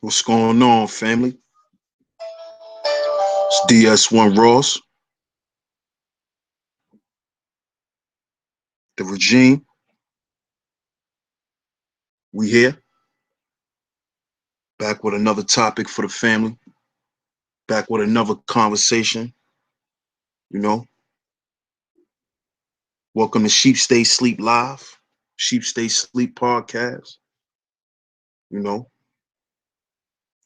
What's going on, family? It's DS1 Ross, the regime. We here, back with another topic for the family, back with another conversation. You know, welcome to Sheep Stay Sleep Live, Sheep Stay Sleep Podcast. You know,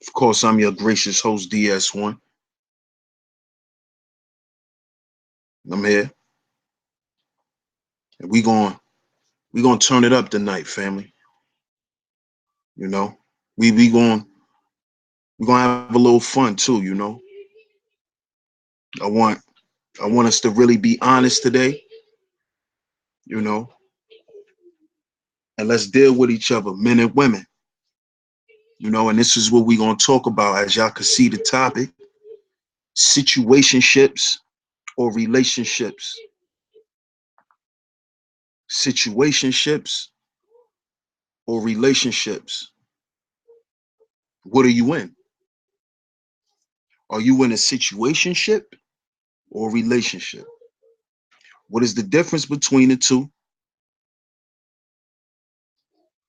of course, I'm your gracious host, DS1. I'm here, and we gonna turn it up tonight, family. You know, we gonna have a little fun too. You know, I want I want us to really be honest today. You know, and let's deal with each other, men and women. You know, and this is what we're going to talk about. As y'all can see the topic: situationships or relationships. Situationships or relationships. What are you in? Are you in a situationship or relationship? What is the difference between the two?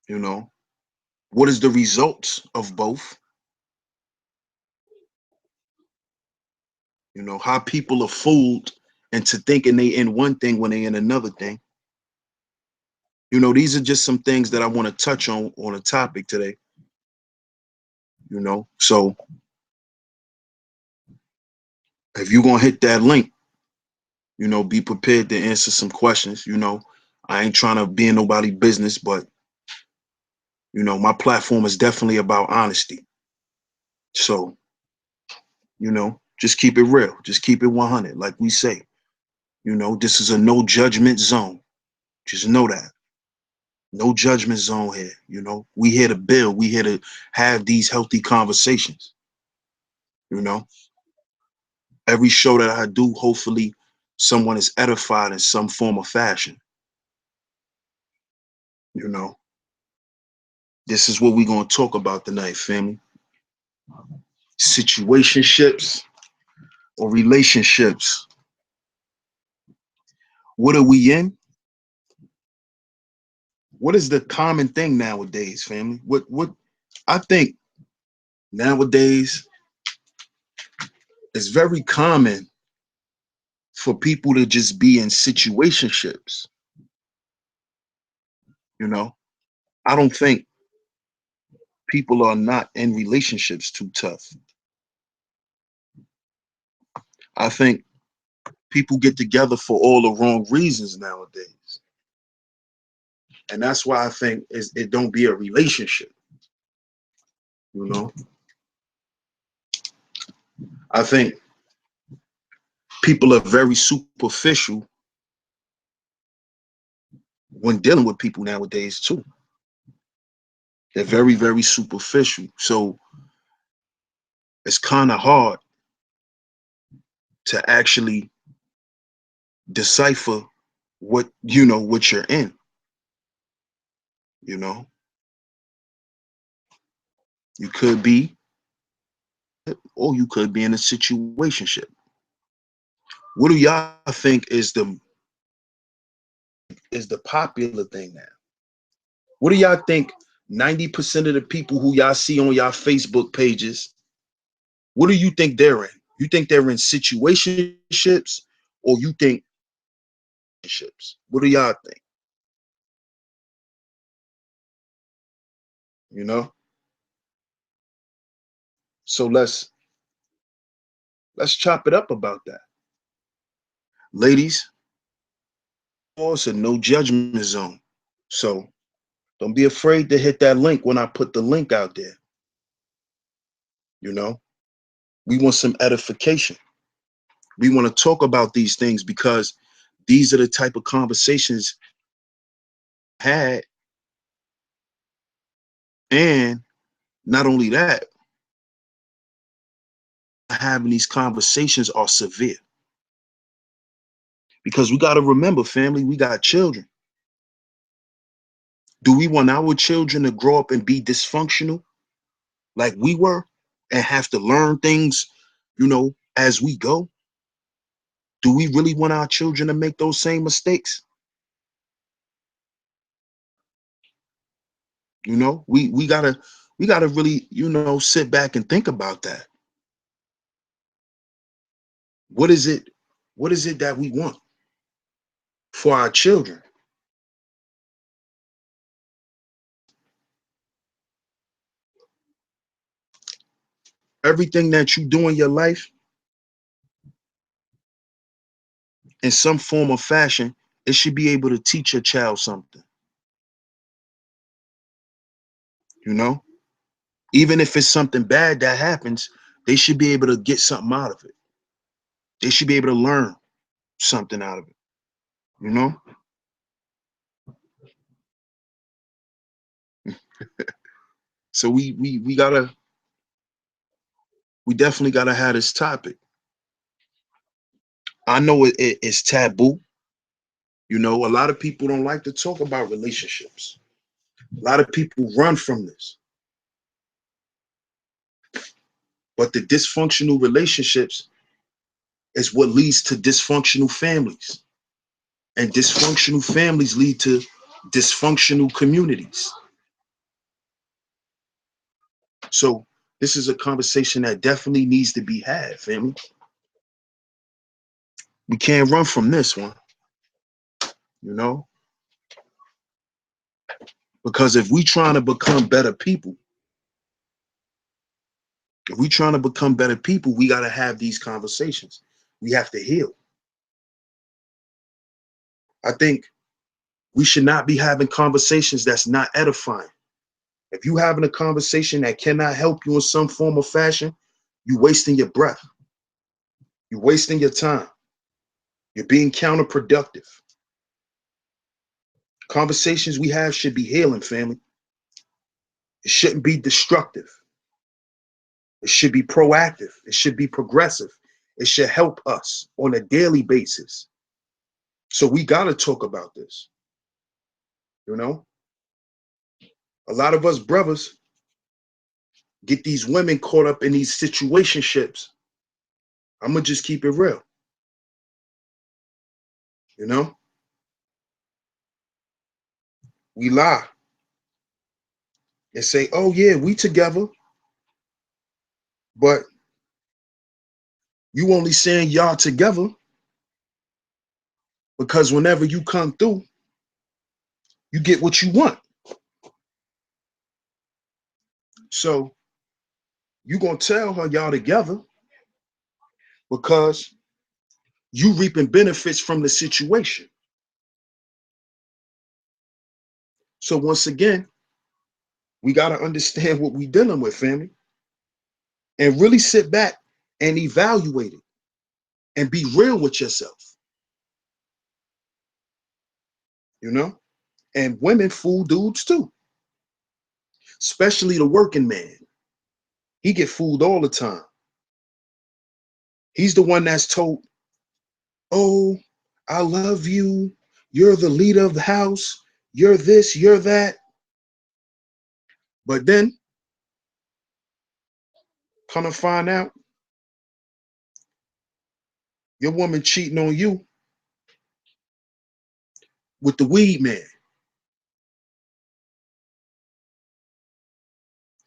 You know, what is the results of both? You know, how people are fooled into thinking they in one thing when they in another thing. You know, these are just some things that I want to touch on a topic today. You know, so if you're gonna hit that link, you know, be prepared to answer some questions. You know, I ain't trying to be in nobody's business, but you know, my platform is definitely about honesty. So, you know, just keep it real, just keep it 100, like we say. You know, this is a no judgment zone. Just know that. No judgment zone here. You know, we here to build, we here to have these healthy conversations. You know, every show that I do, hopefully someone is edified in some form or fashion. You know, this is what we're going to talk about tonight, family. Situationships or relationships. What are we in? What is the common thing nowadays, family? What I think nowadays it's very common for people to just be in situationships. You know, I don't think people are not in relationships too tough. I think people get together for all the wrong reasons nowadays. And that's why I think it don't be a relationship. You know, I think people are very superficial when dealing with people nowadays too. They're very, very superficial. So it's kind of hard to actually decipher what you know what you're in. You know, you could be, or you could be in a situationship. What do y'all think is the popular thing now? What do y'all think? 90% of the people who y'all see on y'all Facebook pages, what do you think they're in? You think they're in situationships, or you think relationships? What do y'all think? You know. So let's chop it up about that. Ladies, it's a no judgment zone. So don't be afraid to hit that link when I put the link out there. You know, we want some edification. We want to talk about these things because these are the type of conversations I had. And not only that, having these conversations are severe. Because we got to remember, family, we got children. Do we want our children to grow up and be dysfunctional? like we were and have to learn things, as we go? Do we really want our children to make those same mistakes? We gotta really, sit back and think about that. What is it? What is it that we want for our children? Everything that you do in your life, in some form or fashion, it should be able to teach your child something, you know? Even if it's something bad that happens, they should be able to get something out of it. They should be able to learn something out of it, you know? So we definitely gotta have this topic. I know it's taboo. A lot of people don't like to talk about relationships. A lot of people run from this. But the dysfunctional relationships is what leads to dysfunctional families. And dysfunctional families lead to dysfunctional communities. So this is a conversation that definitely needs to be had, family. We can't run from this one, you know? Because if we trying to become better people, we gotta have these conversations. We have to heal. I think we should not be having conversations that's not edifying. If you having a conversation that cannot help you in some form or fashion, you wasting your breath. You're wasting your time. You're being counterproductive. Conversations we have should be healing, family. It shouldn't be destructive. It should be proactive. It should be progressive. It should help us on a daily basis. So we got to talk about this. You know, a lot of us brothers get these women caught up in these situationships. I'm going to just keep it real. You know, we lie and say, oh, yeah, we together. But you only saying y'all together because whenever you come through, you get what you want. So you gonna tell her y'all together because you reaping benefits from the situation. So once again, we gotta understand what we dealing with, family, and really sit back and evaluate it and be real with yourself. You know, and women fool dudes too, especially the working man. He get fooled all the time. He's the one that's told, "Oh, I love you. You're the leader of the house. You're this. You're that." But then, come to find out, your woman cheating on you with the weed man.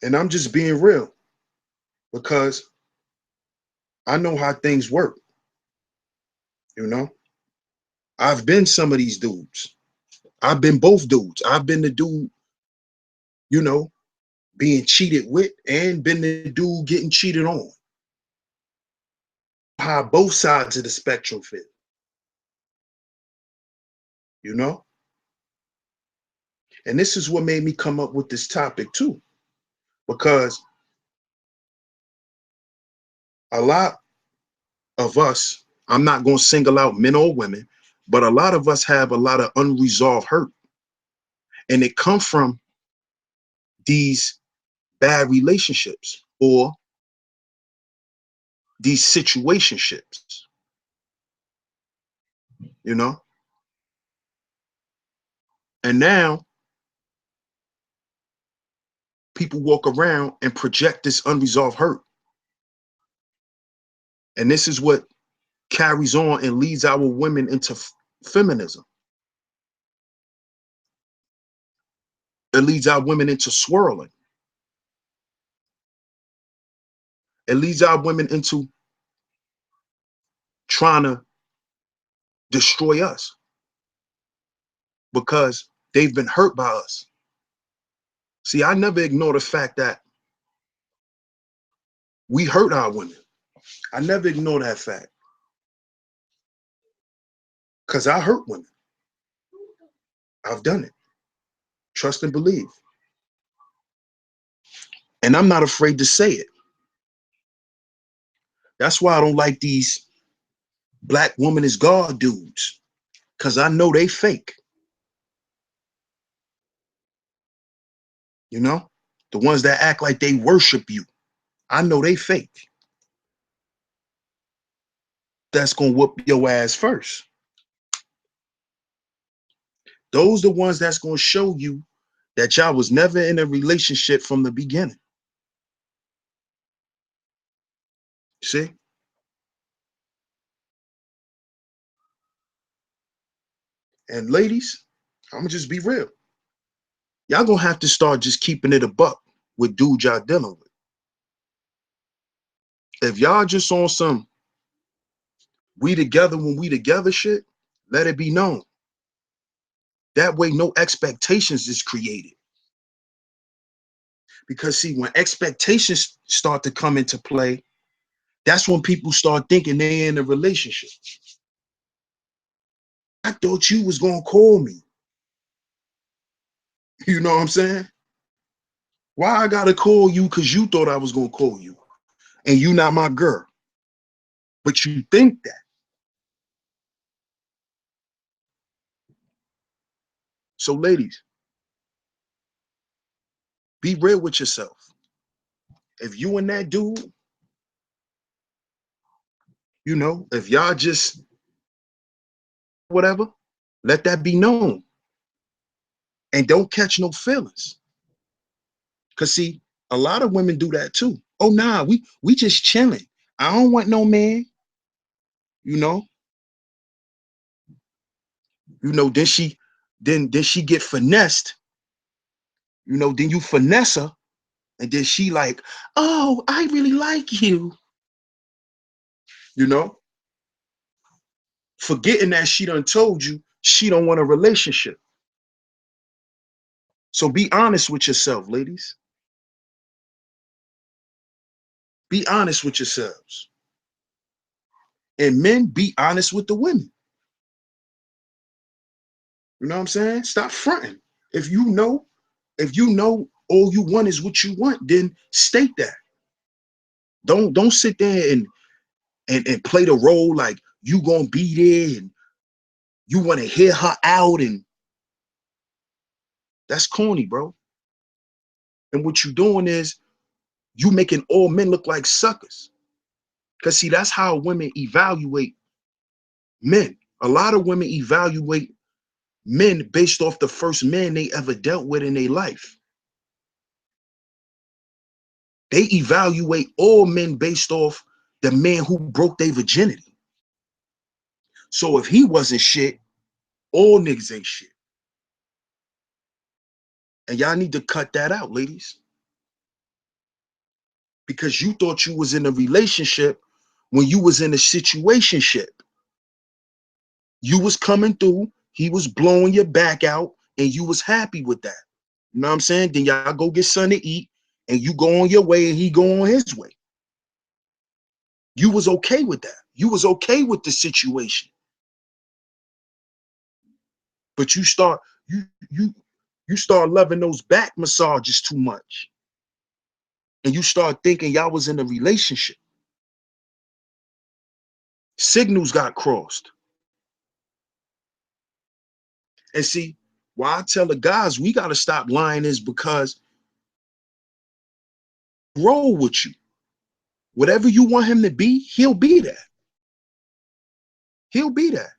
And I'm just being real because I know how things work. You know, I've been some of these dudes. I've been both dudes. I've been the dude, you know, being cheated with and been the dude getting cheated on. How both sides of the spectrum fit, you know? And this is what made me come up with this topic too, because a lot of us, I'm not going to single out men or women, but a lot of us have a lot of unresolved hurt. And it comes from these bad relationships or these situationships, you know? And now people walk around and project this unresolved hurt. And this is what carries on and leads our women into feminism. It leads our women into swirling. It leads our women into trying to destroy us because they've been hurt by us. See, I never ignore the fact that we hurt our women. I never ignore that fact because I hurt women. I've done it. Trust and believe. And I'm not afraid to say it. That's why I don't like these black woman is God dudes, because I know they fake. You know, the ones that act like they worship you, I know they fake. That's gonna whoop your ass first. Those the ones that's gonna show you that y'all was never in a relationship from the beginning. See? And ladies, I'm gonna just be real. Y'all gonna have to start just keeping it a buck with dudes y'all dealing with. If y'all just on some we together when we together shit, let it be known. That way no expectations is created. Because see, when expectations start to come into play, that's when people start thinking they're in a relationship. I thought you was gonna call me. You know what I'm saying? Why I gotta call you because you thought I was gonna call you and you not my girl. But you think that. So ladies, be real with yourself. If you and that dude, you know, if y'all just whatever, let that be known. And don't catch no feelings. Cause see, a lot of women do that too. Oh nah, we just chilling. I don't want no man. You know, then she get finessed. You know, then you finesse her, and then she like, oh, I really like you. You know, forgetting that she done told you she don't want a relationship. So be honest with yourself, ladies. Be honest with yourselves. And men, be honest with the women. You know what I'm saying? Stop fronting. If you know, if you know all you want is what you want, then state that. Don't sit there and play the role like you gonna be there and you want to hear her out, and that's corny, bro. And what you doing is you making all men look like suckers. Because see, that's how women evaluate men. A lot of women evaluate men based off the first man they ever dealt with in their life. They evaluate all men based off the man who broke their virginity. So if he wasn't shit, all niggas ain't shit. And y'all need to cut that out, ladies. Because you thought you was in a relationship when you was in a situationship. You was coming through, he was blowing your back out, and you was happy with that. You know what I'm saying? Then y'all go get something to eat, and you go on your way, and he go on his way. You was okay with that. You was okay with the situation. But you start loving those back massages too much. And you start thinking y'all was in a relationship. Signals got crossed. And see, why I tell the guys we gotta stop lying is because roll with you. Whatever you want him to be, he'll be that. He'll be that.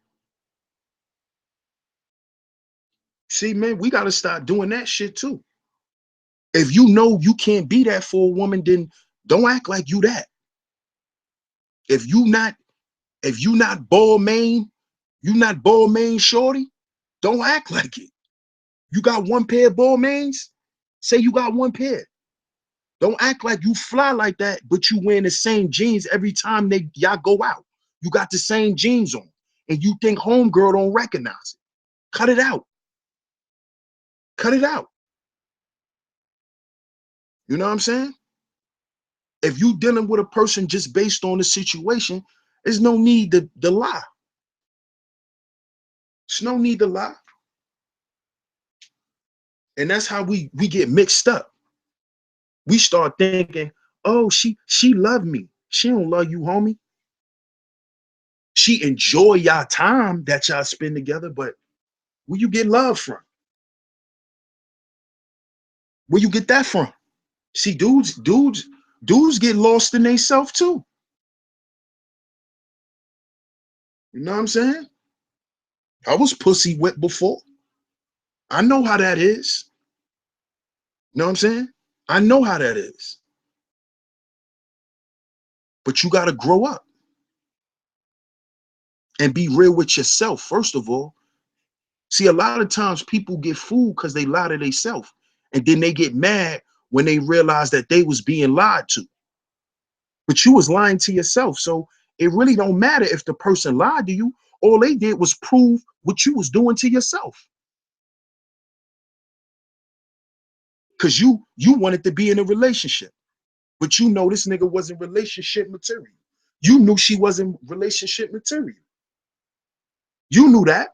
See, man, we gotta start doing that shit too. If you know you can't be that for a woman, then don't act like you that. If you not, if you not ball main, you not ball main shorty, don't act like it. You got one pair of ball mains, say you got one pair. Don't act like you fly like that, but you wearing the same jeans every time y'all go out. You got the same jeans on, and you think homegirl don't recognize it. Cut it out. Cut it out. You know what I'm saying? If you dealing with a person just based on the situation, there's no need to lie. There's no need to lie. And that's how we get mixed up. We start thinking, oh, she love me. She don't love you, homie. She enjoy y'all time that y'all spend together, but where you get love from? Where you get that from? See, dudes get lost in themselves too. You know what I'm saying? I was pussy whipped before. I know how that is. You know what I'm saying? I know how that is. But you got to grow up and be real with yourself, first of all. See, a lot of times people get fooled because they lie to themselves. And then they get mad when they realize that they was being lied to. But you was lying to yourself. So it really don't matter if the person lied to you. All they did was prove what you was doing to yourself. Because you wanted to be in a relationship. But you know this nigga wasn't relationship material. You knew she wasn't relationship material. You knew that.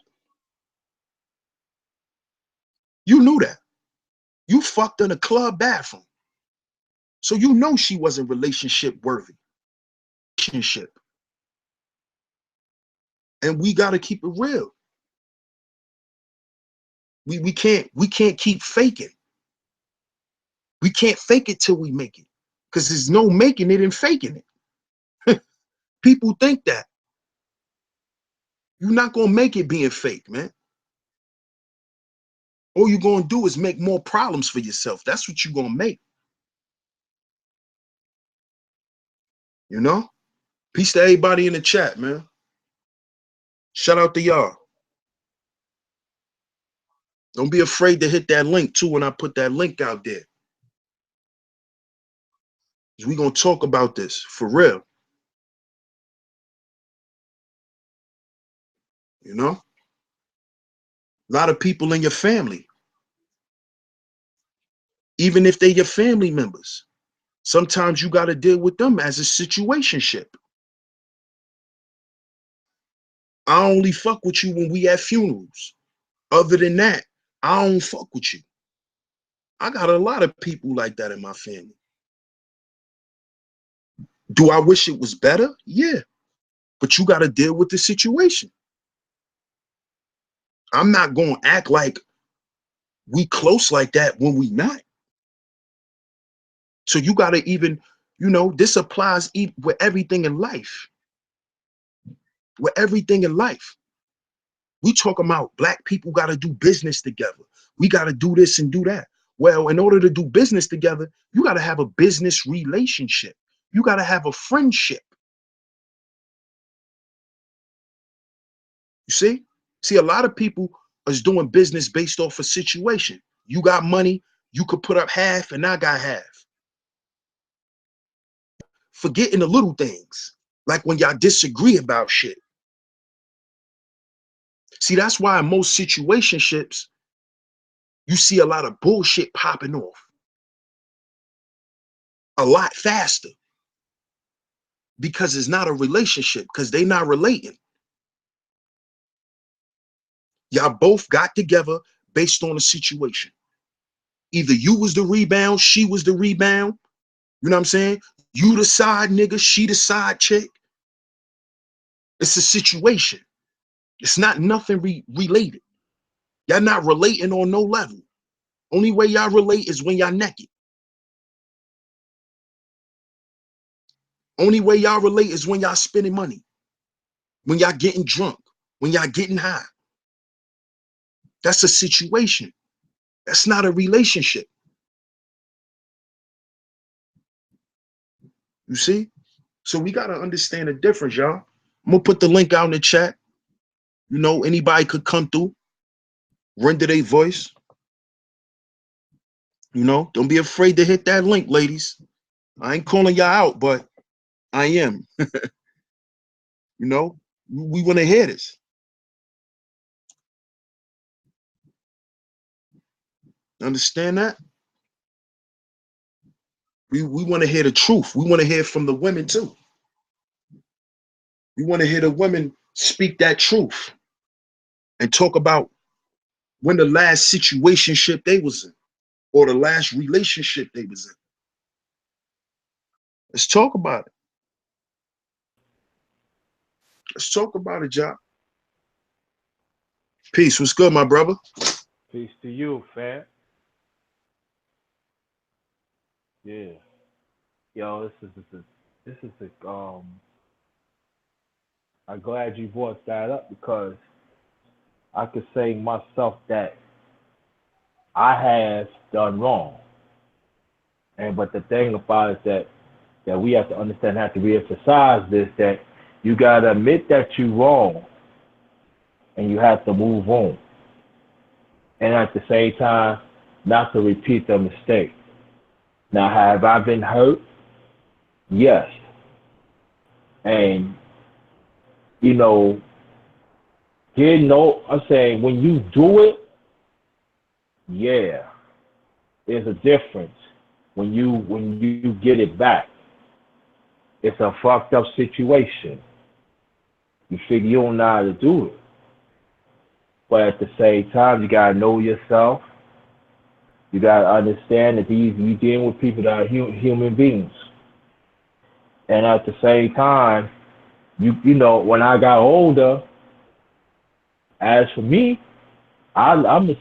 You knew that. You fucked in a club bathroom. So you know she wasn't relationship worthy. Relationship. And we gotta keep it real. We can't keep faking. We can't fake it till we make it. Because there's no making it and faking it. People think that. You're not gonna make it being fake, man. All you're gonna do is make more problems for yourself. That's what you're gonna make. You know? Peace to everybody in the chat, man. Shout out to y'all. Don't be afraid to hit that link too when I put that link out there. We're gonna talk about this for real. You know? A lot of people in your family, even if they're your family members, sometimes you got to deal with them as a situationship. I only fuck with you when we at funerals. Other than that, I don't fuck with you. I got a lot of people like that in my family. Do I wish it was better? Yeah. But you got to deal with the situation. I'm not going to act like we close like that when we not. So you got to even, this applies with everything in life. With everything in life. We talk about black people got to do business together. We got to do this and do that. Well, in order to do business together, you got to have a business relationship. You got to have a friendship. You see? See, a lot of people is doing business based off a situation. You got money, you could put up half and I got half. Forgetting the little things, like when y'all disagree about shit. See, that's why in most situationships, you see a lot of bullshit popping off a lot faster because it's not a relationship, because they not relating. Y'all both got together based on a situation. Either you was the rebound, she was the rebound. You know what I'm saying? You the side nigga, she the side chick. It's a situation. It's not nothing related. Y'all not relating on no level. Only way y'all relate is when y'all naked. Only way y'all relate is when y'all spending money. When y'all getting drunk. When y'all getting high. That's a situation. That's not a relationship. You see? So we gotta understand the difference, y'all. I'm gonna put the link out in the chat. You know, anybody could come through, render their voice. You know, don't be afraid to hit that link, ladies. I ain't calling y'all out, but I am. You know, we want to hear this. Understand that? We want to hear the truth. We want to hear from the women too. We want to hear the women speak that truth and talk about when the last situationship they was in or the last relationship they was in. Let's talk about it. Let's talk about it, Jock. Peace. What's good, my brother? Peace to you, fam. Yeah. Yo, this is a I'm glad you brought that up because I could say myself that I have done wrong. And but the thing about it that we have to understand, have to reemphasize this, that you gotta admit that you're wrong and you have to move on. And at the same time, not to repeat the mistake. Now, have I been hurt? Yes. And, you know, I'm saying when you do it, yeah, there's a difference when you get it back. It's a fucked up situation. You figure you don't know how to do it. But at the same time, you gotta know yourself. You gotta understand that you dealing with people that are human beings. And at the same time, you know, when I got older, as for me, I'm a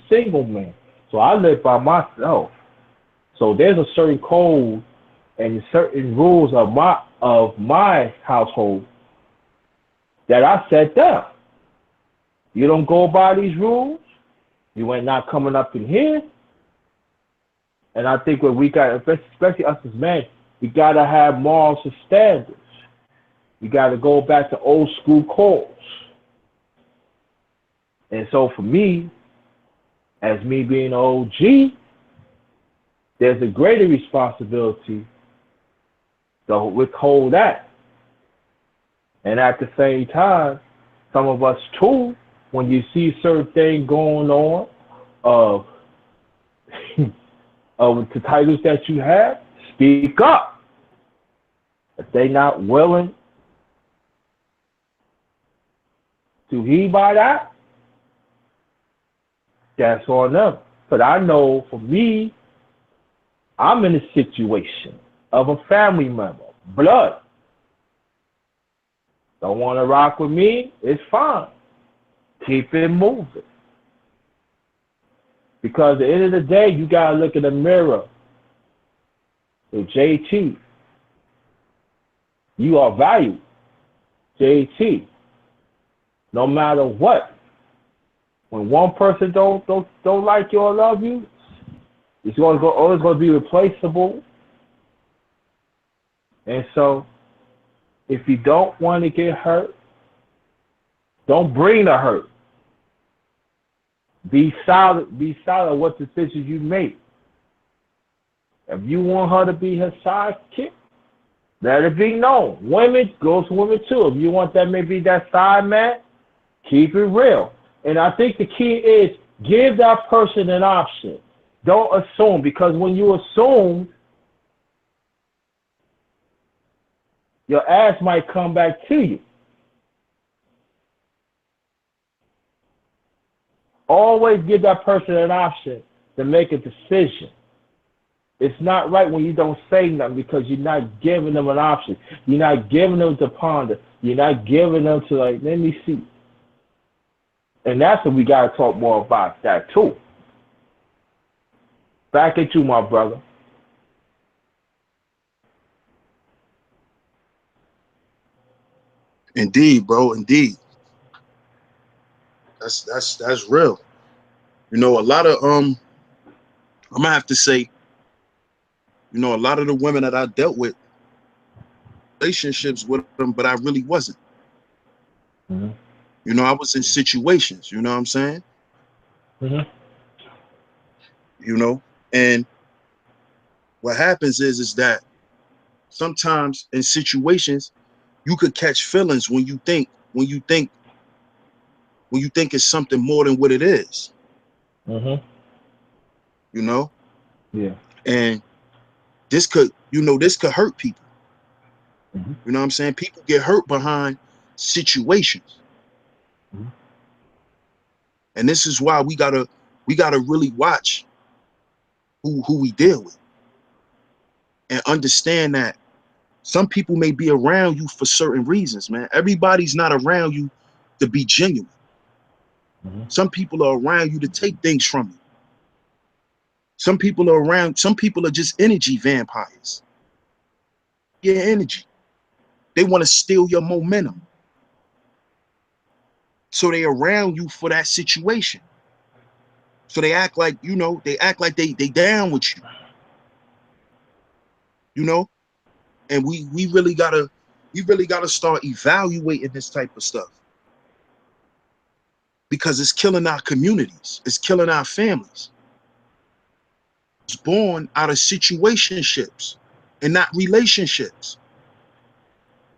single man, so I live by myself. So there's a certain code and certain rules of my household that I set down. You don't go by these rules, you ain't not coming up in here. And I think what we got, especially us as men, we gotta have morals and standards. You gotta go back to old school codes. And so for me, as me being an OG, there's a greater responsibility to withhold that. And at the same time, some of us too, when you see certain things going on of of the titles that you have, speak up. If they're not willing to heed by that, that's on them. But I know for me, I'm in a situation of a family member, blood. Don't want to rock with me? It's fine. Keep it moving. Because at the end of the day, you got to look in the mirror. So JT, you are valued. JT, no matter what. When one person don't like you or love you, it's always going to be replaceable. And so, if you don't want to get hurt, don't bring the hurt. Be solid. Be solid what decisions you make. If you want her to be her sidekick, let it be known. Women, goes to women too. If you want that maybe that side man, keep it real. And I think the key is give that person an option. Don't assume, because when you assume, your ass might come back to you. Always give that person an option to make a decision. It's not right when you don't say nothing because you're not giving them an option. You're not giving them to ponder. You're not giving them to like, let me see. And that's what we got to talk more about that too. Back at you, my brother. Indeed, bro. Indeed. That's real. You know, a lot of I'm gonna have to say, you know, a lot of the women that I dealt with, relationships with them, but I really wasn't. Mm-hmm. You know, I was in situations, you know what I'm saying? Mm-hmm. You know, and what happens is that sometimes in situations you could catch feelings when you think it's something more than what it is. Mm-hmm. You know, Yeah. and this could hurt people. Mm-hmm. You know what I'm saying? People get hurt behind situations. Mm-hmm. And this is why we gotta really watch who we deal with and understand that some people may be around you for certain reasons, man. Everybody's not around you to be genuine. Mm-hmm. Some people are around you to take things from you. Some people are just energy vampires. Your energy. They want to steal your momentum. So they around you for that situation. So they act like, they act like they down with you know? And we really gotta start evaluating this type of stuff because it's killing our communities, it's killing our families. It's born out of situationships and not relationships.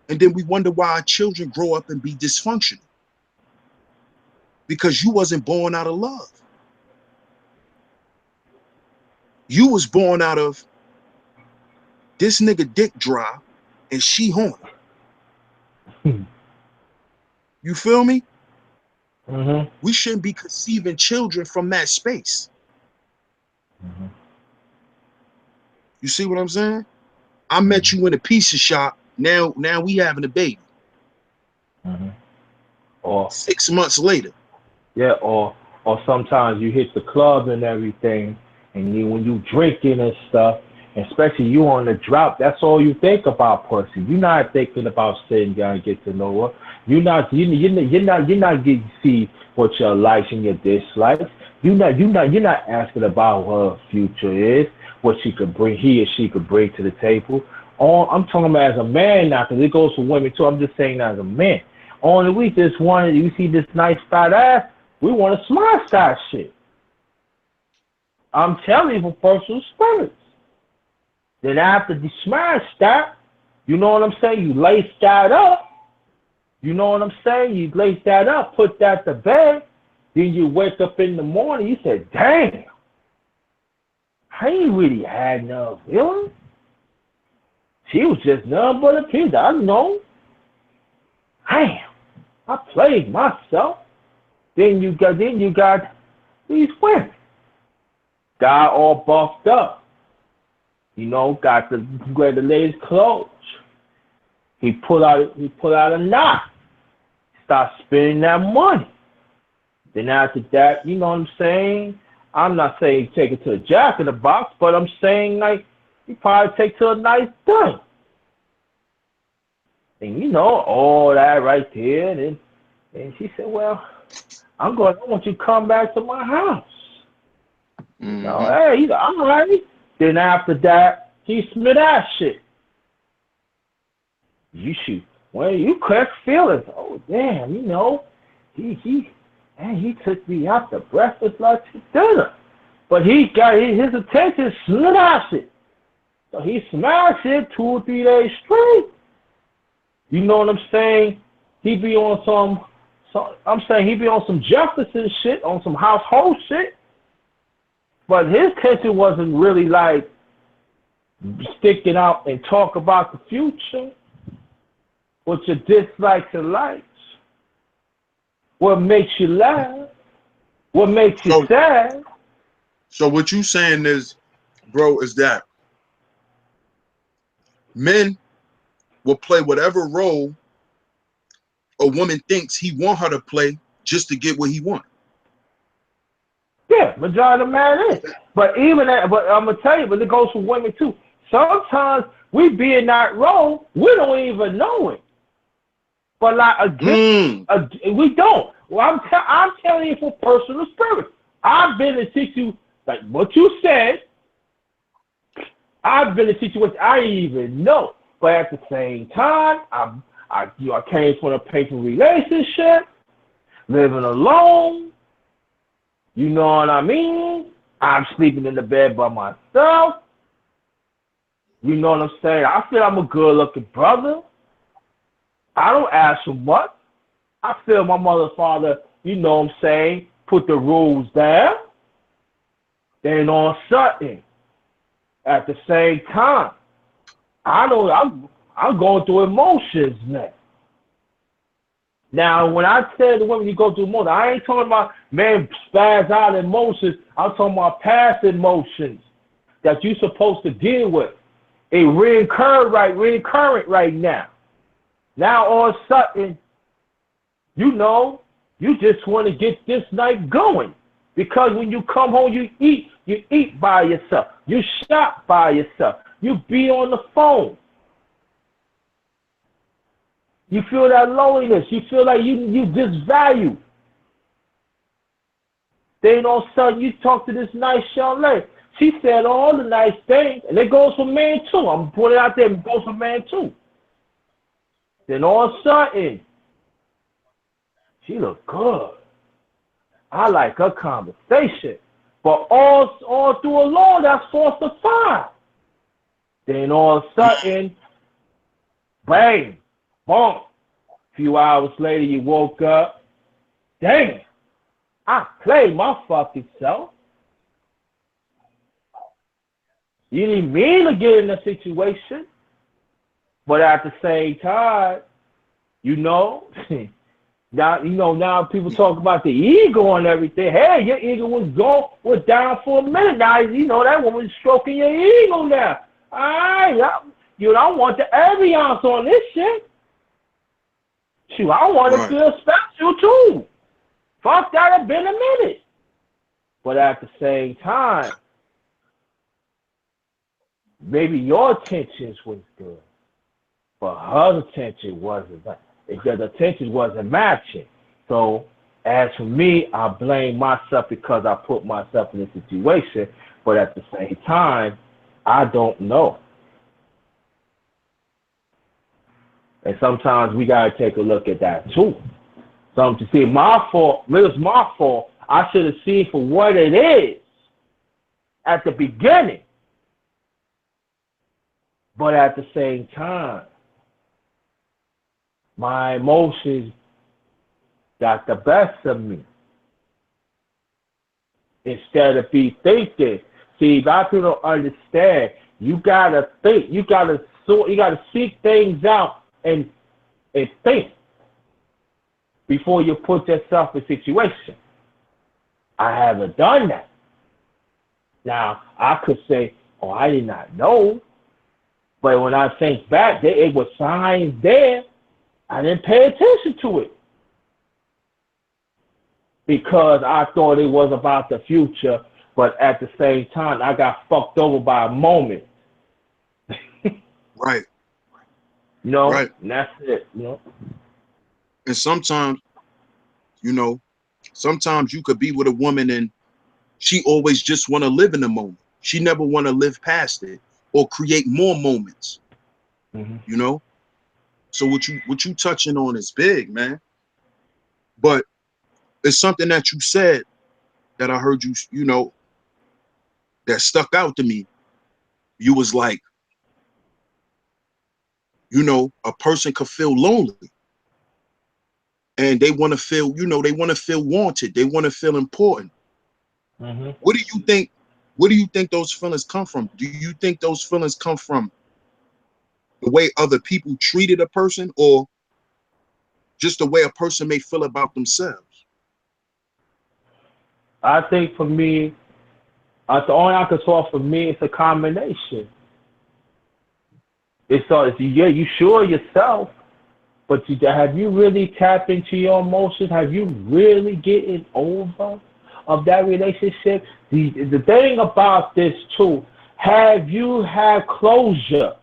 And then we wonder why our children grow up and be dysfunctional because you wasn't born out of love. You was born out of this nigga dick dry and she horny. You feel me? Mm-hmm. We shouldn't be conceiving children from that space. Mm-hmm. You see what I'm saying? I met you in a pizza shop. Now we having a baby. Mm-hmm. Or 6 months later. yeah, or sometimes you hit the club and everything, and when you drinking and stuff, and especially you on the drop, that's all you think about, pussy. You're not thinking about sitting down and get to know her. You're not getting to see what your likes and your dislikes. You're not asking about what her future is, what he or she could bring to the table. I'm talking about as a man now, because it goes for women too. I'm just saying as a man. Only we just wanted, you see this nice fat ass, we want to smash that shit. I'm telling you from personal experience. Then after you smash that, you know what I'm saying? You lace that up. You know what I'm saying? You lace that up, put that to bed. Then you wake up in the morning, you say, damn, I ain't really had no feeling. She was just nothing but a kid. I know. Damn, I played myself. Then you got these women. Guy all buffed up. Got the latest clothes. He pull out a knot. Start spending that money. Then after that, you know what I'm saying? I'm not saying take it to a Jack in the Box, but I'm saying like you probably take to a nice thing. And all that right there. And she said, well, I want you to come back to my house. Mm-hmm. Hey, he's all right. Then after that, he smit that shit. You shoot. Well, you catch feelings. Oh, damn, he took me out to breakfast, lunch, and dinner. But he got his attention smashed it. So he smashed it 2 or 3 days straight. You know what I'm saying? He be on some Jefferson shit, on some household shit. But his attention wasn't really like sticking out and talk about the future, what your dislikes and likes, what makes you laugh, what makes you sad. So what you saying is, bro, is that men will play whatever role a woman thinks he want her to play just to get what he want. Yeah, majority of man is. But but I'm gonna tell you, but it goes for women too. Sometimes we be in that role, we don't even know it. But like again, we don't. Well, I'm telling you from personal experience. I've been in situations like what you said. I've been in situations I didn't even know. But at the same time, I came from a paper relationship, living alone. You know what I mean? I'm sleeping in the bed by myself. You know what I'm saying? I feel I'm a good-looking brother. I don't ask for much. I feel my mother, father, you know what I'm saying, put the rules down. Then on something. At the same time, I'm going through emotions now. Now, when I tell the women you go through emotions, I ain't talking about man spaz out emotions. I'm talking about past emotions that you're supposed to deal with. It reoccurring right now. Now all of a sudden, you know, you just want to get this night going. Because when you come home, you eat by yourself. You shop by yourself. You be on the phone. You feel that loneliness. You feel like you disvalue. Then all of a sudden you talk to this nice young lady. She said all the nice things, and it goes for men too. I'm putting it out there, it goes for men too. Then all of a sudden, she look good. I like her conversation. But all through along, that's falsified. Then all of a sudden, bang, boom. A few hours later, you woke up. Dang, I played my fucking self. You didn't mean to get in a situation. But at the same time, you know, now people talk about the ego and everything. Hey, your ego was down for a minute. Now, you know, that woman's stroking your ego now. All right, you don't want the ambiance on this shit. Shoot, I want to feel special too. Fuck, that have been a minute. But at the same time, maybe your intentions was good, but her attention wasn't. Because the attention wasn't matching. So as for me, I blame myself because I put myself in a situation. But at the same time, I don't know. And sometimes we gotta take a look at that too. To see my fault. It was my fault. I should have seen for what it is at the beginning. But at the same time, my emotions got the best of me. Instead of be thinking. See, a lot of people don't understand. You gotta think. You gotta seek things out and think before you put yourself in a situation. I haven't done that. Now, I could say, oh, I did not know. But when I think back, it was signs there. I didn't pay attention to it because I thought it was about the future, but at the same time, I got fucked over by a moment. Right. You know, right. And that's it, you know. And sometimes, you know, sometimes you could be with a woman and she always just want to live in the moment. She never want to live past it or create more moments, you know? So what you touching on is big, man. But it's something that you said that I heard you know, that stuck out to me. You was like, you know, a person could feel lonely and they want to feel, you know, they want to feel wanted. They want to feel important. What do you think? Where do you think those feelings come from? Do you think those feelings come from the way other people treated a person or just the way a person may feel about themselves? I think for me, the only I can talk for me, it's a combination. Yeah, you sure yourself, but have you really tapped into your emotions? Have you really getting over of that relationship? The thing about this too, have you had closure?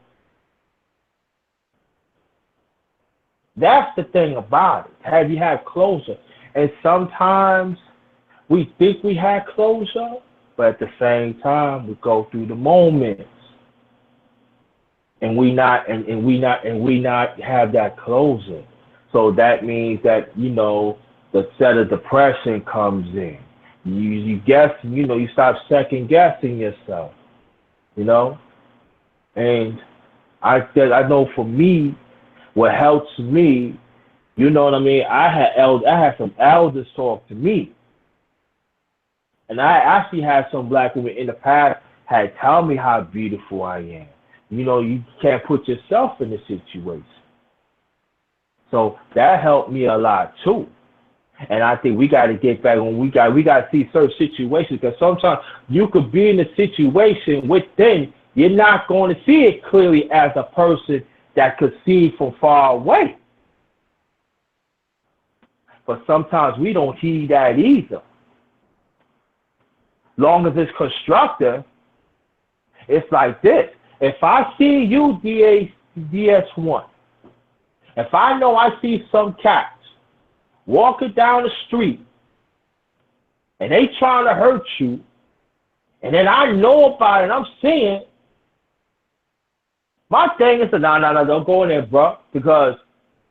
That's the thing about it. Have you had closure? And sometimes we think we had closure, but at the same time, we go through the moments. and we not have that closing. So that means that, you know, the set of depression comes in. You guess, you know, you start second guessing yourself, you know. And I said, I know for me, what helps me, you know what I mean. I had some elders talk to me, and I actually had some black women in the past had tell me how beautiful I am. You know, you can't put yourself in the situation. So that helped me a lot too. And I think we got to get back when we got to see certain situations, because sometimes you could be in a situation within, you're not going to see it clearly as a person that could see from far away. But sometimes we don't heed that either. Long as it's constructive, it's like this. If I see you, DS1, if I know I see some cats walking down the street and they trying to hurt you, and then I know about it, I'm seeing, my thing is, no, don't go in there, bro, because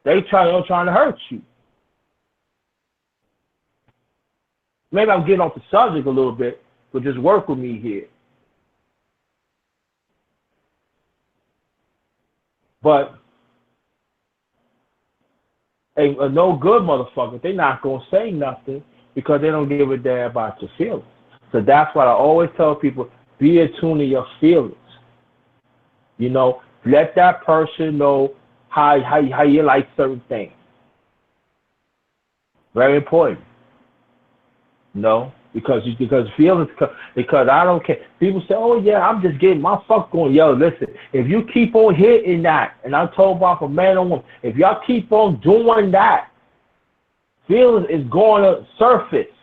they're trying to hurt you. Maybe I'm getting off the subject a little bit, but just work with me here. But a no good motherfucker, they not gonna say nothing because they don't give a damn about your feelings. So that's why I always tell people, be attuned to your feelings. You know, let that person know how you like certain things. Very important. You know, because feelings, because I don't care. People say, oh yeah, I'm just getting my fuck going. Yo, listen, if you keep on hitting that, and I'm told about a man or woman, if y'all keep on doing that, feelings is going to surface.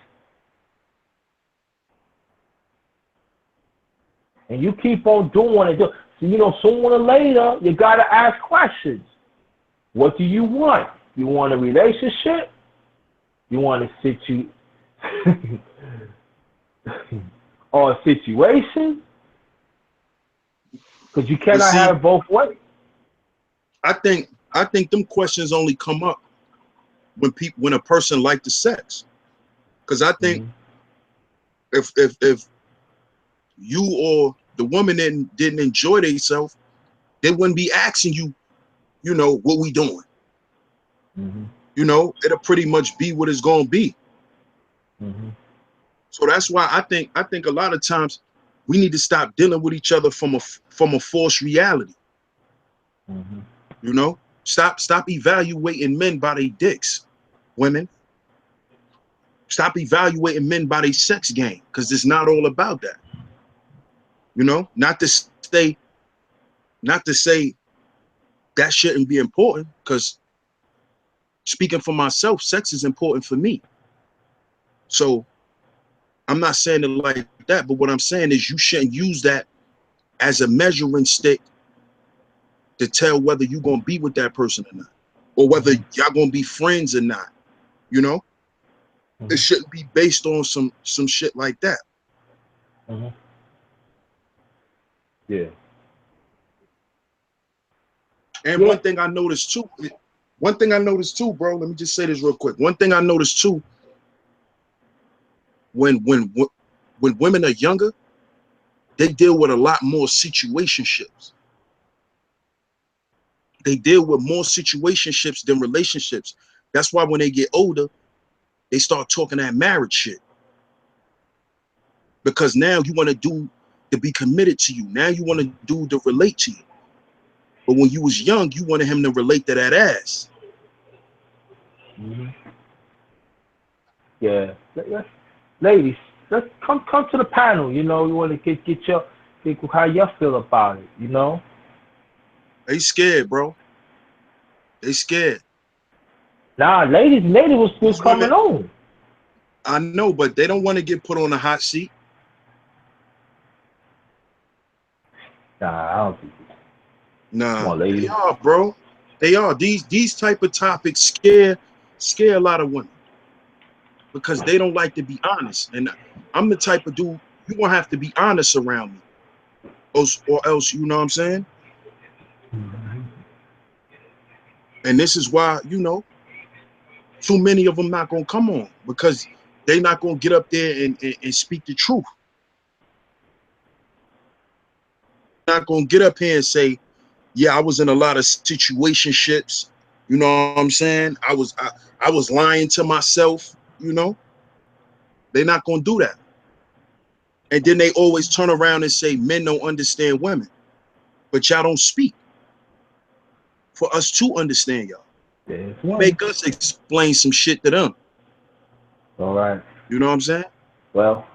And you keep on doing it. So, you know, sooner or later, you got to ask questions. What do you want? You want a relationship? You want a or a situation? Because you cannot have it both ways. I think them questions only come up when a person like the sex. Because I think if you or the woman didn't enjoy themselves, they wouldn't be asking you, you know, what we doing. You know, it'll pretty much be what it's gonna be. So that's why I think a lot of times we need to stop dealing with each other from a false reality. You know, stop evaluating men by their dicks, women. Stop evaluating men by their sex game, because it's not all about that. You know, not to say that shouldn't be important, because speaking for myself, sex is important for me. So I'm not saying it like that, but what I'm saying is you shouldn't use that as a measuring stick to tell whether you're gonna be with that person or not, or whether y'all gonna be friends or not. You know, it shouldn't be based on some shit like that. Yeah. And one thing I noticed too, bro, let me just say this real quick. One thing I noticed too, when women are younger, they deal with a lot more situationships. They deal with more situationships than relationships. That's why when they get older, they start talking that marriage shit. Because now you want to be committed to you. Now you want to do to relate to you. But when you was young, you wanted him to relate to that ass. Yeah. Ladies, let's come to the panel. You know, you want to get how you feel about it. You know. They scared, bro. They scared. Nah, ladies was coming on. I know, but they don't want to get put on the hot seat. Nah, I don't think. Nah, come on, ladies. They are, bro. They are. These type of topics scare a lot of women because they don't like to be honest. And I'm the type of dude, you gonna have to be honest around me, or else, you know what I'm saying? And this is why, you know, too many of them not gonna come on, because they not gonna get up there and speak the truth. Not gonna get up here and say, yeah, I was in a lot of situationships. You know what I'm saying? I was lying to myself. You know, they're not gonna do that. And then they always turn around and say men don't understand women, but y'all don't speak for us to understand y'all. Make us explain some shit to them. All right. You know what I'm saying? Well,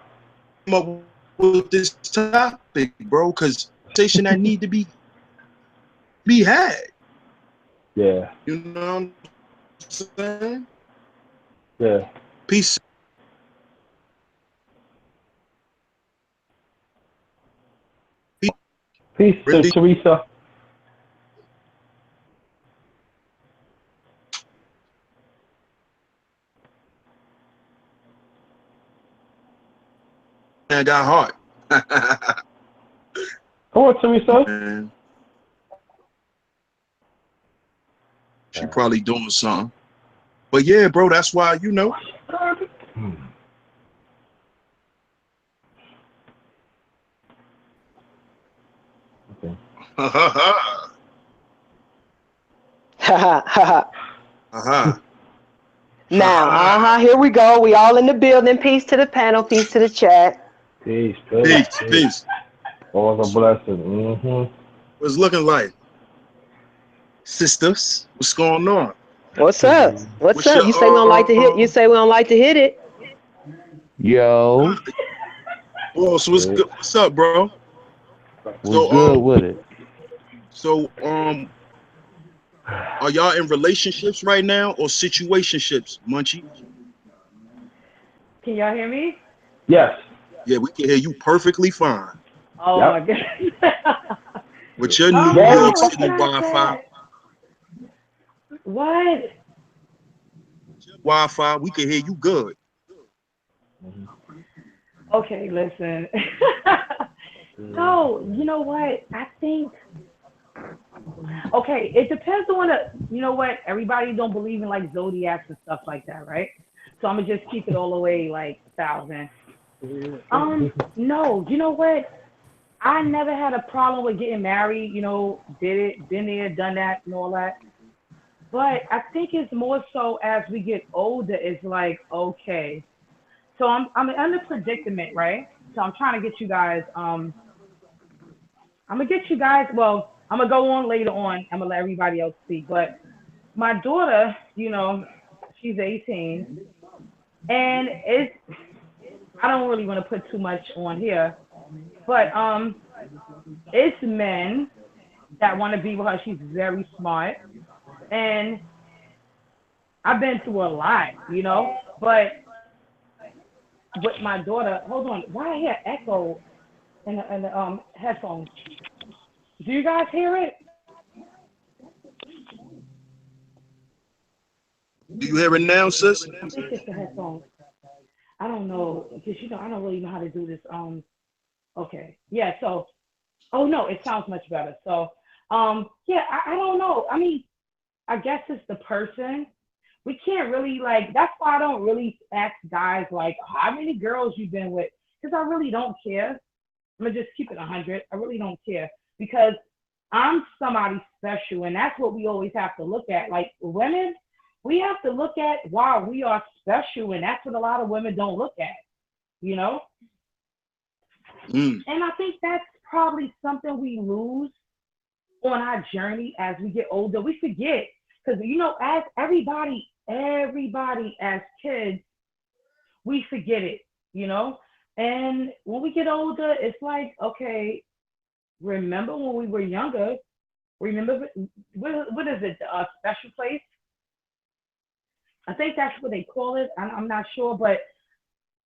Come up with this topic, bro, because conversation that need to be had. yeah. You know what I'm saying? Yeah. Peace. Peace to Really? Teresa. I got heart. Come on, Teresa. Man, she probably doing something. But yeah, bro, that's why, you know. Okay. Now, here we go. We all in the building. Peace to the panel. Peace to the chat. Peace. Peace. All the blessings. What's looking like? Sisters, what's going on? What's up? What's What's up? your You say we don't like to hit. You say we don't like to hit it. Yo, oh, so what's up, bro? what's good with it? So are y'all in relationships right now or situationships, Munchie? Can y'all hear me? Yes. Yeah, we can hear you perfectly fine. Oh Yep. my goodness. With your New Yes. York what City can I Wi-Fi, say? What? Wi-Fi, we can hear you good. Okay, listen. No, you know what? I think. Okay, it depends on you know what? Everybody don't believe in like zodiacs and stuff like that, right? So I'm gonna just keep it all the way like 1,000. No, you know what? I never had a problem with getting married. You know, did it, been there, done that, and all that. But I think it's more so as we get older, it's like, okay. So I'm in a predicament, right? So I'm trying to get you guys, I'm gonna get you guys, well, I'm gonna go on later on. I'm gonna let everybody else speak. But my daughter, you know, she's 18. And I don't really want to put too much on here, but it's men that want to be with her. She's very smart. And I've been through a lot, you know, but with my daughter, hold on, why I hear echo in the headphones? Do you guys hear it? Do you hear it now, sis? I think it's the headphones. I don't know, because you know, I don't really know how to do this. Okay. Yeah, so oh no, it sounds much better. So yeah, I don't know. I mean, I guess it's the person. We can't really like, that's why I don't really ask guys like how many girls you've been with, because I really don't care. I'm gonna just keep it 100. I really don't care, because I'm somebody special, and that's what we always have to look at. Like women, we have to look at why we are special, and that's what a lot of women don't look at, you know? And I think that's probably something we lose on our journey as we get older. We forget, because you know, as everybody as kids, we forget it, you know? And when we get older, it's like, okay, remember when we were younger? Remember, what is it, a special place? I think that's what they call it. I'm not sure, but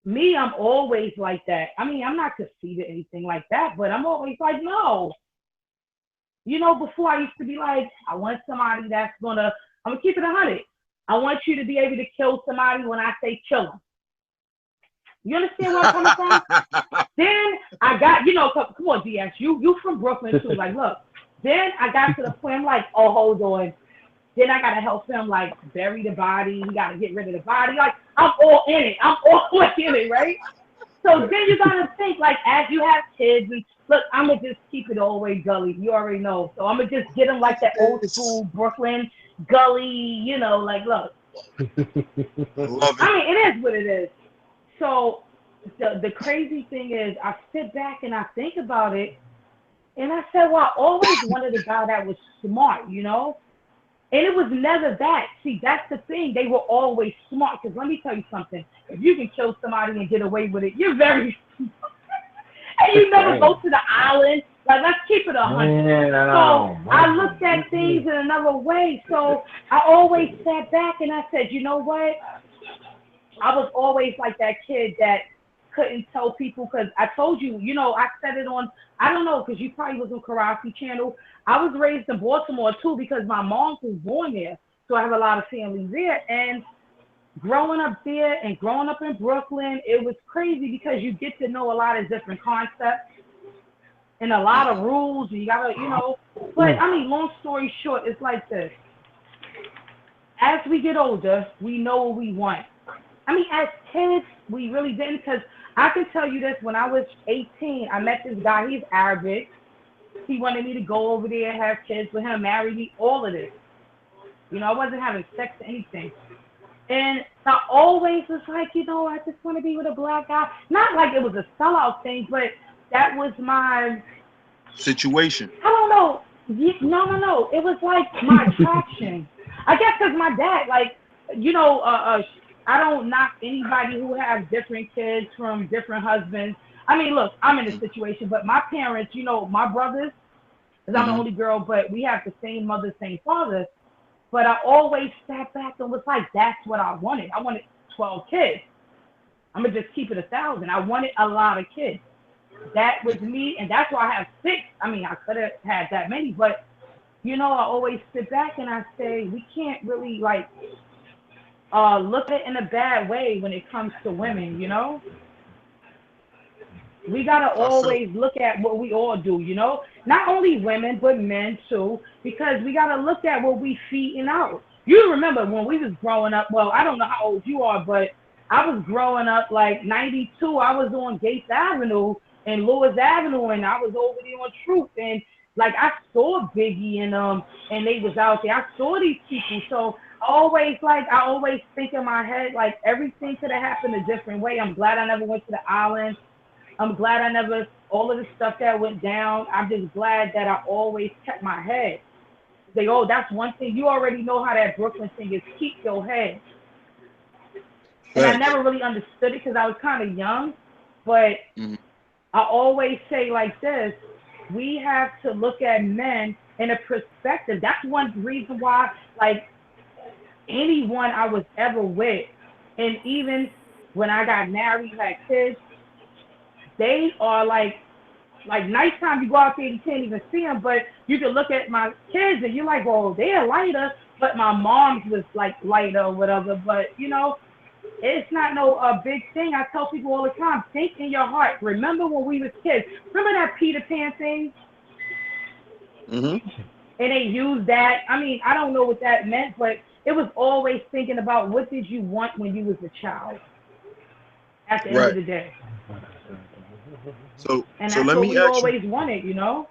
me, I'm always like that. I mean, I'm not conceited or anything like that, but I'm always like, no. You know, before I used to be like, I want somebody that's gonna, I'm gonna keep it 100. I want you to be able to kill somebody when I say kill them. You understand where I'm coming from? Then I got, you know, come on, DS, you from Brooklyn too. Like, look, then I got to the point, I'm like, oh, hold on. Then I gotta help him like bury the body. He gotta get rid of the body. Like I'm all in it. I'm all in it, right? So then you gotta think like as you have kids and look, I'm gonna just keep it all the way gully. You already know. So I'm gonna just get them like that old school Brooklyn gully. You know, like look. I love I it. mean, it is what it is. So the crazy thing is, I sit back and I think about it, and I said, well, I always wanted a guy that was smart, you know. And it was never that. See, that's the thing. They were always smart. Because let me tell you something. If you can kill somebody and get away with it, you're very smart. And you never go to the island. Like, let's keep it 100. So I looked at things in another way. So I always sat back and I said, you know what? I was always like that kid that couldn't tell people because I told you, you know, I said it on, I don't know, because you probably was on Karate Channel. I was raised in Baltimore too because my mom was born there. So I have a lot of family there. And growing up there and growing up in Brooklyn, it was crazy because you get to know a lot of different concepts and a lot of rules. You gotta, you know, but I mean, long story short, it's like this. As we get older, we know what we want. I mean, as kids, we really didn't, because I can tell you this, when I was 18, I met this guy, he's Arabic. He wanted me to go over there, have kids with him, marry me, all of this. You know, I wasn't having sex or anything. And I always was like, you know, I just want to be with a black guy. Not like it was a sellout thing, but that was my... Situation. I don't know. No. It was like my attraction. I guess because my dad, like, you know, I don't knock anybody who has different kids from different husbands. I mean, look, I'm in a situation, but my parents, you know, my brothers, because I'm the only girl, but we have the same mother, same father. But I always sat back and was like, that's what I wanted. I wanted 12 kids. I'm going to just keep it 1,000. I wanted a lot of kids. That was me, and that's why I have 6. I mean, I could have had that many, but, you know, I always sit back and I say, we can't really, like, look at it in a bad way when it comes to women, you know? We got to always look at what we all do, you know? Not only women, but men too, because we got to look at what we feeding out. You remember when we was growing up, well, I don't know how old you are, but I was growing up like 92. I was on Gates Avenue and Lewis Avenue, and I was over there on Truth, and like I saw Biggie and they was out there. I saw these people, so I always think in my head like everything could have happened a different way. I'm glad I never went to the island. I'm glad I never, all of the stuff that went down. I'm just glad that I always kept my head. Say, oh, that's one thing. You already know how that Brooklyn thing is. Keep your head. And I never really understood it because I was kind of young, but I always say like this, we have to look at men in a perspective. That's one reason why, like, anyone I was ever with, and even when I got married, had kids, they are like nighttime, you go out there, you can't even see them, but you can look at my kids and you're like, well, they're lighter, but my mom's was like lighter or whatever, but you know, it's not no big thing. I tell people all the time, think in your heart. Remember when we was kids? Remember that Peter Pan thing? And they used that. I mean, I don't know what that meant, but it was always thinking about what did you want when you was a child at the end of the day. So and so that's let what me we ask always you. wanted, you know?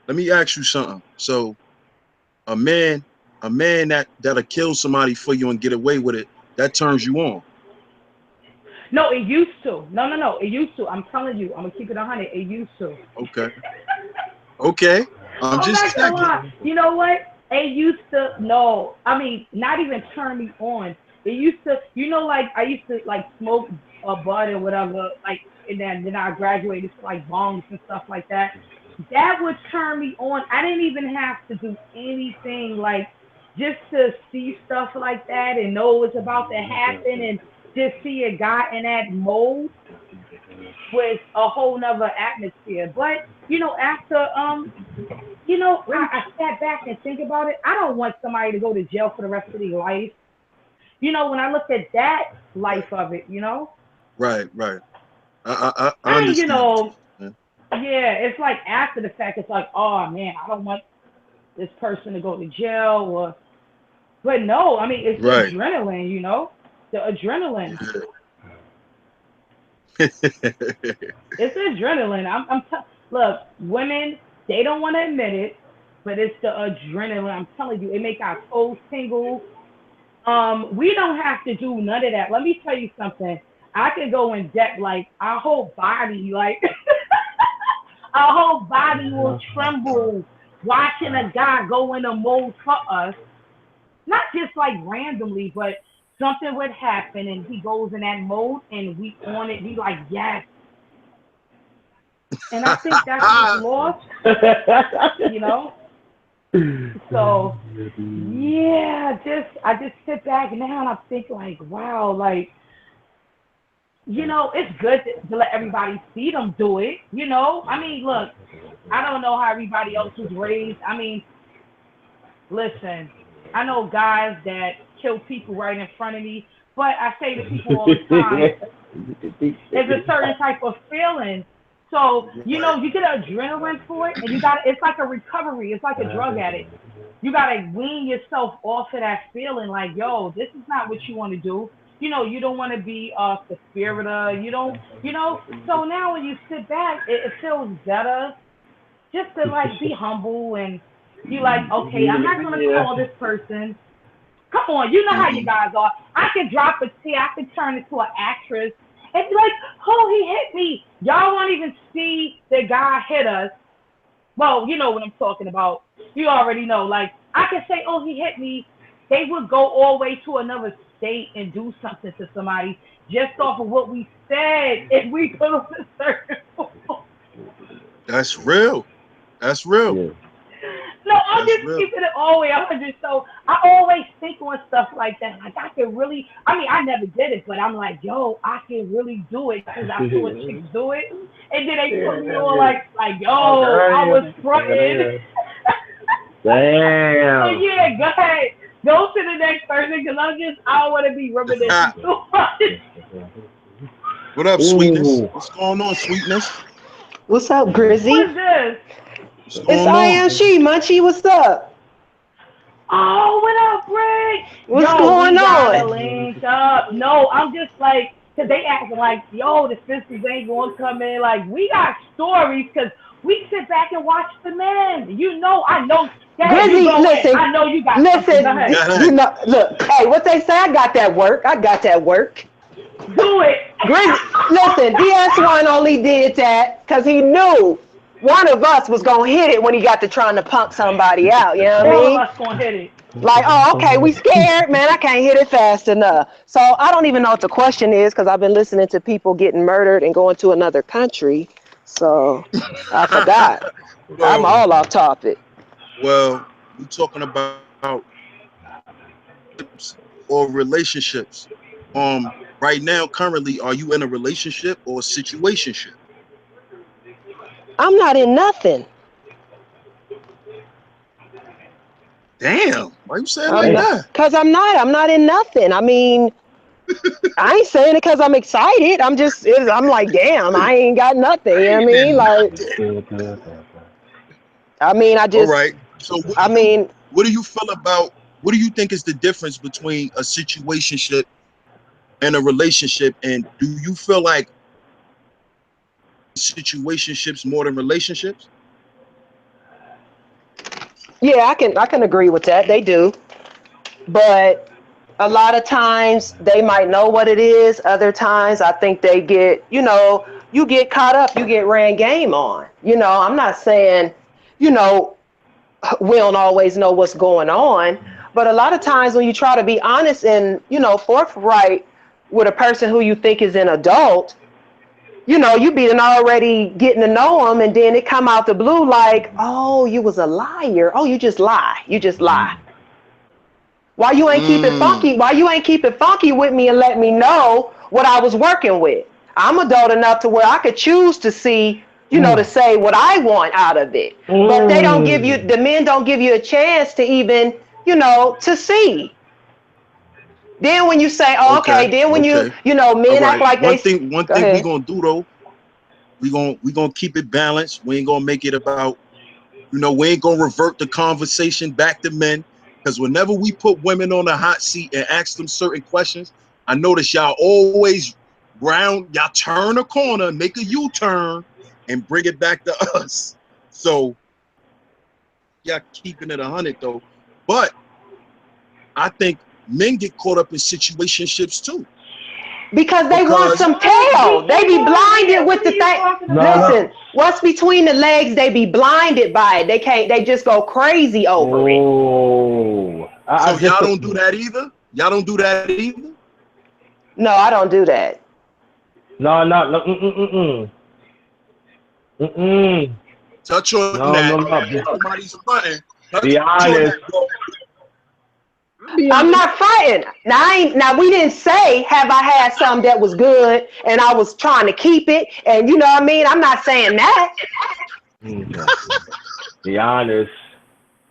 Let me ask you something. So a man that'll kill somebody for you and get away with it, that turns you on. No, it used to. No. It used to. I'm telling you. I'm going to keep it 100. It used to. Okay. I'm I'm just not going to checking. lie. You know what? It used to, no. I mean, not even turn me on. It used to, you know, like, I used to, like, smoke a bud or whatever, like, and then I graduated to, like, bongs and stuff like that. That would turn me on. I didn't even have to do anything, like, just to see stuff like that and know what's about to happen and just see a guy in that mode with a whole nother atmosphere. But, you know, after, you know, I sat back and think about it. I don't want somebody to go to jail for the rest of their life. You know, when I looked at that life of it, you know? Right. I I mean, you understand. know, yeah, it's like after the fact, it's like, oh, man, I don't want this person to go to jail or. But no, I mean it's the Right. adrenaline, you know, the adrenaline. It's adrenaline. Look, women, they don't want to admit it, but it's the adrenaline. I'm telling you, it make our toes tingle. We don't have to do none of that. Let me tell you something. I can go in depth, like our whole body, like our whole body will tremble watching a guy go in a mode for us. Not just like randomly, but something would happen and he goes in that mode and we on it, we like, yes. And I think that's what's lost, you know? So yeah, I just sit back now and I think like, wow, like, you know, it's good to let everybody see them do it, you know? I mean, look, I don't know how everybody else was raised. I mean, listen, I know guys that kill people right in front of me, but I say to people all the time, there's a certain type of feeling. So, you know, you get adrenaline for it, and it's like a recovery. It's like a drug addict. You got to wean yourself off of that feeling like, yo, this is not what you want to do. You know, you don't want to be a conspirator. You don't, you know. So now when you sit back, it feels better just to like be humble and you like, okay, I'm not gonna call this person. Come on, you know how you guys are. I can drop a tear, I can turn into an actress and be like, oh, he hit me. Y'all won't even see the guy hit us. Well, you know what I'm talking about. You already know. Like, I can say, oh, he hit me. They would go all the way to another state and do something to somebody just off of what we said if we put on a certain. That's real. That's real. Yeah. No, I'm just keeping it all the way 100. So I always think on stuff like that. Like I can really, I mean, I never did it, but I'm like, yo, I can really do it because I saw chicks do it, and then they put me on like, yo, I was fronting. Damn. So yeah, go ahead, go to the next person because I don't want to be reminiscing too much. What up, Sweetness? What's going on, Sweetness? What's up, Grizzy? What's this? It's I Am She, Munchie. What's up? Oh, what up, Rick? What's yo, going we gotta on? link up. No, I'm just like, because they acting like, yo, the sisters ain't going to come in. Like, we got stories because we sit back and watch the men. You know, I know. Grizzy, listen. I know you got listen. Go ahead. You know, look. Hey, what they say? I got that work. Do it. Grizzy, listen. DS1 only did that because he knew one of us was gonna hit it when he got to trying to punk somebody out. You know what I mean? All of us gonna hit it. Like, oh, okay, we scared, man. I can't hit it fast enough. So I don't even know what the question is because I've been listening to people getting murdered and going to another country. So I forgot. I'm all off topic. Well, we're talking about or relationships. Right now, currently, are you in a relationship or a situationship? I'm not in nothing. Damn, why you say it like that? Because I'm not in nothing. I mean, I ain't saying it because I'm excited. I'm like, damn, I ain't got nothing. You know what I mean? Like, all right. So what do you feel about, what do you think is the difference between a situationship and a relationship? And do you feel like situationships more than relationships? Yeah, I can agree with that. They do. But a lot of times they might know what it is. Other times I think they get, you get caught up, you get ran game on. I'm not saying, we don't always know what's going on. But a lot of times when you try to be honest and, forthright with a person who you think is an adult, you been already getting to know them, and then it come out the blue like, oh, you was a liar. Oh, you just lie. Why you ain't keep it funky? Why you ain't keep it funky with me and let me know what I was working with? I'm adult enough to where I could choose to see, to say what I want out of it. But the men don't give you a chance to even, to see. Then when you say, oh, okay, then when men act like one thing we're gonna do though, we gonna keep it balanced. We ain't gonna make it about, You know, we ain't gonna revert the conversation back to men, because whenever we put women on the hot seat and ask them certain questions, I notice y'all always y'all turn a corner, make a U-turn, and bring it back to us. So y'all keeping it 100 though. But I think men get caught up in situationships too. Because they want some tail. They be blinded with the thing. Listen, what's between the legs, they be blinded by it. They can't, they just go crazy over it. So y'all don't do that either? Y'all don't do that either? No, I don't do that. No. Touch on that. No. Somebody's fronting. Be honest. I'm not fighting. Now we didn't say have I had something that was good and I was trying to keep it, and you know what I mean? I'm not saying that. Be honest.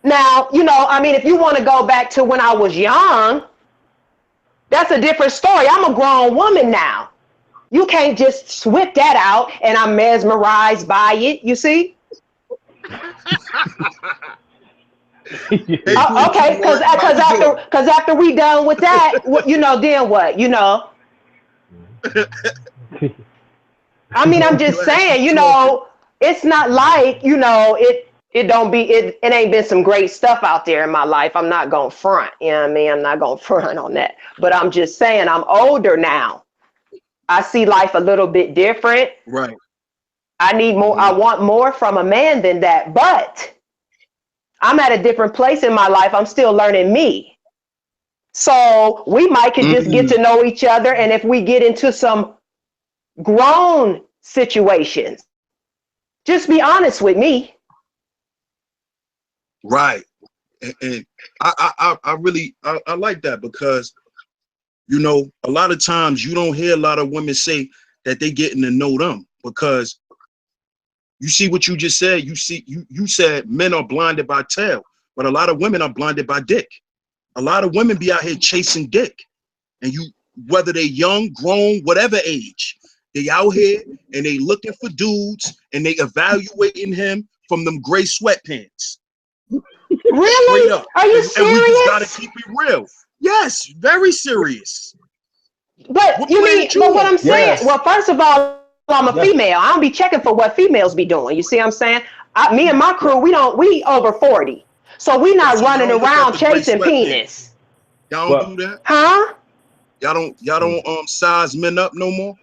Now, you know, I mean, if you want to go back to when I was young, that's a different story. I'm a grown woman now. You can't just whip that out and I'm mesmerized by it, you see? Okay, because after we done with that, you know, then what? You know? I mean, I'm just saying, you know, it's not like, you know, it ain't been some great stuff out there in my life. I'm not gonna front, you know what I mean? I'm not gonna front on that. But I'm just saying, I'm older now. I see life a little bit different. Right. I need more. I want more from a man than that. But I'm at a different place in my life. I'm still learning me. So we might could just get to know each other. And if we get into some grown situations, just be honest with me. Right. And I really like that, because, you know, a lot of times you don't hear a lot of women say that they getting to know them, because you see what you just said. You said men are blinded by tail, but a lot of women are blinded by dick. A lot of women be out here chasing dick, and whether they young, grown, whatever age, they out here and they looking for dudes and they evaluating him from them gray sweatpants. Really? Up. Are you serious? And we just gotta keep it real. Yes, very serious. But what I'm saying, well, first of all, I'm a female. I don't be checking for what females be doing. You see what I'm saying? Me and my crew, we over 40. So we not running around chasing penis. Y'all don't do that? Huh? Y'all don't size men up no more?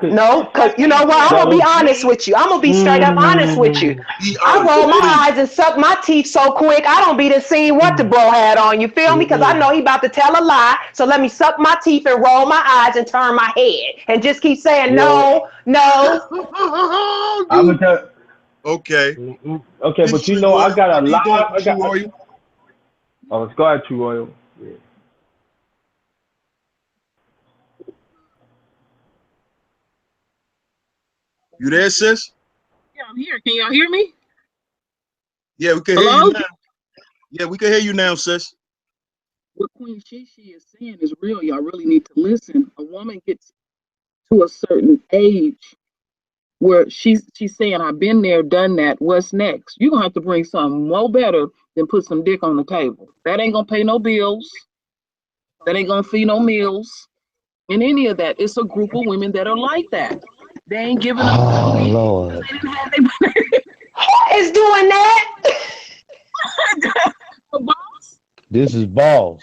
No, because you know what? I'm going to be honest with you. I'm going to be straight up honest with you. I roll my eyes and suck my teeth so quick, I don't be to see what the bro had on. You feel me? Because I know he about to tell a lie. So let me suck my teeth and roll my eyes and turn my head. And just keep saying, no. I'm going to tell. Okay. Okay, but you know, I got a lot. Oh, let's go ahead, True Royal. Yeah. You there, sis? Yeah, I'm here. Can y'all hear me? Yeah, we can hear you now. Yeah, we can hear you now, sis. What Queen Shishi is saying is real. Y'all really need to listen. A woman gets to a certain age where she's saying, I've been there, done that. What's next? You're going to have to bring something more better than put some dick on the table. That ain't going to pay no bills. That ain't going to feed no meals. And any of that. It's a group of women that are like that. They ain't giving up. Oh, Lord. Who is doing that? Boss? This is Boss.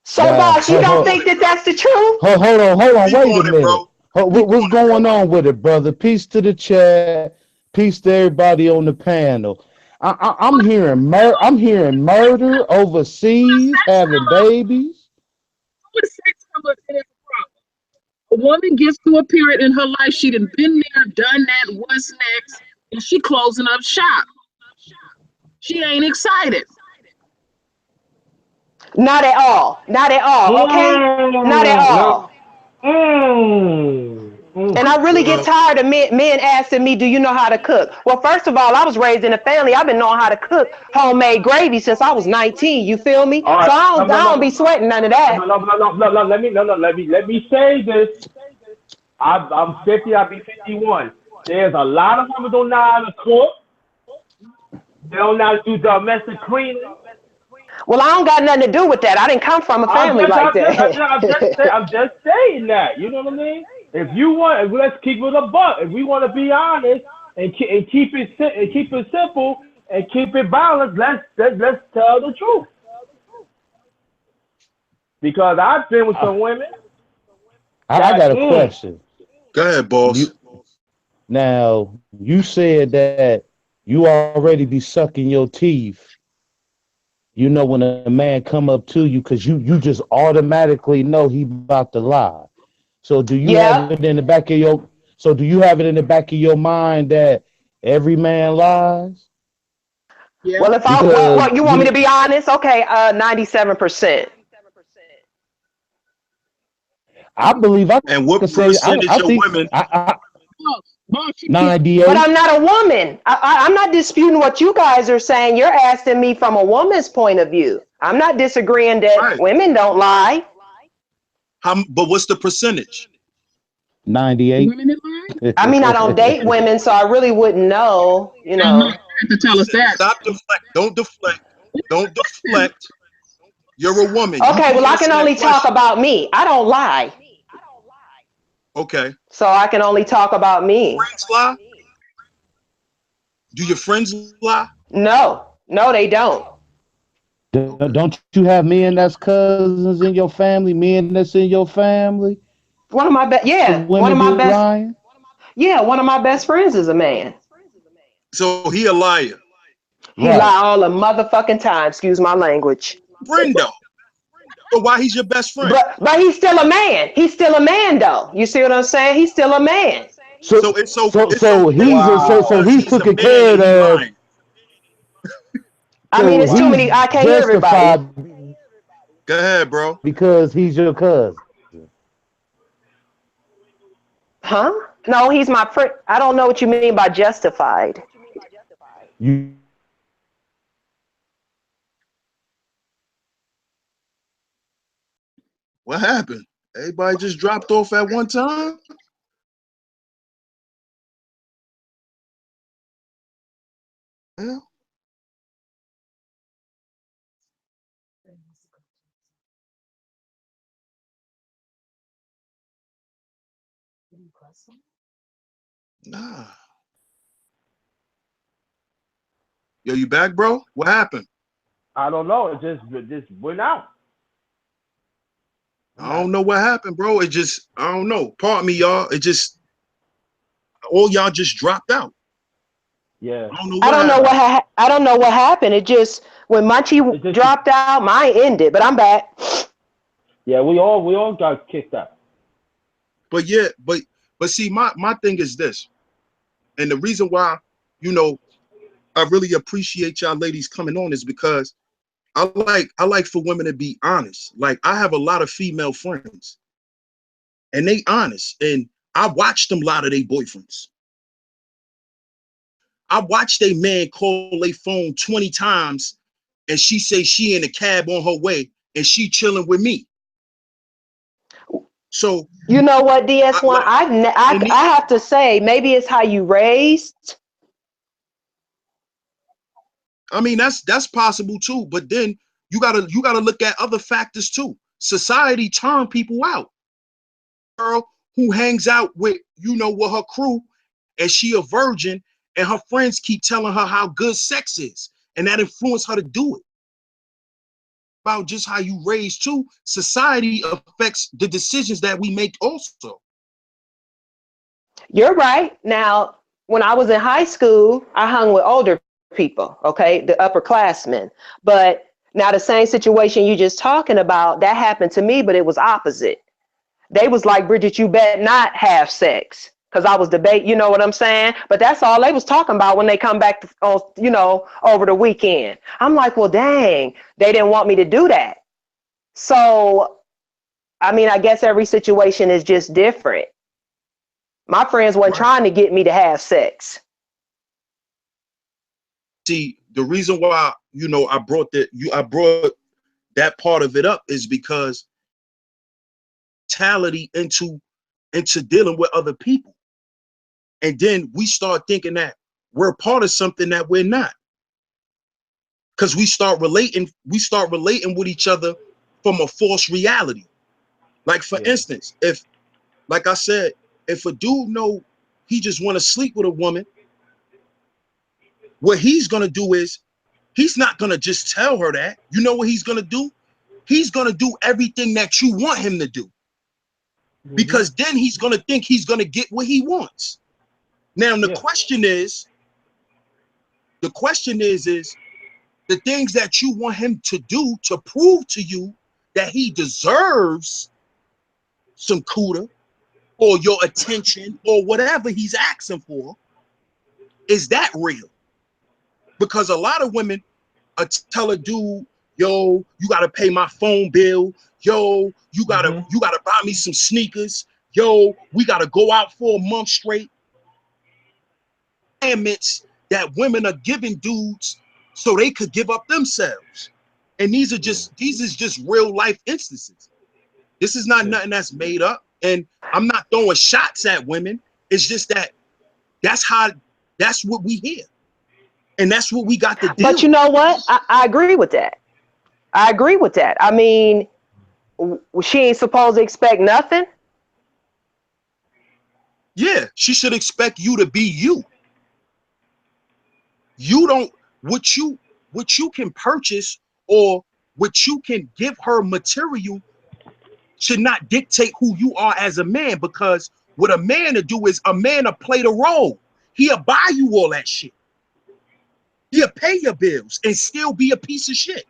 So, Boss, you don't think that that's the truth? Hold on. Wait a minute. What's going on with it, brother? Peace to the chat. Peace to everybody on the panel. I'm hearing murder overseas, having babies. A woman gets to a period in her life, she done been there, done that, what's next, and she closing up shop. She ain't excited. Not at all. Okay? Not at all. And I really get tired of men asking me, do you know how to cook? Well, first of all, I was raised in a family. I've been knowing how to cook homemade gravy since I was 19. You feel me? Right. So I don't be sweating none of that. No. Let me say this. I'm 50. I'll be 51. There's a lot of women don't know how to cook. They don't know how to do domestic cleaning. Well, I don't got nothing to do with that. I didn't come from a family like that. I'm just saying that. You know what I mean? If you want, let's keep it a buck. If we want to be honest and keep it simple and keep it balanced, let's tell the truth. Because I've been with some women. I got a question. Go ahead, boss. Now, you said that you already be sucking your teeth. You know when a man come up to you because you just automatically know he about to lie. So do you have it in the back of your mind that every man lies? Yeah. Well, if what you want me to be honest, okay, 97%. I believe I And what could say percentage I of think women? 98. But I'm not a woman. I'm not disputing what you guys are saying. You're asking me from a woman's point of view. I'm not disagreeing that women don't lie. But what's the percentage? 98. Women that lie? I mean, I don't date women, so I really wouldn't know. You know. You have to tell us that. Stop deflect. Don't deflect. Don't deflect. You're a woman. Okay, well, I can only talk about me. I don't lie. Okay. So I can only talk about me. Friends lie? Do your friends lie? No, they don't. Don't you have men that's cousins in your family? Men that's in your family? One of my best, one of my best. Lying? Yeah, one of my best friends is a man. So he a liar. He lie all the motherfucking time. Excuse my language. Friend though. So why he's your best friend? But he's still a man. He's still a man though. You see what I'm saying? He's still a man. So he's taken care of. I mean, it's too many. I can't hear everybody. Go ahead, bro. Because he's your cousin. Huh? No, he's my friend. I don't know what you mean by justified. What happened? Everybody just dropped off at one time? Yeah. Nah. Yo, you back, bro? What happened? I don't know. It just went out. I don't know what happened, bro. It just, I don't know. Pardon me, y'all. It just, all y'all just dropped out. Yeah. I don't know what happened. It just, when Munchie dropped out, mine ended, but I'm back. Yeah, we all got kicked out. But yeah, but see, my thing is this, and the reason why, you know, I really appreciate y'all ladies coming on is because I like for women to be honest. Like, I have a lot of female friends, and they honest, and I watch them lie to their boyfriends. I watched a man call a phone 20 times, and she say she in a cab on her way, and she chilling with me. So you know what, DS1, I have to say, maybe it's how you raised. I mean, that's possible too, but then you gotta look at other factors too. Society turn people out. Girl who hangs out with, you know, with her crew, and she a virgin, and her friends keep telling her how good sex is, and that influence her to do it. About just how you raise too, society affects the decisions that we make also. You're right. Now, when I was in high school, I hung with older people, okay, the upperclassmen. But now the same situation you just talking about, that happened to me, but it was opposite. They was like, Bridget, you better not have sex. Because I was debating, you know what I'm saying? But that's all they was talking about when they come back, you know, over the weekend. I'm like, well, dang, they didn't want me to do that. So, I mean, I guess every situation is just different. My friends weren't trying to get me to have sex. See, the reason why, you know, I brought that part of it up is because mentality into dealing with other people. And then we start thinking that we're part of something that we're not. because we start relating with each other from a false reality. Like for instance, if, like I said, if a dude know he just want to sleep with a woman, what he's gonna do is he's not gonna just tell her that. You know what he's gonna do? He's gonna do everything that you want him to do, because then he's gonna think he's gonna get what he wants. Now the question is the things that you want him to do to prove to you that he deserves some cooter or your attention or whatever he's asking for, is that real? Because a lot of women tell a dude, yo, you gotta pay my phone bill, yo, you gotta buy me some sneakers, yo, we gotta go out for a month straight. Commandments that women are giving dudes so they could give up themselves. And these is just real life instances. This is not nothing that's made up. And I'm not throwing shots at women. It's just that that's what we hear. And that's what we got to deal with. But you know what? I agree with that. I agree with that. I mean, she ain't supposed to expect nothing. Yeah, she should expect you to be you. You don't, what you can purchase or what you can give her material should not dictate who you are as a man, because what a man to do is a man to play the role. He'll buy you all that shit. He'll pay your bills and still be a piece of shit.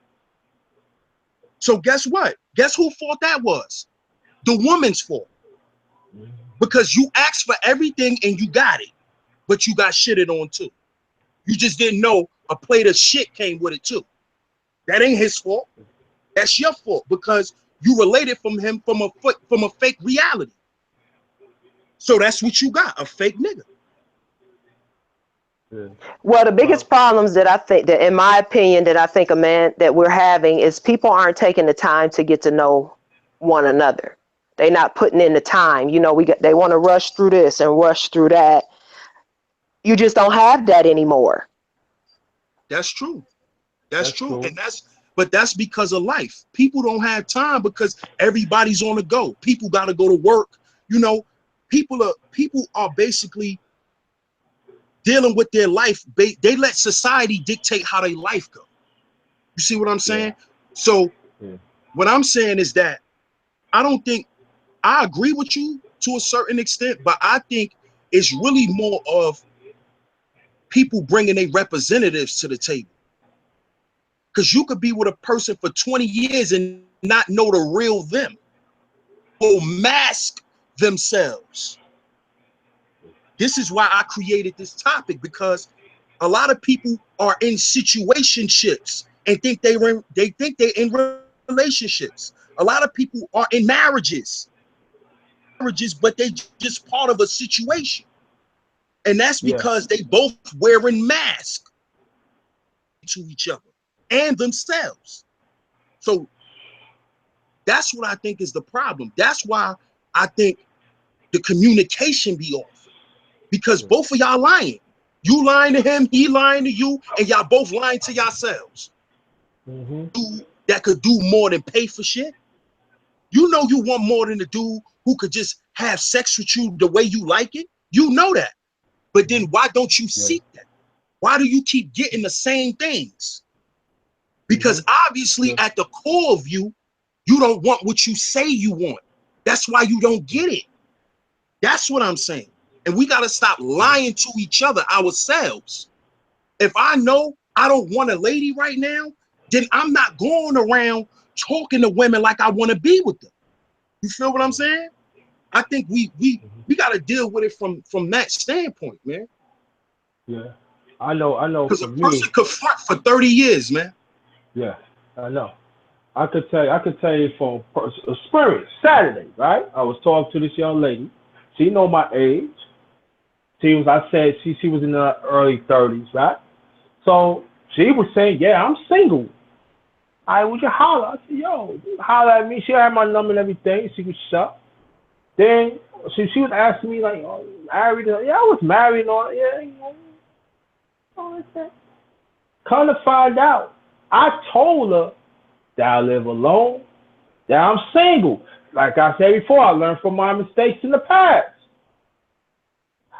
So guess what? Guess whose fault that was? The woman's fault. Because you asked for everything and you got it, but you got shitted on too. You just didn't know a plate of shit came with it too. That ain't his fault. That's your fault, because you related from him from a fake reality. So that's what you got, a fake nigga. Well, the biggest problems that I think that, in my opinion, that I think that we're having is people aren't taking the time to get to know one another. They're not putting in the time. You know, they want to rush through this and rush through that. You just don't have that anymore. That's true. That's true. And that's because of life. People don't have time because everybody's on the go. People got to go to work. You know, people are basically dealing with their life. They let society dictate how their life go. You see what I'm saying? So what I'm saying is that I agree with you to a certain extent, but I think it's really more of people bringing their representatives to the table. Because you could be with a person for 20 years and not know the real them, or mask themselves. This is why I created this topic, because a lot of people are in situationships and think they're in relationships. A lot of people are in marriages, but they just part of a situation. And that's because they both wearing masks to each other and themselves. So that's what I think is the problem. That's why I think the communication be off, because both of y'all lying. You lying to him, he lying to you, and y'all both lying to yourselves. Dude that could do more than pay for shit. You know you want more than a dude who could just have sex with you the way you like it. You know that. But then why don't you seek that? Why do you keep getting the same things? Because obviously at the core of you, you don't want what you say you want. That's why you don't get it. That's what I'm saying. And we got to stop lying to each other, ourselves. If I know I don't want a lady right now, then I'm not going around talking to women like I want to be with them. You feel what I'm saying? I think we got to deal with it from that standpoint, man. Yeah, I know. Because a person could front for 30 years, man. Yeah, I know. I could tell you from experience. Saturday, right? I was talking to this young lady. She know my age. She was in her early 30s, right? So she was saying, yeah, I'm single. Would you holler? I said, yo, holler at me. She had my number and everything. She was shut. Then she was asking me, like, oh, married? Yeah, I was married and all. Yeah, you know, all that. Come to find out, I told her that I live alone, that I'm single. Like I said before, I learned from my mistakes in the past.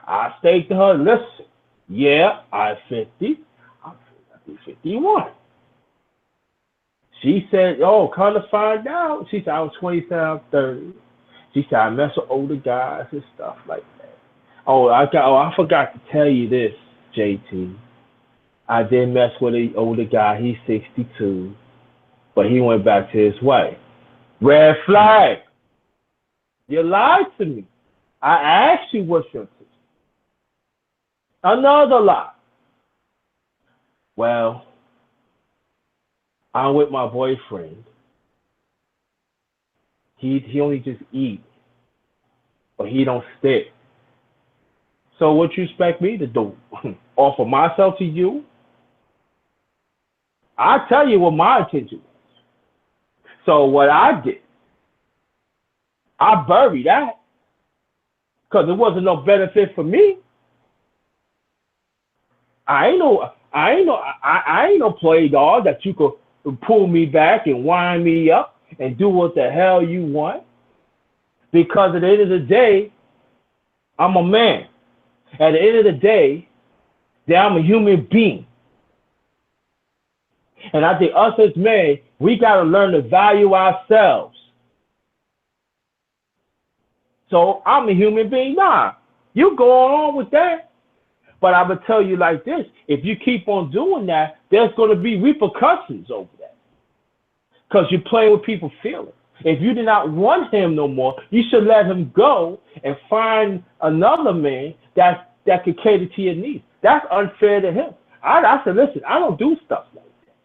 I stated to her, listen, yeah, I'm 50. I'm 51. She said, oh, come to find out. She said, I was 27, I'm 30. She said, I mess with older guys and stuff like that. I forgot to tell you this, JT. I did mess with an older guy. He's 62, but he went back to his wife. Red flag. You lied to me. I asked you what's your sister. Another lie. Well, I'm with my boyfriend. He only just eat, but he don't stick. So what you expect me to do? Offer myself to you? I tell you what my intention was. So what I did, I buried that because it wasn't no benefit for me. I ain't no play dog that you could pull me back and wind me up and do what the hell you want. Because at the end of the day, I'm a man. At the end of the day, I'm a human being. And I think us as men, we got to learn to value ourselves. So I'm a human being. Nah, you go on with that. But I would tell you like this, if you keep on doing that, there's going to be repercussions over that. Because you're playing with people's feelings. If you do not want him no more, you should let him go and find another man that could cater to your needs. That's unfair to him. I said, listen, I don't do stuff like that.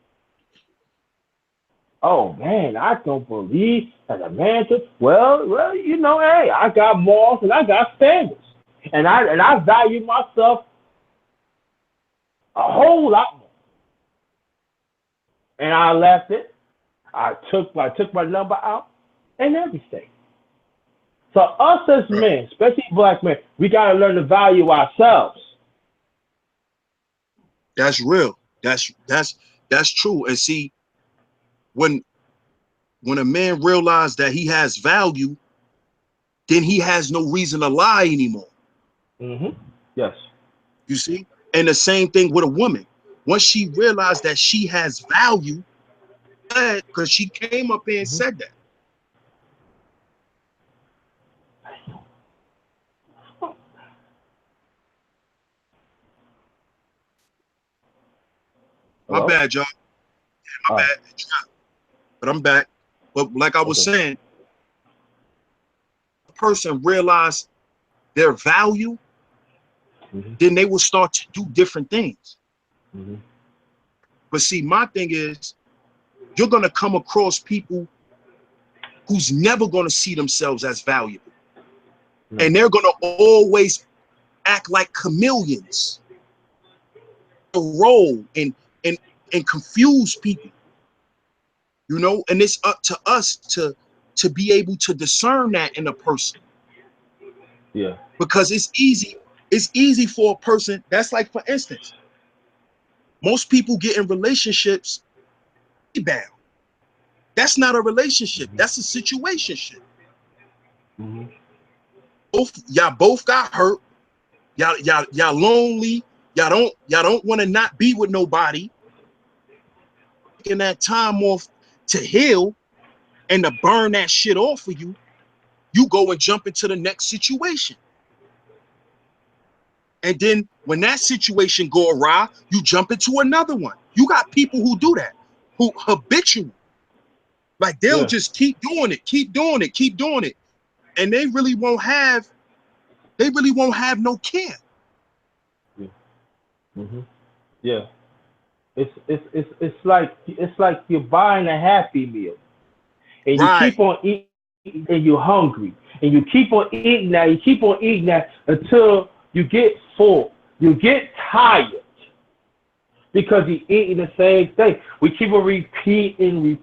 Oh, man, I don't believe as a man. Well, you know, hey, I got morals and I got standards. And I value myself a whole lot more. And I left it. I took my number out and everything. So us as men, especially black men, we got to learn to value ourselves. That's real. That's true. And see, when a man realizes that he has value, then he has no reason to lie anymore. Mm-hmm. Yes. You see? And the same thing with a woman. Once she realized that she has value, because she came up here and said that. My bad, y'all. Yeah, my bad. But I'm back. But like I was saying, the person realized their value, then they will start to do different things. But see, my thing is, you're going to come across people who's never going to see themselves as valuable. And they're going to always act like chameleons, role and confuse people, you know, and it's up to us to be able to discern that in a person. Yeah. Because it's easy for a person. That's like, for instance, most people get in relationships bound. That's not a relationship. That's a situationship. Y'all both got hurt. Y'all lonely. Y'all don't want to not be with nobody. Taking that time off to heal and to burn that shit off for you, you go and jump into the next situation. And then when that situation go awry, you jump into another one. You got people who do that, who habitual. Like they'll just keep doing it. And they really won't have no care. Yeah. It's like you're buying a Happy Meal. And you keep on eating and you're hungry. And you keep on eating that until you get full. You get tired because you're eating the same thing. We keep on repeating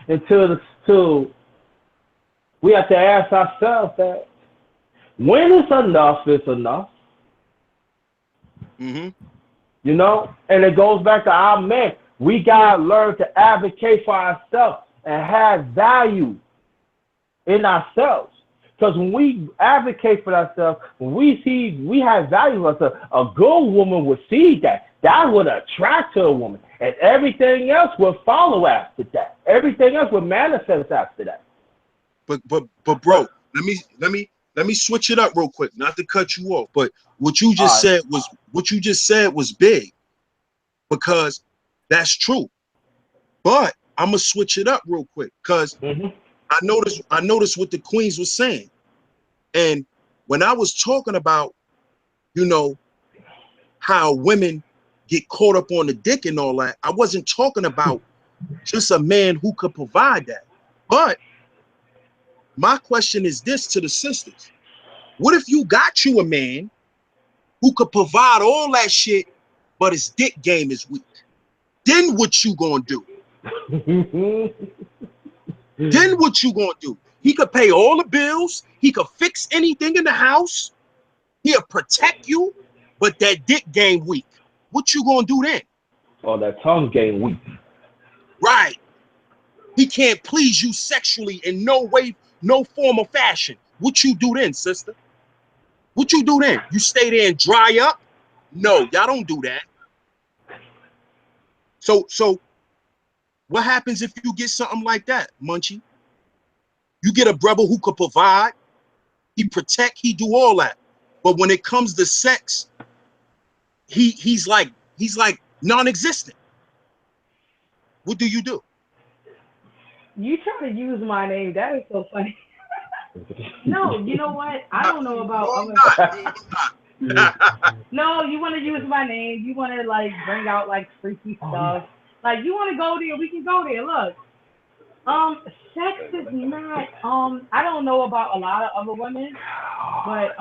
until we have to ask ourselves that when is enough is enough. You know? And it goes back to our men. We gotta learn to advocate for ourselves and have value in ourselves. Because when we advocate for ourselves, when we see we have value for ourselves, a good woman will see that. That would attract to a woman. And everything else will follow after that. Everything else will manifest after that. But bro, let me switch it up real quick, not to cut you off. But what you just said was big, because that's true. But I'm gonna switch it up real quick, because I noticed what the queens was saying. And when I was talking about, you know, how women get caught up on the dick and all that, I wasn't talking about just a man who could provide that. But my question is this to the sisters: what if you got you a man who could provide all that shit, but his dick game is weak? Then what you gonna do? Then what you gonna do? He could pay all the bills. He could fix anything in the house. He'll protect you, but that dick game weak. What you gonna do then? Oh, that tongue game weak. Right. He can't please you sexually in no way, no form or fashion. What you do then, sister? What you do then? You stay there and dry up? No, y'all don't do that. So what happens if you get something like that, Munchie? You get a brother who could provide, he protect, he do all that. But when it comes to sex, he's like non-existent. What do you do? You trying to use my name? That is so funny. No, you know what? I don't know about other. No, you want to use my name. You want to like bring out like freaky stuff. Like you want to go there, we can go there. Look, sex is not. I don't know about a lot of other women, but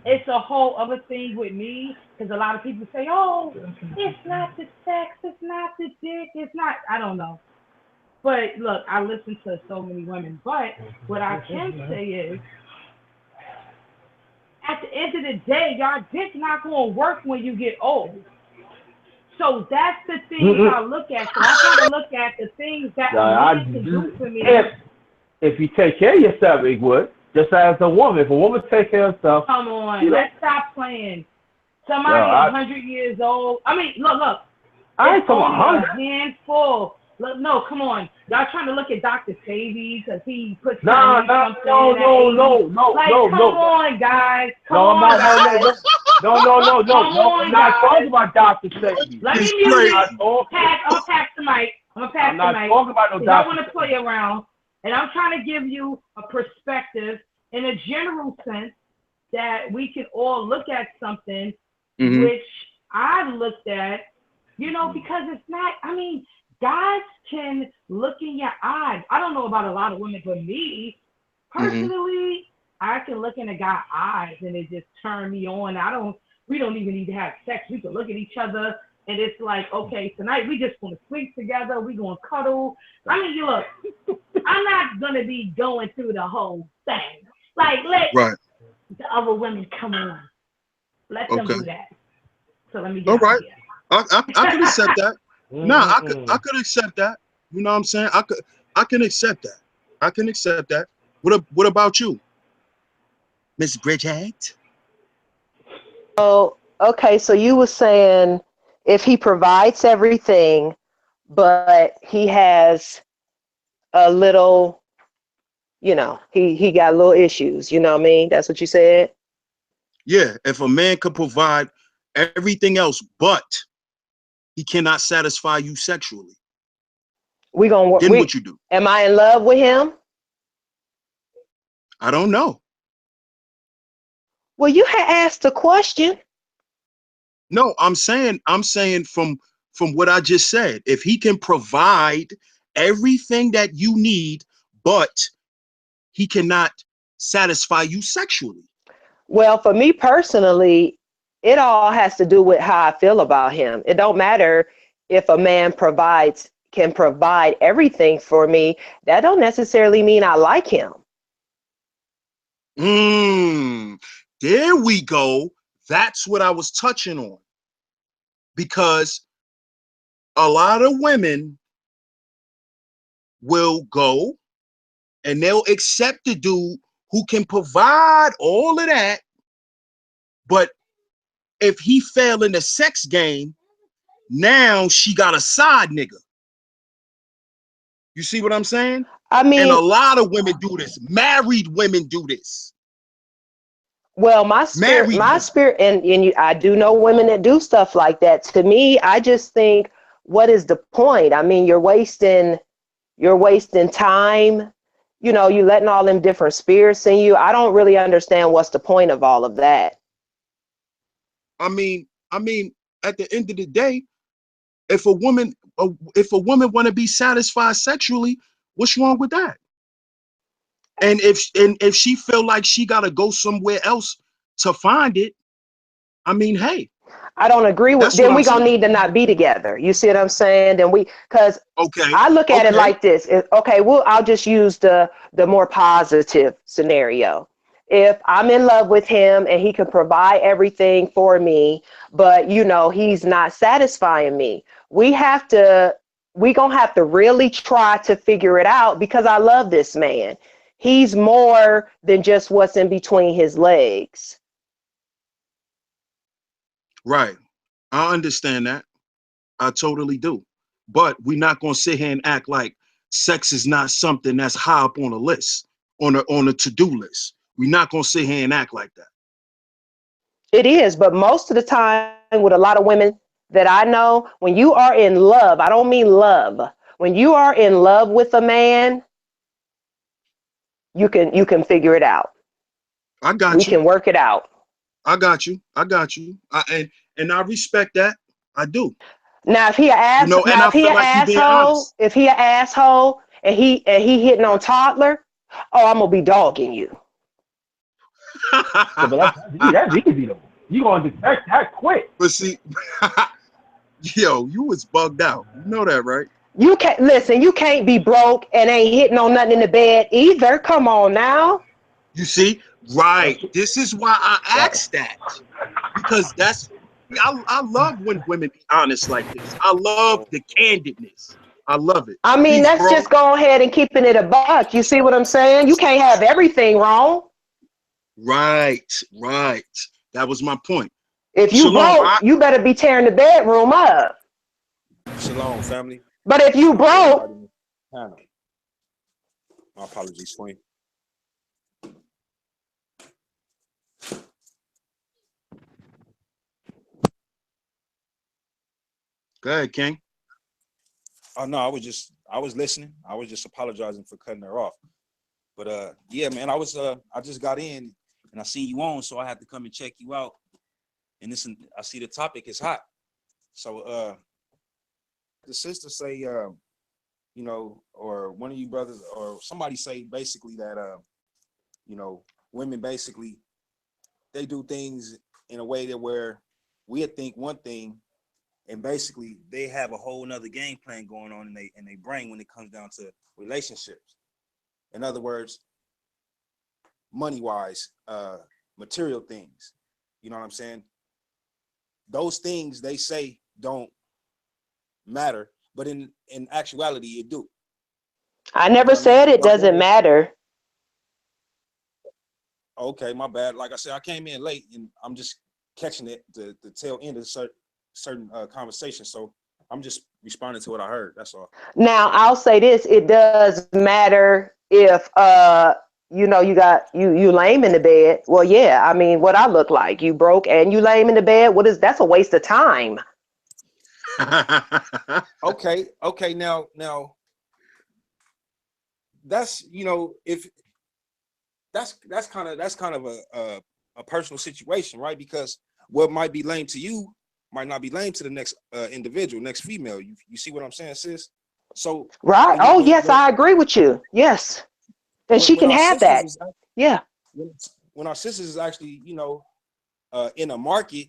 it's a whole other thing with me because a lot of people say, "Oh, it's not the sex, it's not the dick, it's not." I don't know. But look, I listen to so many women. But what I can say is, at the end of the day, your dick's not going to work when you get old. So that's the things I look at. So I try to look at the things that a man can do for me. If you take care of yourself, it would. Just as a woman. If a woman takes care of herself. Come on, let's stop playing. Somebody 100 years old. I mean, look. I ain't talking 100. A handful. Look, no, come on. Y'all trying to look at Dr. Savy because he puts no. Like, come on, guys. I'm not talking about Dr. Savy. Let me mute it. I'm gonna pass the mic. I'm not talking about no doctor. I want to play around, and I'm trying to give you a perspective in a general sense that we can all look at something, which I looked at, because it's not. I mean, guys can look in your eyes. I don't know about a lot of women, but me, personally, I can look in a guy's eyes and it just turn me on. We don't even need to have sex. We can look at each other and it's like, okay, tonight we just want to sleep together. We going to cuddle. I mean, look, I'm not going to be going through the whole thing. Like, let the other women come on. Let them do that. So let me get out here. I can accept that. I could accept that. You know what I'm saying? I can accept that. I can accept that. What about you, Miss Bridget? Oh, okay. So you were saying if he provides everything, but he has a little, he got little issues. You know what I mean? That's what you said? Yeah. If a man could provide everything else, but he cannot satisfy you sexually, then what you do? Am I in love with him? I don't know. Well, you had asked a question. No, I'm saying from what I just said, if he can provide everything that you need, but he cannot satisfy you sexually. Well, for me personally, it all has to do with how I feel about him. It don't matter if a man can provide everything for me. That don't necessarily mean I like him. There we go. That's what I was touching on. Because a lot of women will go and they'll accept the dude who can provide all of that, but if he fail in the sex game, now she got a side nigga. You see what I'm saying? I And a mean, lot of women do this. Married women do this. well, Married my women. spirit, and I do know women that do stuff like that. To me, I just think, what is the point? I mean, you're wasting time. You know, you letting all them different spirits in you. I don't really understand what's the point of all of that. I mean, at the end of the day, if a woman want to be satisfied sexually, what's wrong with that? And if she feel like she got to go somewhere else to find it, I mean, hey, I don't agree with. that's what Then I'm we gonna saying. need to not be together. You see what I'm saying? Then because Okay, I look at it okay, like this. Okay, well, I'll just use the more positive scenario. If I'm in love with him and he can provide everything for me, but you know he's not satisfying me, we gonna have to really try to figure it out because I love this man. He's more than just what's in between his legs. right. I understand that. I totally do. But we're not gonna sit here and act like sex is not something that's high up on a list, on a to-do list. We're not gonna sit here and act like that. It is, but most of the time with a lot of women that I know, when you are in love, I don't mean love. When you are in love with a man, you can figure it out. I We got you. can work it out. I got you. I got you. And I respect that. I do. And Now I if he feel an like you being asshole, honest. and he hitting on toddler, oh, I'm gonna be dogging you. Yeah, but that's easy though. You gonna detect that quick. But see, yo, you was bugged out. You know that, right? You can't listen. You can't be broke and ain't hitting on nothing in the bed either. Come on now. You see, That's right. This is why I that. asked that. Because I love when women be honest like this. I love the candidness. I love it. I mean, Peace, that's bro. just go ahead and keeping it a buck. You see what I'm saying? You can't have everything wrong. Right, right. That was my point. If you Shalom. broke, you better be tearing the bedroom up. Shalom, family. But if you Shalom to broke, everybody in the panel. My apologies, Queen. Go ahead, King. Oh no, I was listening. I was just apologizing for cutting her off. But yeah, man, I just got in and I seen you on, so I had to come and check you out. And this, I see the topic is hot. So the sister say you know, or one of you brothers or somebody say basically that you know, women basically they do things in a way that where we think one thing and basically they have a whole nother game plan going on in they brain when it comes down to relationships. In other words, money wise, material things. You know what I'm saying? Those things they say don't matter, but in actuality it do. I You never know what I mean? said it doesn't matter. Okay, my bad. Like I said, I came in late and I'm just catching it the tail end of certain conversations. So I'm just responding to what I heard. That's all. Now, I'll say this, it does matter if you know you lame in the bed. Well, yeah, I mean, what I look like, you broke and you lame in the bed. That's a waste of time. Okay. Now that's if that's kind of a personal situation, right? Because what might be lame to you might not be lame to the next individual, next female. You see what I'm saying, sis? So Right. when you Oh, yes, I agree with you. Yes. And she when can our have sisters that. is Yeah. when our sisters is actually in a market,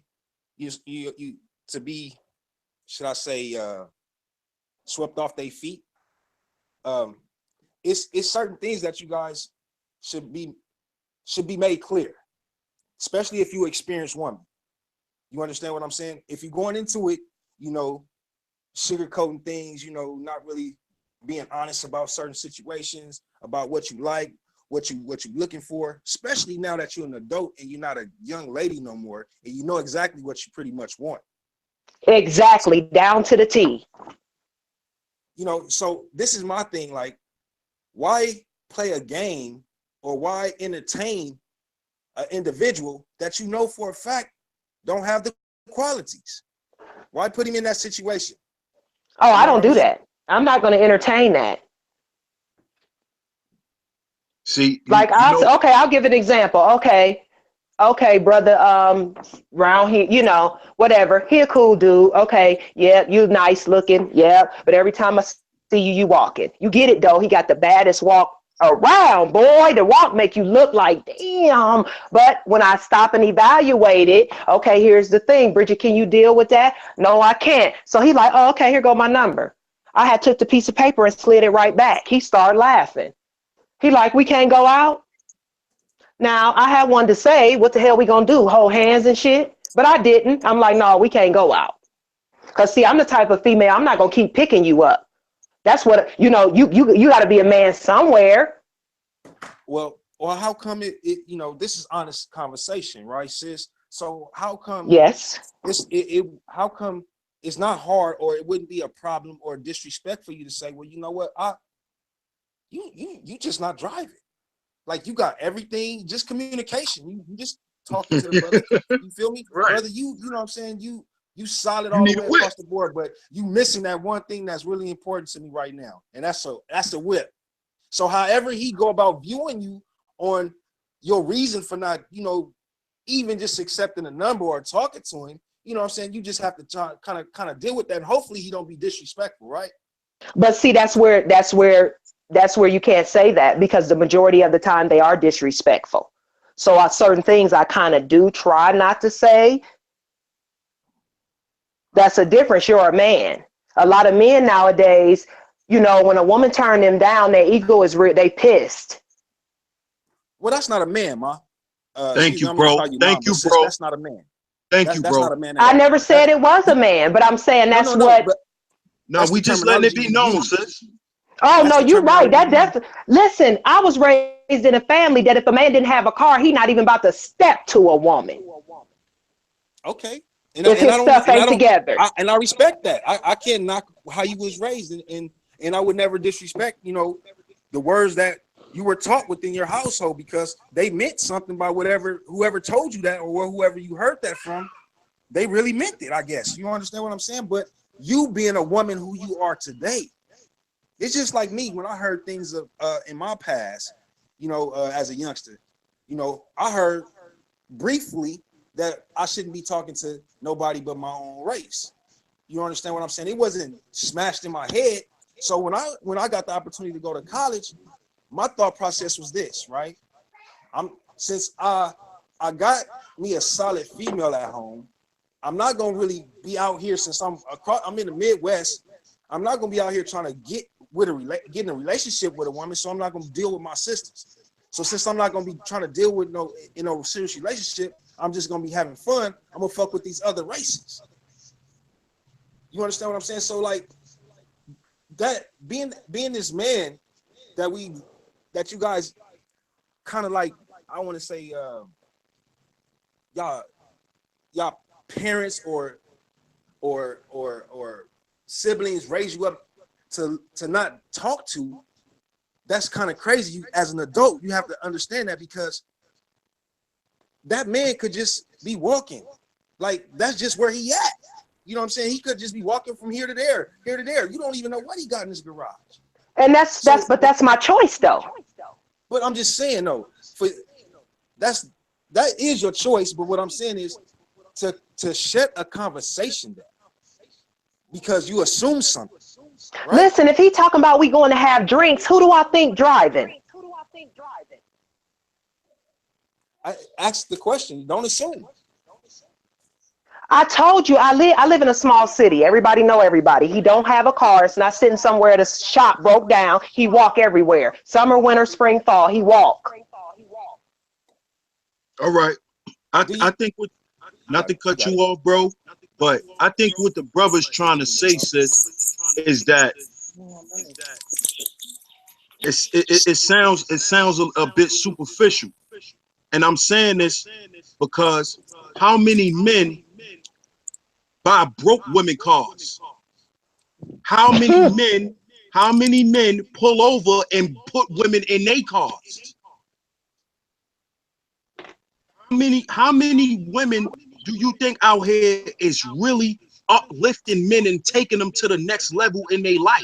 you to be, should I say, swept off their feet. Um, it's certain things that you guys should be made clear, especially if you experience woman. You understand what I'm saying? If you're going into it, you know, sugarcoating things, you know, not really being honest about certain situations, about what you like, what you're looking for, especially now that you're an adult and you're not a young lady no more, and you know exactly what you pretty much want. Exactly, down to the T. You know, so this is my thing, like, why play a game or why entertain an individual that you know for a fact don't have the qualities? Why put him in that situation? Oh, You I know don't what I do mean? that. I'm not going to entertain that. See, Like okay, I'll give an example. Okay, brother, round here, you know, whatever. He a cool dude. Okay, yeah, you nice looking, yeah. But every time I see you, you walking. You get it though. He got the baddest walk around, boy. The walk make you look like damn. But when I stop and evaluate it, okay, here's the thing, Bridget, can you deal with that? No, I can't. So he like, oh, okay, here go my number. I had took the piece of paper and slid it right back. He started laughing. He like, we can't go out. Now, I had one to say, what the hell we gonna do? Hold hands and shit? But I didn't. I'm like, no, we can't go out. Cause see, I'm the type of female, I'm not gonna keep picking you up. That's what, you know, you gotta be a man somewhere. Well, how come you know, this is honest conversation, right, sis? So how come Yes. how come it's not hard, or it wouldn't be a problem or disrespect for you to say, well, you know what, you just not driving. Like, you got everything, just communication. You just talking to the brother. You feel me? right. Brother, you know what I'm saying? You solid You all the need a way whip. across the board, but you missing that one thing that's really important to me right now. And that's a whip. So however he go about viewing you on your reason for not, you know, even just accepting a number or talking to him, you know what I'm saying? You just have to kind of deal with that. And hopefully he don't be disrespectful, right? But see, that's where you can't say that, because the majority of the time they are disrespectful. So certain things I kind of do try not to say. That's a difference. You're a man. A lot of men nowadays, you know, when a woman turn them down, their ego is real. They pissed. Well, that's not a man, ma. Thank Excuse me, you, I'm gonna bro. call you Thank mom, but you, sis, bro. that's not a man. Thank you, That's bro. not a man at I all. never said it was a man, but I'm saying No, that's no, no. what. But No, that's the we just letting it terminology be you known, use. sis. Oh That's no, the you're right. terminology you That's use. listen. I was raised in a family that if a man didn't have a car, he not even about to step to a woman Okay. if his stuff ain't together. And I respect that. I can't knock how you was raised, and I would never disrespect, you know, the words that you were taught within your household, because they meant something by whoever told you that, or whoever you heard that from. They really meant it, I guess. You understand what I'm saying? But you being a woman who you are today, it's just like me when I heard things of in my past, you know, as a youngster, you know, I heard briefly that I shouldn't be talking to nobody but my own race. You understand what I'm saying? It wasn't smashed in my head. So when I got the opportunity to go to college, my thought process was this, right? Since I got me a solid female at home, I'm not gonna really be out here, since I'm in the Midwest. I'm not gonna be out here trying to get in a relationship with a woman. So I'm not gonna deal with my sisters. So since I'm not gonna be trying to deal with no serious relationship, I'm just gonna be having fun. I'm gonna fuck with these other races. You understand what I'm saying? So like that, being this man that you guys kind of like, I want to say y'all parents or siblings raise you up to not talk to. That's kind of crazy. You, as an adult, you have to understand that, because that man could just be walking, like that's just where he at. You know what I'm saying? He could just be walking from here to there, here to there. You don't even know what he got in his garage. And So, but that's my choice though. but I'm just saying though, that is your choice. But what I'm saying is to shut a conversation down because you assume something, right? Listen, if he talking about we going to have drinks, who do I think driving? I ask the question. Don't assume. I told you I live in a small city. Everybody know everybody. He don't have a car. It's not sitting somewhere at a shop broke down. He walk everywhere. Summer, winter, spring, fall. He walk. All right. I Do you? think with, You not got to it. You cut got you it. off, bro, But I think what the brother's trying to say, sis, is that it sounds a bit superficial. And I'm saying this because how many men buy broke women cars? How many men, how many men pull over and put women in their cars? How many women do you think out here is really uplifting men and taking them to the next level in their life?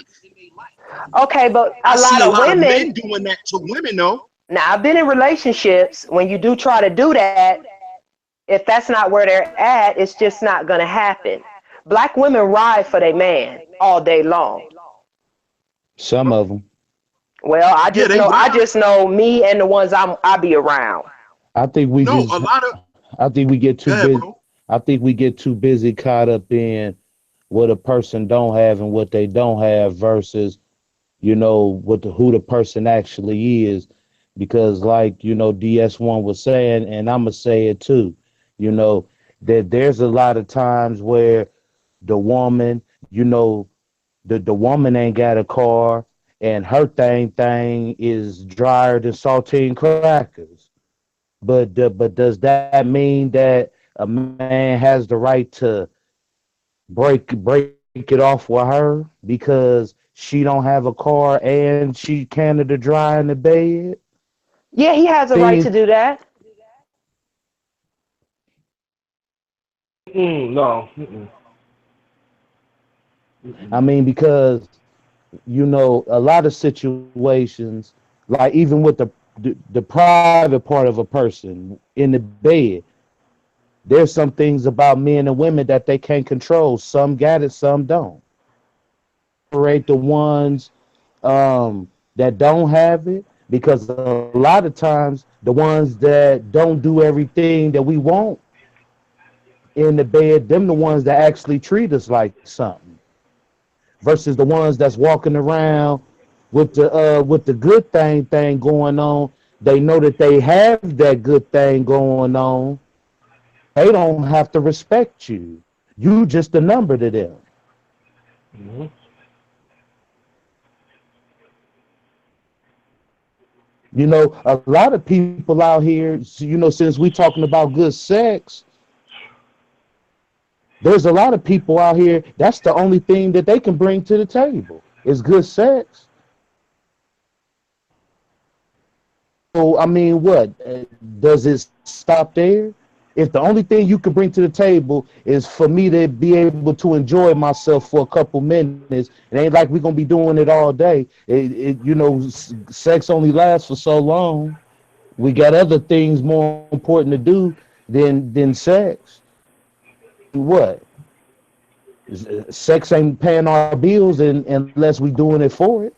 Okay, but I a see lot a of lot of women. men doing that to women though. Now, I've been in relationships. When you do try to do that, if that's not where they're at, it's just not going to happen. Black women ride for their man all day long. Some of them. Well, I Yeah, just they know, I ride. just know me and the ones I be around. I think we No, just a lot of. I think we get Go too ahead, busy. bro. I think we get too busy caught up in what a person don't have and what they don't have versus, what who the person actually is. Because like, DS1 was saying, and I'ma say it too, you know, that there's a lot of times where the woman, the woman ain't got a car and her thing is drier than saltine crackers. But does that mean that a man has the right to break it off with her because she don't have a car and she Canada dry in the bed? Yeah, he has a right Things to do that. No. I mean, because a lot of situations, like even with the private part of a person in the bed, there's some things about men and women that they can't control. Some got it, some don't. Separate the ones that don't have it because a lot of times the ones that don't do everything that we want in the bed, them the ones that actually treat us like something versus the ones that's walking around with the good thing going on. They know that they have that good thing going on. They don't have to respect you. You just a number to them. Mm-hmm. A lot of people out here, since we talking about good sex, there's a lot of people out here, that's the only thing that they can bring to the table is good sex. So, I mean, what? Does it stop there? If the only thing you can bring to the table is for me to be able to enjoy myself for a couple minutes, it ain't like we're going to be doing it all day. Sex only lasts for so long. We got other things more important to do than sex. What? Sex ain't paying our bills unless we doing it for it.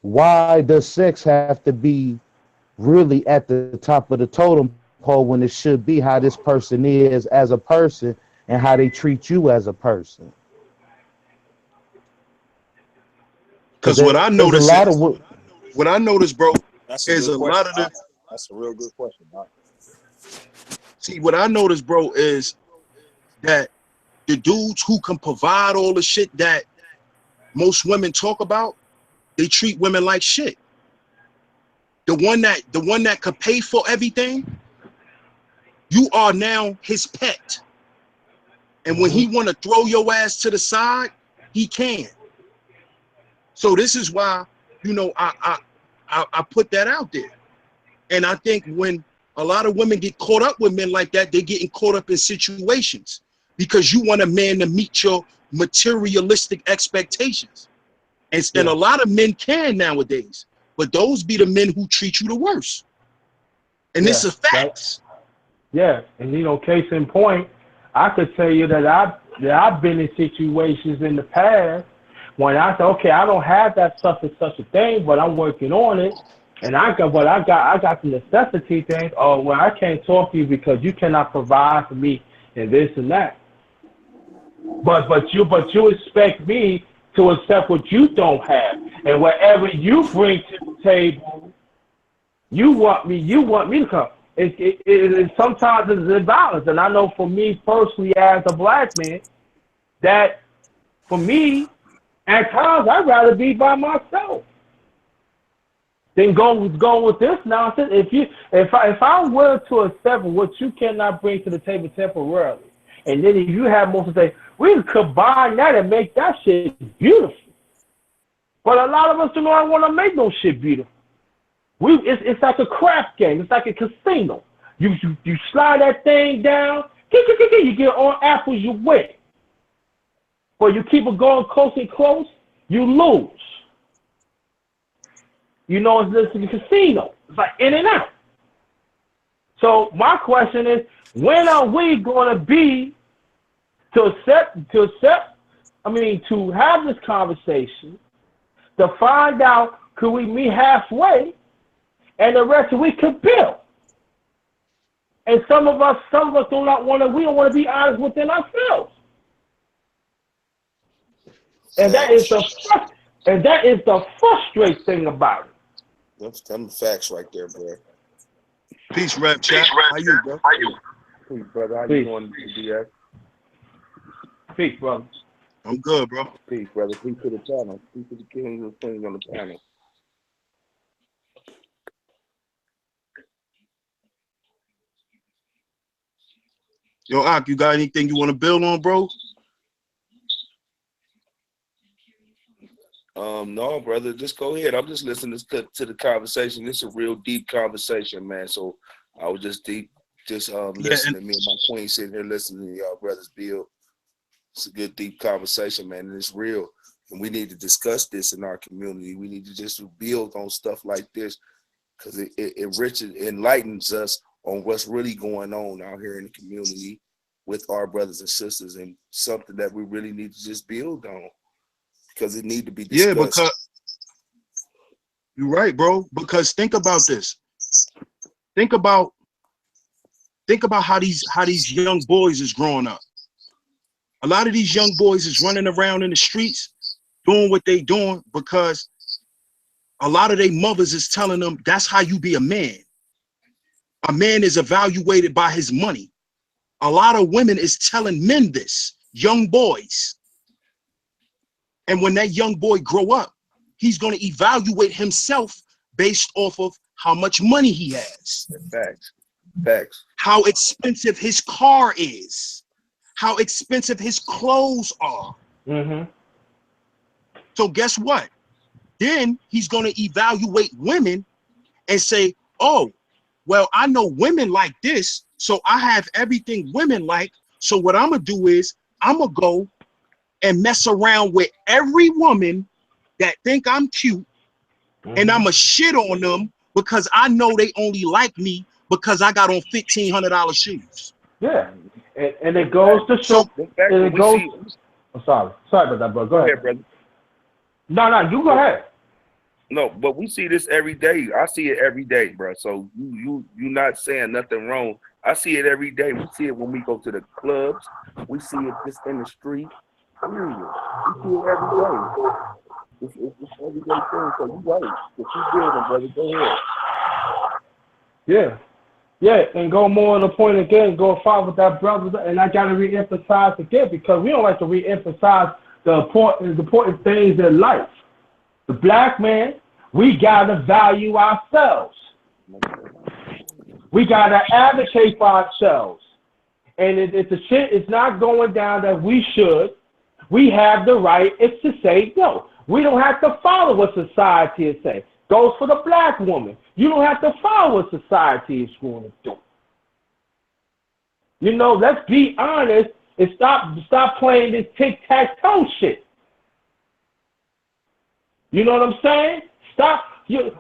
Why does sex have to be really at the top of the totem pole when it should be how this person is as a person and how they treat you as a person? Because Because what I there's a notice lot of is, what I notice, bro, That's a is good a lot question. of the. That's a real good question. See, what I notice, bro, is that the dudes who can provide all the shit that most women talk about, they treat women like shit. The one that could pay for everything, you are now his pet. And when Mm-hmm. he want to throw your ass to the side, he can. So this is why, I put that out there. And I think when a lot of women get caught up with men like that, they're getting caught up in situations because you want a man to meet your materialistic expectations. And a Yeah. lot of men can nowadays, but those be the men who treat you the worst. And this Yeah. is That. facts. Yeah. And case in point, I could tell you that I've been in situations in the past when I said, okay, I don't have that such a thing, but I'm working on it. And I got the necessity things. Oh, well, I can't talk to you because you cannot provide for me and this and that. But you expect me to accept what you don't have, and whatever you bring to the table, you want me to come. sometimes it's imbalance. And I know for me personally as a black man, that for me, at times I'd rather be by myself than go with this nonsense. If I'm willing to accept what you cannot bring to the table temporarily, and then if you have more to say, we can combine that and make that shit beautiful. But a lot of us do not want to make no shit beautiful. It's like a craft game. It's like a casino. You slide that thing down, you get on apples, you win. But you keep it going close and close, you lose. You know, it's a casino. It's like in and out. So my question is, when are we going to be to have this conversation, to find out could we meet halfway, and the rest we could build. And some of us we don't want to be honest within ourselves. And that is the frustrating thing about it. That's them facts right there, bro. Peace, Rap Chat. How you, bro? Peace, brother. How you doing, DX? Peace, brother. I'm good, bro. Peace, brother. Peace to the channel. Peace to the kings and queens on the panel. Yo, Ak, you got anything you want to build on, bro? No, brother. Just go ahead. I'm just listening to the conversation. It's a real deep conversation, man. So I was just listening. Me and my queen sitting here listening to y'all brothers build. It's a good, deep conversation, man, and it's real. And we need to discuss this in our community. We need to just build on stuff like this because it enriches, enlightens us on what's really going on out here in the community with our brothers and sisters, and something that we really need to just build on because it need to be discussed. Yeah, because you're right, bro. Because think about this. Think about how these young boys is growing up. A lot of these young boys is running around in the streets doing what they doing because a lot of their mothers is telling them that's how you be a man. A man is evaluated by his money. A lot of women is telling men this, young boys. And when that young boy grow up, he's going to evaluate himself based off of how much money he has. Facts. How expensive his car is. How expensive his clothes are. Mm-hmm. So guess what? Then he's going to evaluate women and say, oh, well, I know women like this, so I have everything women like. So what I'm going to do is I'm going to go and mess around with every woman that think I'm cute, and I'm going to shit on them because I know they only like me because I got on $1,500 shoes. Yeah. And it goes to show. I'm sorry about that, bro. Go ahead, brother. No, you go ahead. No, but we see this every day. I see it every day, bro. So you not saying nothing wrong. I see it every day. We see it when we go to the clubs. We see it just in the street. Period. We see it every day. It's everyday thing. So you right. If you building, brother, go ahead. Yeah, and go more on the point again, go fight with that brother, and I gotta re-emphasize again because we don't like to re-emphasize the important things in life. The black man, we gotta value ourselves. We gotta advocate for ourselves. And if the shit is not going down that we should, we have the right to say no. We don't have to follow what society is saying. Goes for the black woman. You don't have to follow what society is going to do. You know, let's be honest and stop playing this tic-tac-toe shit. You know what I'm saying?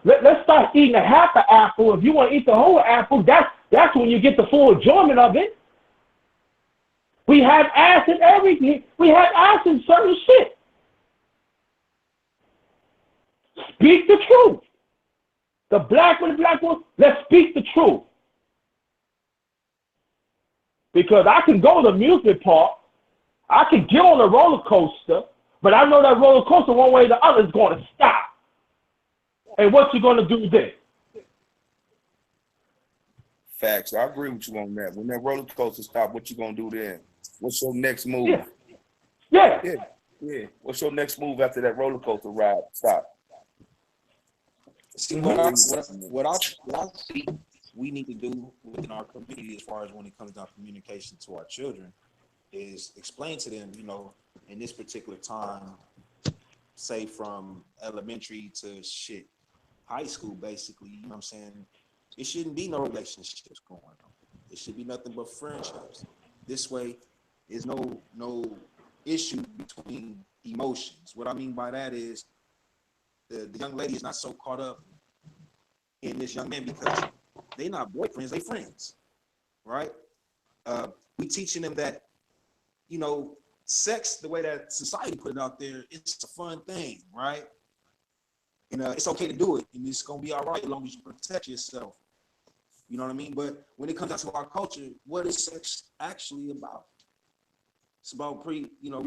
Let's start eating a half an apple. If you want to eat the whole apple, that's when you get the full enjoyment of it. We have ass in everything. We have ass in certain shit. Speak the truth. The black one, let's speak the truth. Because I can go to the amusement park, I can get on a roller coaster, but I know that roller coaster one way or the other is going to stop. And what you going to do then? Facts. I agree with you on that. When that roller coaster stop, what you gonna do then? What's your next move? Yeah. Yeah. What's your next move after that roller coaster ride stop? See, what I see we need to do within our community as far as when it comes down to communication to our children is explain to them, you know, in this particular time, say from elementary to high school, basically, you know what I'm saying? It shouldn't be no relationships going on. It should be nothing but friendships. This way, there's no issue between emotions. What I mean by that is the young lady is not so caught up in this young man because they not boyfriends, they friends, right? We teaching them that, you know, sex, the way that society put it out there, it's a fun thing, right? And it's okay to do it, and it's gonna be all right as long as you protect yourself. You know what I mean? But when it comes down to our culture, what is sex actually about? It's about recreating, you know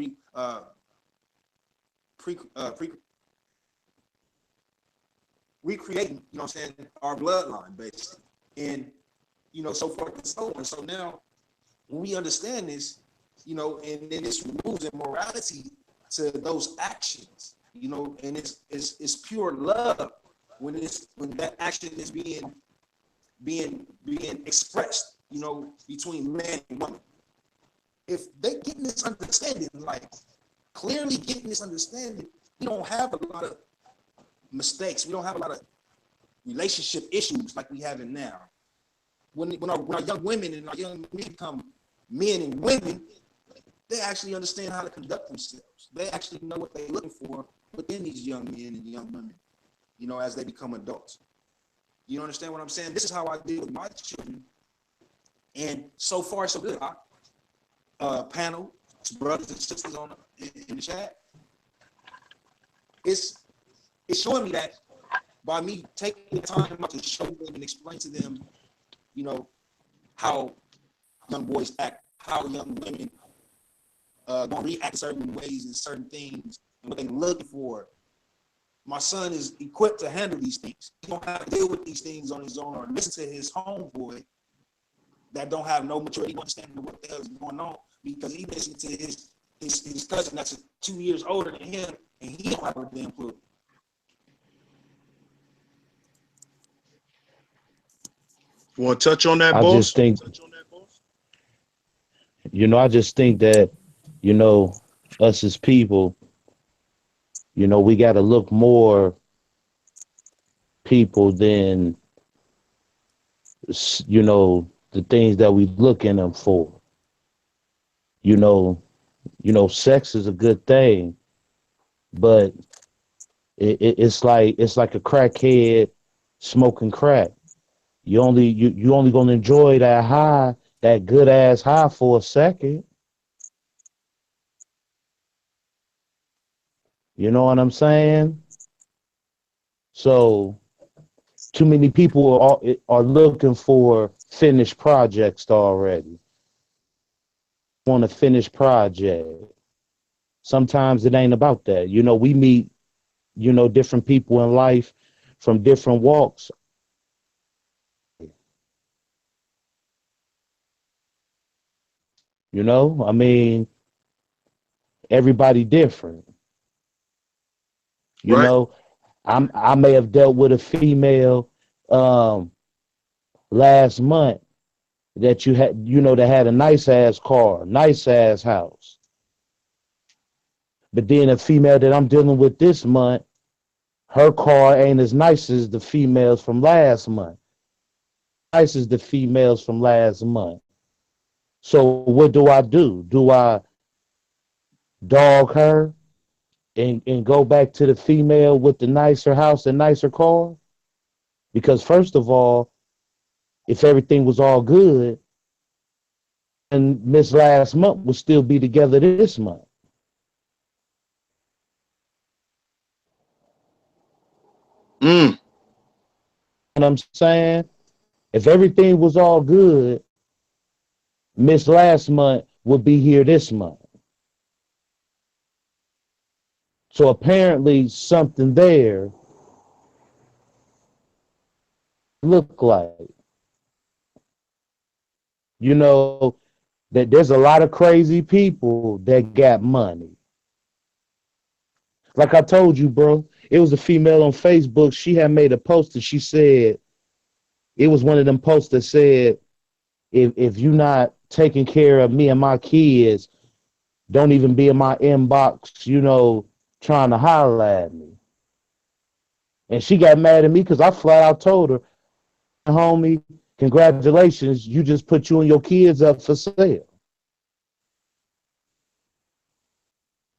what I'm saying, our bloodline, basically. And, you know, so forth and so on. So now, when we understand this, you know, and then this removes immorality to those actions, you know, and it's pure love when that action is being expressed, you know, between man and woman. If they get this understanding, like clearly getting this understanding, we don't have a lot of mistakes. We don't have a lot of relationship issues like we have it now. When our young women and our young men become men and women, they actually understand how to conduct themselves. They actually know what they're looking for within these young men and young women, you know, as they become adults. You understand what I'm saying? This is how I deal with my children. And so far, so good. Panel, brothers and sisters in the chat, it's showing me that by me taking the time out to show them and explain to them, you know, how young boys act, how young women gonna react certain ways and certain things, and what they're looking for. My son is equipped to handle these things. He don't have to deal with these things on his own or listen to his homeboy that don't have no maturity understanding of what the hell is going on, because he listens to his cousin that's 2 years older than him, and he don't have a damn clue. You want to touch on that, I boss? just think, I just think that, us as people, we got to look more people than, the things that we look in them for. You know, sex is a good thing, but it's like a crackhead smoking crack. You only gonna enjoy that high, that good ass high for a second. You know what I'm saying? So too many people are looking for finished projects already. Want a finished project. Sometimes it ain't about that. We meet, different people in life from different walks. I mean, everybody different. Right. I may have dealt with a female um, last month that that had a nice ass car, nice ass house. But then a female that I'm dealing with this month, her car ain't as nice as the females from last month. Nice as the females from last month. So what do I do? Do I dog her and go back to the female with the nicer house and nicer car? Because first of all, if everything was all good, and Miss last month would still be together this month. Mm. What I'm saying? If everything was all good, Miss last month would be here this month. So apparently something there look like. You know, that there's a lot of crazy people that got money. Like I told you, bro, it was a female on Facebook. She had made a post and she said, it was one of them posts that said, if you're not taking care of me and my kids, don't even be in my inbox, trying to holler at me. And she got mad at me because I flat out told her, homie, congratulations, you just put you and your kids up for sale.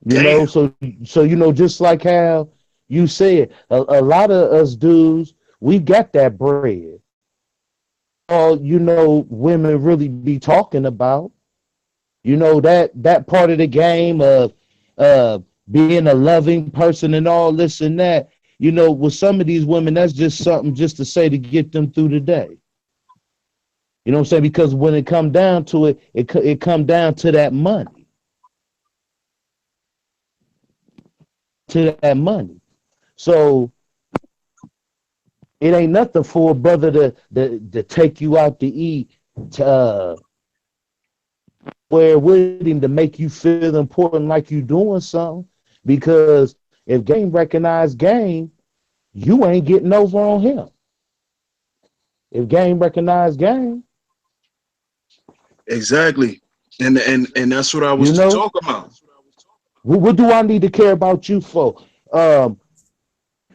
Damn. So just like how you said, a lot of us dudes, we got that bread. All women really be talking about. That part of the game of uh being a loving person and all this and that. With some of these women, that's just something just to say to get them through the day. You know what I'm saying? Because when it come down to it, it come down to that money, to that money. So it ain't nothing for a brother to take you out to eat, to where with him to make you feel important like you doing something. Because if game recognize game, you ain't getting over on him. If game recognize game, Exactly. And that's what I you was know, talking about. what do I need to care about you for? Them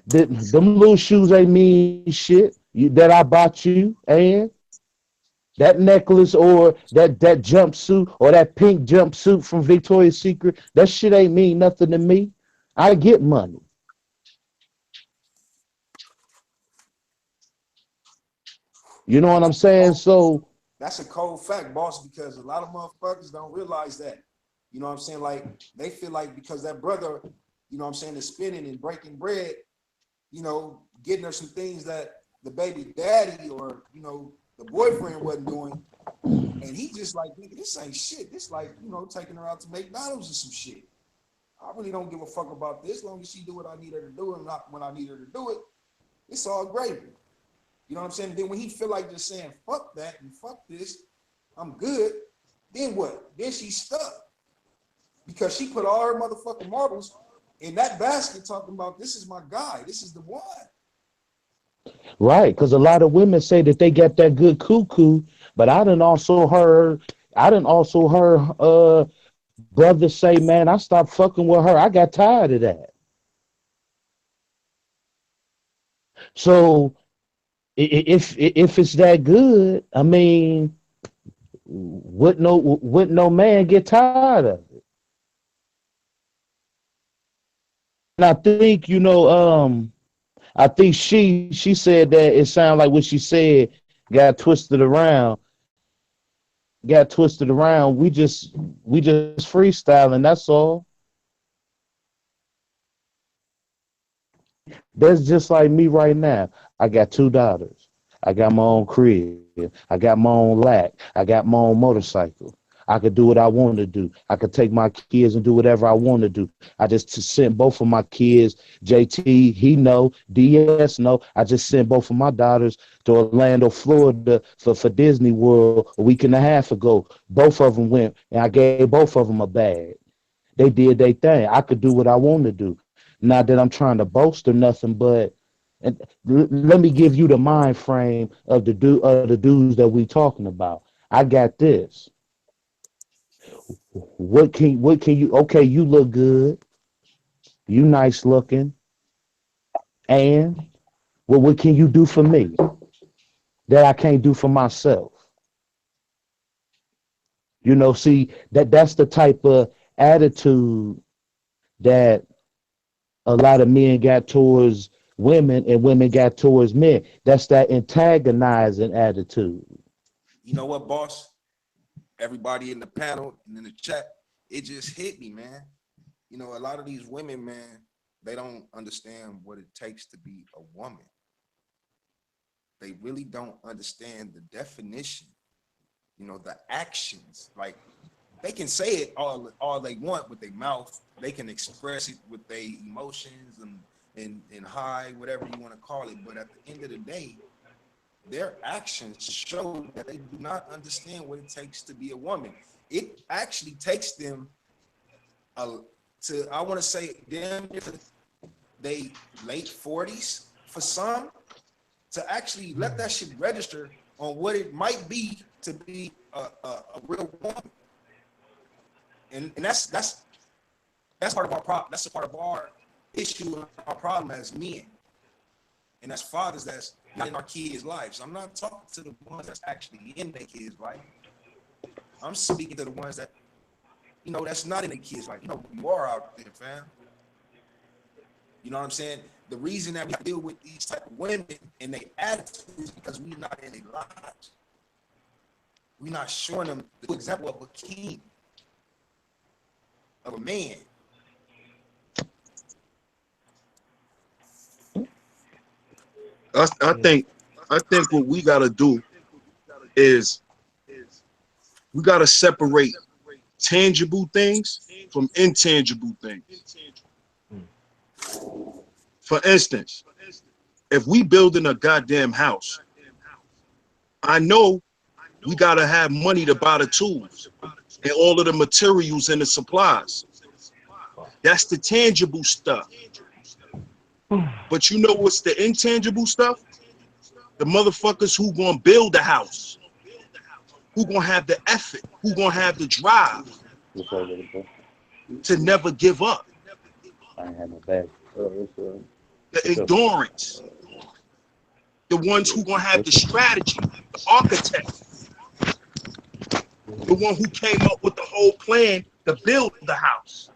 little shoes ain't mean shit that I bought you, and that necklace or that jumpsuit or that pink jumpsuit from Victoria's Secret, that shit ain't mean nothing to me. I get money. You know what I'm That's saying? So that's a cold fact, boss, because a lot of motherfuckers don't realize that. You know what I'm saying? Like they feel like because that brother, is spinning and breaking bread, getting her some things that the baby daddy or the boyfriend wasn't doing. And he just like, nigga, this ain't shit. This like, taking her out to McDonald's or some shit. I really don't give a fuck about this. As long as she do what I need her to do and not when I need her to do it, it's all gravy. You know what I'm saying? Then when he feel like just saying, fuck that and fuck this, I'm good, then what? Then she's stuck. Because she put all her motherfucking marbles in that basket talking about this is my guy. This is the one. right, because a lot of women say that they got that good cuckoo, but I done also heard brothers say, man, I stopped fucking with her. I got tired of that. So if it's that good, I mean, would no man get tired of it? And I think she said that it sounded like what she said got twisted around, We just freestyling. That's all. That's just like me right now. I got two daughters. I got my own crib. I got my own lack. I got my own motorcycle. I could do what I want to do. I could take my kids and do whatever I want to do. I just sent both of my kids. JT, he know. DS know. I just sent both of my daughters to Orlando, Florida for Disney World a week and a half ago. Both of them went, and I gave both of them a bag. They did their thing. I could do what I want to do. Not that I'm trying to boast or nothing, but and let me give you the mind frame of the dudes that we talking about. I got this. What can you? Okay, you look good. You nice looking, and what can you do for me that I can't do for myself? See that's the type of attitude that a lot of men got towards women and women got towards men. That's that antagonizing attitude. You know what, boss? Everybody in the panel and in the chat, it just hit me, man. A lot of these women, man, they don't understand what it takes to be a woman. They really don't understand the definition, the actions. Like they can say it all they want with their mouth. They can express it with their emotions and high, whatever you want to call it. But at the end of the day, their actions show that they do not understand what it takes to be a woman. It actually takes them to, I want to say, them they late 40s for some, to actually let that shit register on what it might be to be a real woman. And that's part of our problem. That's a part of our issue and our problem as men. And as fathers that's not in our kids' lives. I'm not talking to the ones that's actually in their kids' life. I'm speaking to the ones that, you know, that's not in their kids' life. You know, you are out there, fam. You know what I'm saying? The reason that we deal with these type of women and their attitudes is because we're not in their lives. We're not showing them the example of a king, of a man. I think what we gotta do is we gotta separate tangible things from intangible things. For instance, if we building a goddamn house, I know we gotta have money to buy the tools and all of the materials and the supplies. That's the tangible stuff. But you know what's the intangible stuff? The motherfuckers who gonna build the house, who gonna have the effort, who gonna have the drive to never give up. The endurance. The ones who gonna have the strategy, the architect, the one who came up with the whole plan to build the house.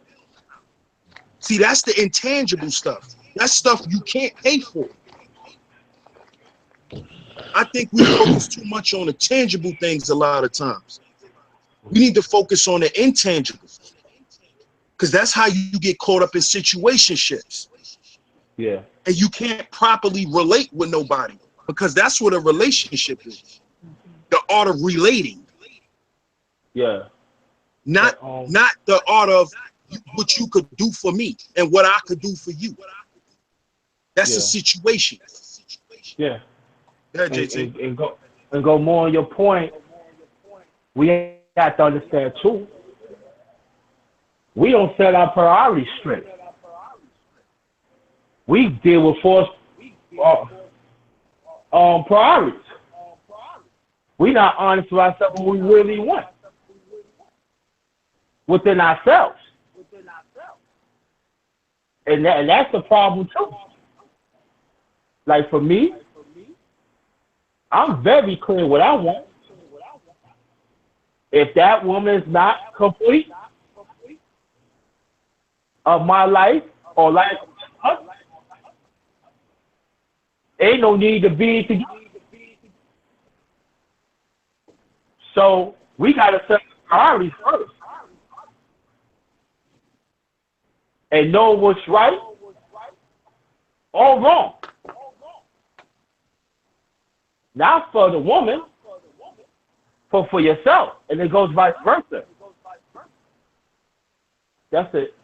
See, that's the intangible stuff. That's stuff you can't pay for. I think we focus too much on the tangible things a lot of times. We need to focus on the intangibles, because that's how you get caught up in situationships. Yeah. And you can't properly relate with nobody, because that's what a relationship is. The art of relating. Yeah. Not the art of what you could do for me and what I could do for you. That's a situation. Yeah. Yeah, JT. And go more on your point. We have to understand too. We don't set our priorities straight. We deal with forced priorities. We're not honest with ourselves what we really want within ourselves. And that's the problem too. Like for me, I'm very clear what I want. If that woman is not complete of my life or life, ain't no need to be together. So we gotta set priorities first and know what's right or wrong. Not for the woman, but for yourself, and it goes vice versa. That's it.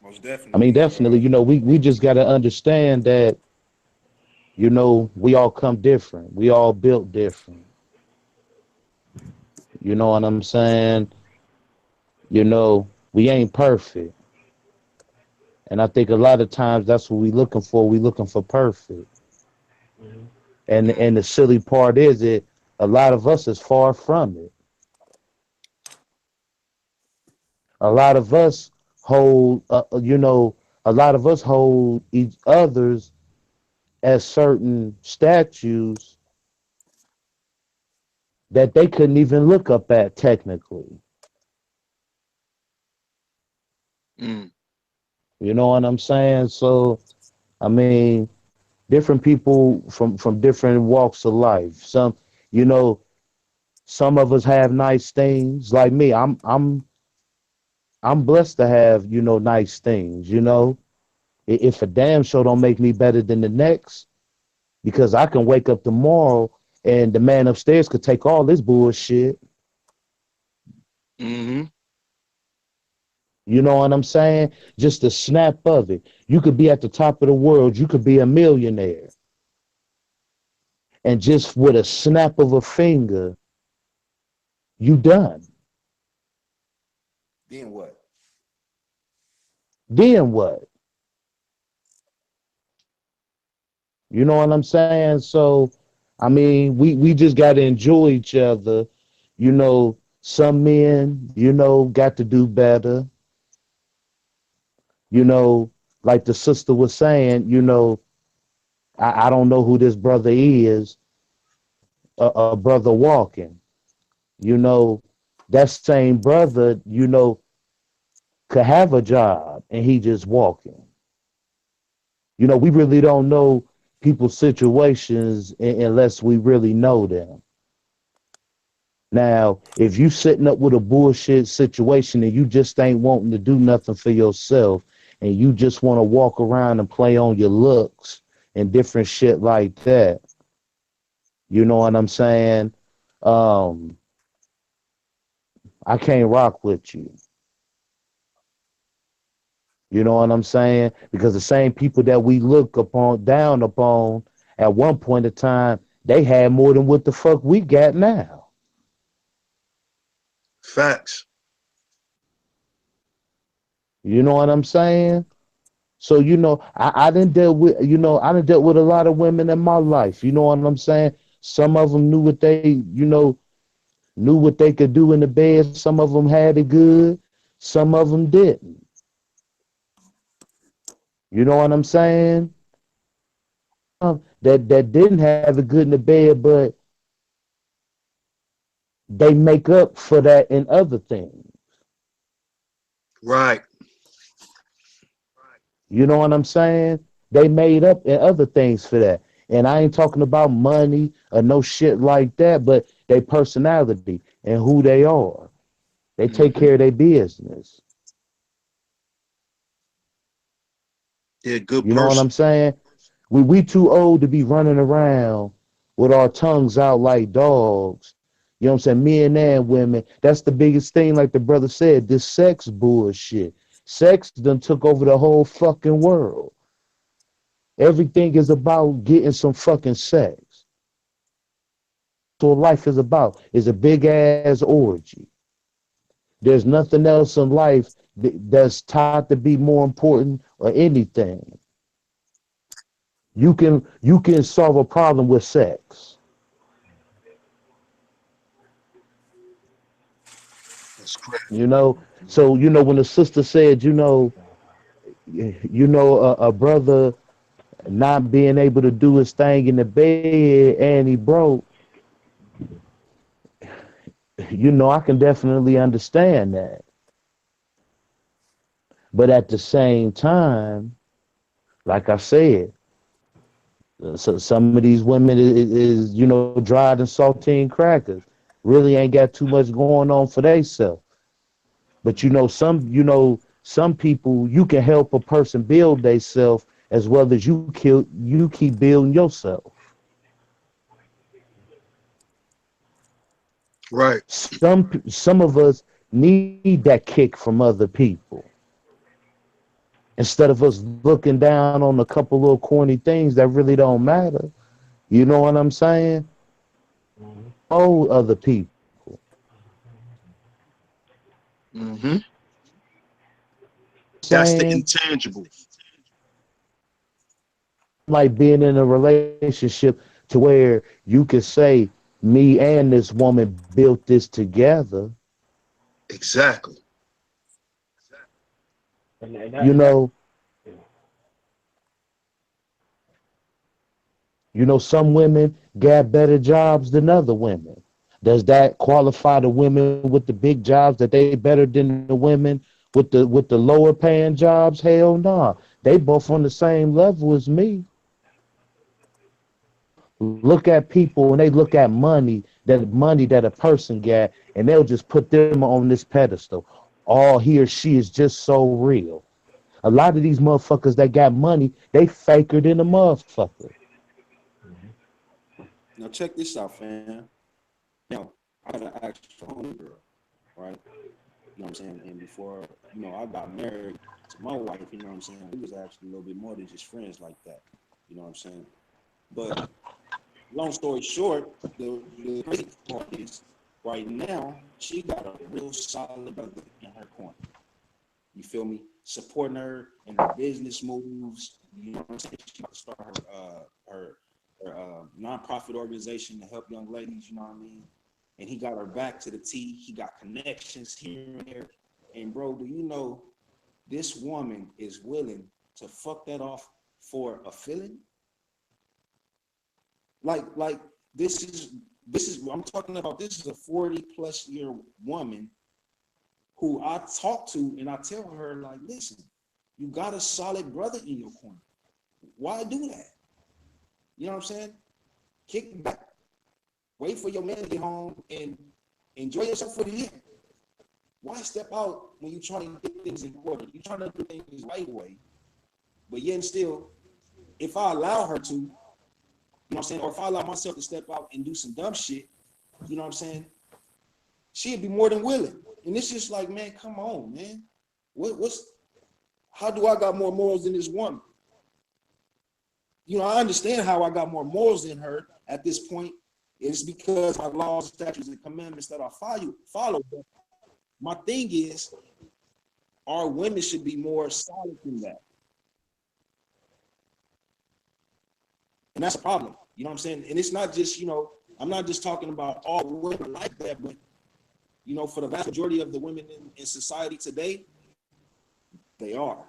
Most definitely. I mean, definitely, you know, we just got to understand that, you know, we all come different. We all built different. You know what I'm saying? You know, we ain't perfect. And I think a lot of times that's what we looking for. We looking for perfect. And the silly part is that a lot of us is far from it. A lot of us hold, you know, a lot of us hold each others as certain statues that they couldn't even look up at technically. You know what I'm saying? So, I mean, different people from different walks of life. Some, you know, some of us have nice things. Like me, I'm blessed to have, you know, nice things. You know, if a damn show don't make me better than the next, because I can wake up tomorrow and the man upstairs could take all this bullshit. You You know what I'm saying? Just a snap of it. You could be at the top of the world. You could be a millionaire. And just with a snap of a finger, you done. Then what? Then what? You know what I'm saying? So, I mean, we just got to enjoy each other. You know, some men, you know, got to do better. You know, like the sister was saying, you know, I don't know who this brother is, a brother walking. You know, that same brother, you know, could have a job and he just walking. You know, we really don't know people's situations unless we really know them. Now, if you sitting up with a bullshit situation and you just ain't wanting to do nothing for yourself and you just want to walk around and play on your looks and different shit like that, you know what I'm saying? Um, I can't rock with you. You know what I'm saying? Because the same people that we look upon, down upon, at one point in time, they had more than what the fuck we got now. Facts. You know what I'm saying? So, you know, I didn't deal with, you know, I didn't dealt with a lot of women in my life. You know what I'm saying? Some of them knew what they, you know, knew what they could do in the bed. Some of them had it good. Some of them didn't. You know what I'm saying? That didn't have it good in the bed, but they make up for that in other things. Right. You know what I'm saying? They made up in other things for that. And I ain't talking about money or no shit like that, but their personality and who they are. They take Mm-hmm. care of their business. They're a good You know what person. I'm saying? We too old to be running around with our tongues out like dogs. You know what I'm saying? Men and women. That's the biggest thing, like the brother said, this sex bullshit. Sex done took over the whole fucking world. Everything is about getting some fucking sex. So life is about is a big ass orgy. There's nothing else in life that's taught to be more important or anything. You can solve a problem with sex. That's crazy. You know, so you know when the sister said, a brother not being able to do his thing in the bed and he broke. You know, I can definitely understand that. But at the same time, like I said, so some of these women is dried and saltine crackers. Really ain't got too much going on for theyself. But some people you can help a person build theyself as well as you keep building yourself. Right. Some of us need that kick from other people instead of us looking down on a couple little corny things that really don't matter. You know what I'm saying? Oh, other people. Mm-hmm. That's the Saying intangibles. like being in a relationship to where you could say me and this woman built this together. Exactly. You And that know, some women got better jobs than other women. Does that qualify the women with the big jobs that they better than the women with the lower paying jobs? Hell no. Nah. They both on the same level as me. Look at people and they look at money that a person got, and they'll just put them on this pedestal. Oh, he or she is just so real. A lot of these motherfuckers that got money, they faker than a motherfucker. Now check this out, fam. Now I gotta ask your homegirl, right? know what I'm saying? And before, I got married to my wife, you know what I'm saying? We was actually a little bit more than just friends like that. You know what I'm saying? But long story short, the crazy part is right now she got a real solid brother in her corner. You feel me? Supporting her in her business moves. You know what I'm saying? She about to start her nonprofit organization to help young ladies. You know what I mean? And he got her back to the T. He got connections here and there. And bro, do you know this woman is willing to fuck that off for a feeling? Like this is I'm talking about. This is a 40+ year woman who I talk to, and I tell her, like, listen, you got a solid brother in your corner. Why do that? You know what I'm saying? Kick back. Wait for your man to get home and enjoy yourself for the year. Why step out when you're trying to get things in order? You're trying to do things the right way. But yet and still, if I allow her to, you know what I'm saying, or if I allow myself to step out and do some dumb shit, you know what I'm saying, she'd be more than willing. And it's just like, man, come on, man. How do I got more morals than this woman? I understand how I got more morals than her at this point. It's because my laws, statutes, and commandments that I follow. But my thing is, our women should be more solid than that. And that's a problem. You know what I'm saying? And it's not just, I'm not just talking about all women like that, but, for the vast majority of the women in society today, they are.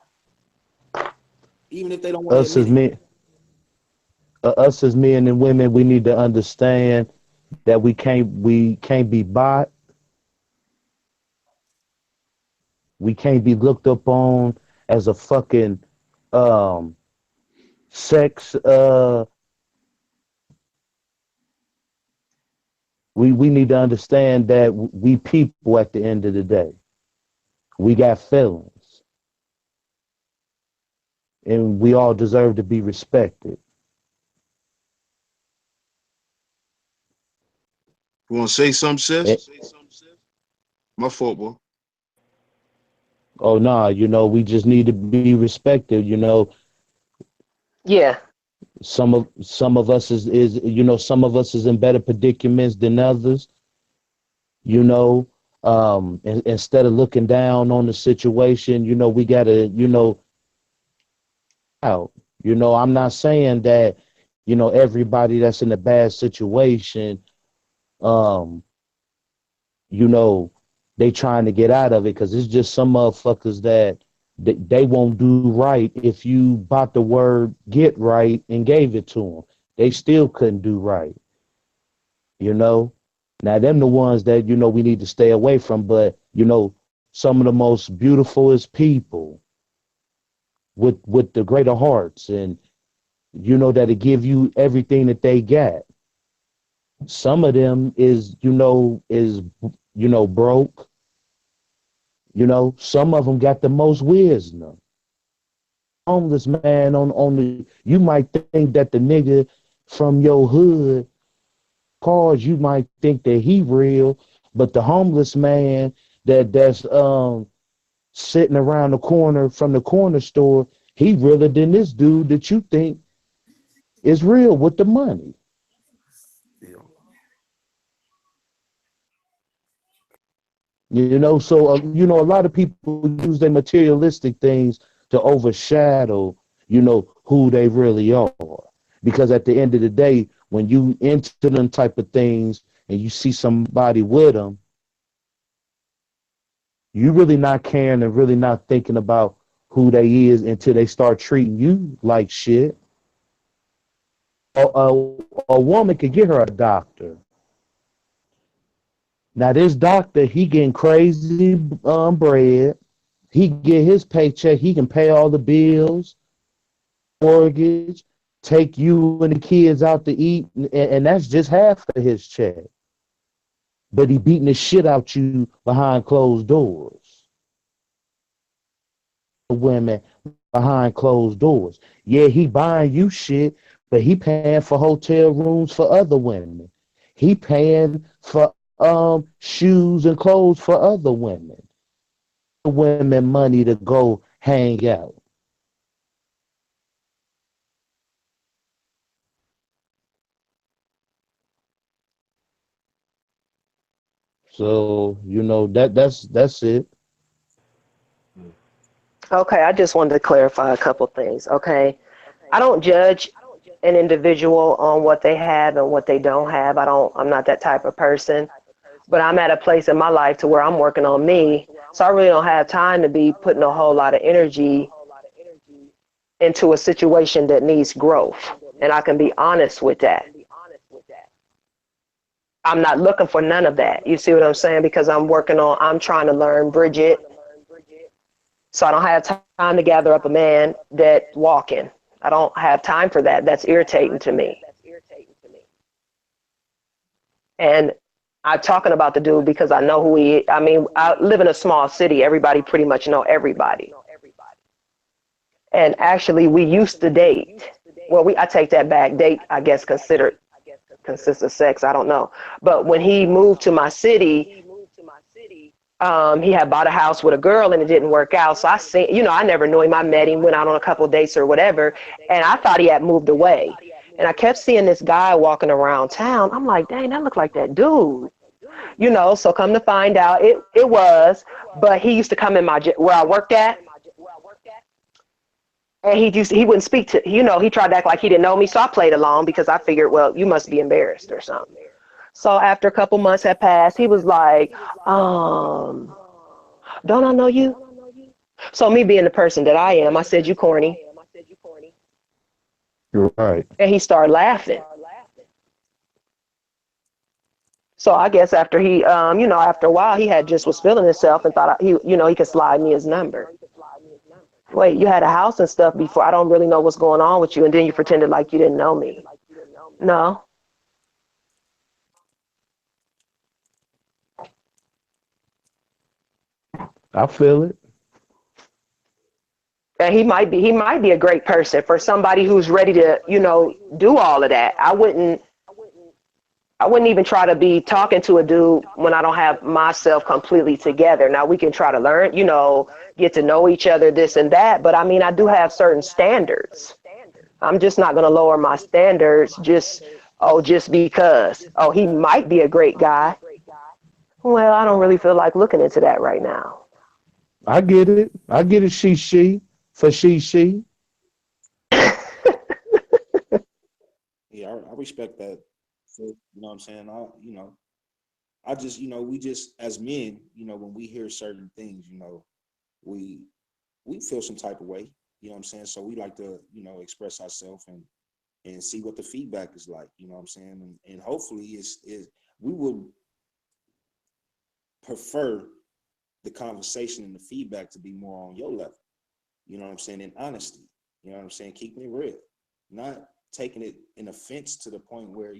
Even if they don't want to admit it. Us as men and women, we need to understand that we can't be bought. We can't be looked upon as a fucking sex. We need to understand that we people at the end of the day. We got feelings, and we all deserve to be respected. You want to say something, sis? My fault, bro. Oh nah, we just need to be respected. Yeah. Some of us is some of us is in better predicaments than others. Instead of looking down on the situation, we gotta out. I'm not saying that everybody that's in a bad situation, um, they trying to get out of it, because it's just some motherfuckers that they won't do right if you bought the word get right and gave it to them. They still couldn't do right. Now them the ones that we need to stay away from. But some of the most beautifulest people with the greater hearts, and that'll give you everything that they got. Some of them is broke. Some of them got the most wisdom. Homeless man on the, you might think that the nigga from your hood cars, you might think that he real, but the homeless man that's sitting around the corner from the corner store, he realer than this dude that you think is real with the money. So a lot of people use their materialistic things to overshadow who they really are, because at the end of the day, when you into them type of things and you see somebody with them, you really not caring and really not thinking about who they is until they start treating you like shit. A woman could get her a doctor. Now this doctor, he getting crazy bread. He get his paycheck. He can pay all the bills, mortgage, take you and the kids out to eat, and that's just half of his check. But he beating the shit out you behind closed doors. Women behind closed doors. Yeah, he buying you shit, but he paying for hotel rooms for other women. He paying for shoes and clothes for other women. women money to go hang out. So, that's it. Okay, I just wanted to clarify a couple things. Okay, I don't judge an individual on what they have and what they don't have. I'm not that type of person. But I'm at a place in my life to where I'm working on me. So I really don't have time to be putting a whole lot of energy into a situation that needs growth. And I can be honest with that. I'm not looking for none of that. You see what I'm saying? Because I'm trying to learn Bridget. So I don't have time to gather up a man that walking. I don't have time for that. That's irritating to me. And I'm talking about the dude because I know who he is. I mean, I live in a small city. Everybody pretty much know everybody. And actually, we used to date. Well, I take that back. Date, I guess, consists of sex. I don't know. But when he moved to my city, he had bought a house with a girl and it didn't work out. So I never knew him. I met him, went out on a couple of dates or whatever. And I thought he had moved away. And I kept seeing this guy walking around town. I'm like, dang, that looked like that dude. So come to find out it was, but he used to come in where I worked at, and he wouldn't speak to, he tried to act like he didn't know me. So I played along because I figured, well, you must be embarrassed or something. So after a couple months had passed, he was like, don't I know you? So me being the person that I am, I said, you corny. You're right. And he started laughing. So I guess after after a while, he had just was feeling himself and thought he could slide me his number. Wait, you had a house and stuff before. I don't really know what's going on with you. And then you pretended like you didn't know me. No. I feel it. And he might be a great person for somebody who's ready to, do all of that. I wouldn't even try to be talking to a dude when I don't have myself completely together. Now we can try to learn, get to know each other, this and that. But I mean, I do have certain standards. I'm just not going to lower my standards just because. Oh, he might be a great guy. Well, I don't really feel like looking into that right now. I get it. I get it. She for she. Yeah, I respect that. So, you know what I'm saying? I just, we just as men, when we hear certain things, we feel some type of way. You know what I'm saying? So we like to, express ourselves and see what the feedback is like. You know what I'm saying? And hopefully is we would prefer the conversation and the feedback to be more on your level. You know what I'm saying? In honesty. You know what I'm saying? Keeping it real, not taking it in offense to the point where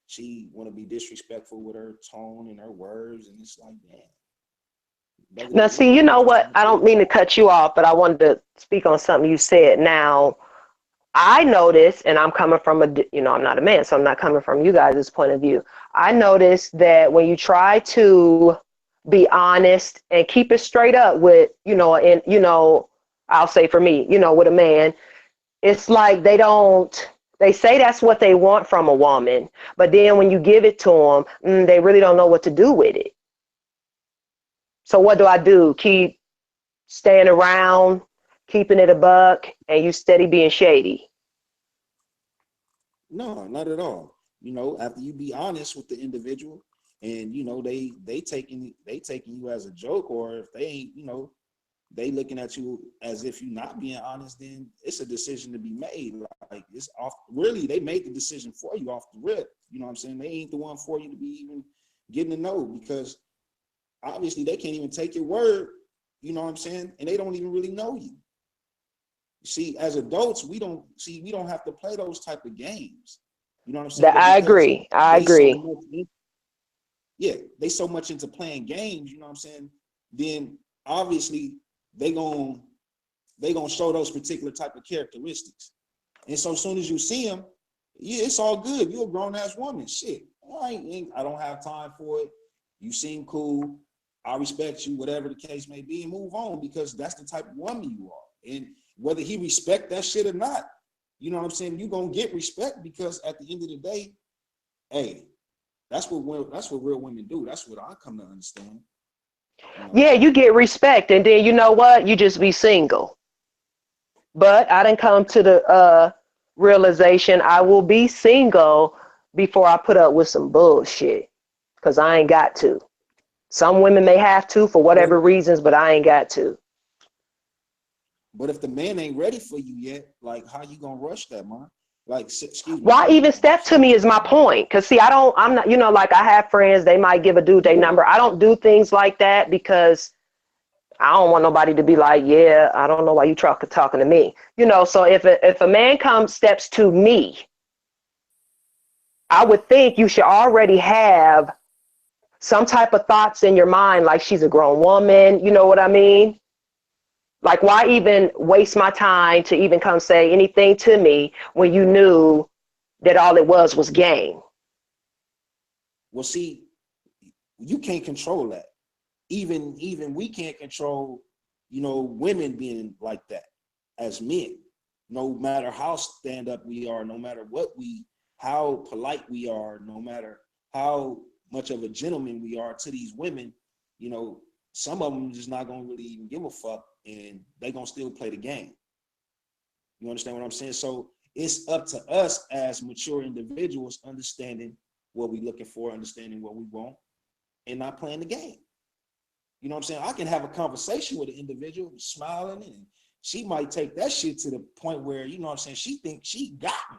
she want to be disrespectful with her tone and her words, and it's like, man. Now, see, you know what? I don't mean to cut you off, but I wanted to speak on something you said. Now, I noticed, and I'm coming from I'm not a man, so I'm not coming from you guys' point of view. I noticed that when you try to be honest and keep it straight up with, I'll say for me, with a man, it's like they say that's what they want from a woman, but then when you give it to them, they really don't know what to do with it. So what do I do? Keep staying around, keeping it a buck, and you steady being shady? No, not at all. After you be honest with the individual, and they taking you as a joke, or if they ain't, they looking at you as if you're not being honest, then it's a decision to be made. Like it's off. Really, they made the decision for you off the rip. You know what I'm saying? They ain't the one for you to be even getting to know, because obviously they can't even take your word. You know what I'm saying? And they don't even really know you. See, as adults, we don't have to play those type of games. You know what I'm saying? That I agree. They so much into playing games, you know what I'm saying? Then obviously they gonna show those particular type of characteristics. And so as soon as you see them, it's all good. You're a grown ass woman. Shit. I don't have time for it. You seem cool. I respect you, whatever the case may be, and move on, because that's the type of woman you are. And whether he respect that shit or not, you know what I'm saying, you're gonna get respect, because at the end of the day, hey, that's what real women do. That's what I come to understand. You know? Yeah, you get respect, and then you know what? You just be single. But I didn't come to the realization I will be single before I put up with some bullshit, because I ain't got to. Some women may have to for whatever reasons, but I ain't got to. But if the man ain't ready for you yet, like, how you gonna rush that, man? Like, excuse me. Why even step to me is my point. Because, see, I'm not, like I have friends, they might give a dude their number. I don't do things like that because I don't want nobody to be like, yeah, I don't know why you talking to me. So if a man steps to me, I would think you should already have some type of thoughts in your mind, like she's a grown woman. You know what I mean? Like, why even waste my time to even come say anything to me when you knew that all it was game? Well, see, you can't control that. Even we can't control, women being like that as men. No matter how stand up we are, no matter how polite we are, no matter how much of a gentleman we are to these women, some of them just not gonna really even give a fuck, and they gonna still play the game. You understand what I'm saying? So it's up to us as mature individuals, understanding what we're looking for, understanding what we want, and not playing the game. You know what I'm saying? I can have a conversation with an individual who's smiling, and she might take that shit to the point where, you know what I'm saying, she thinks she got me,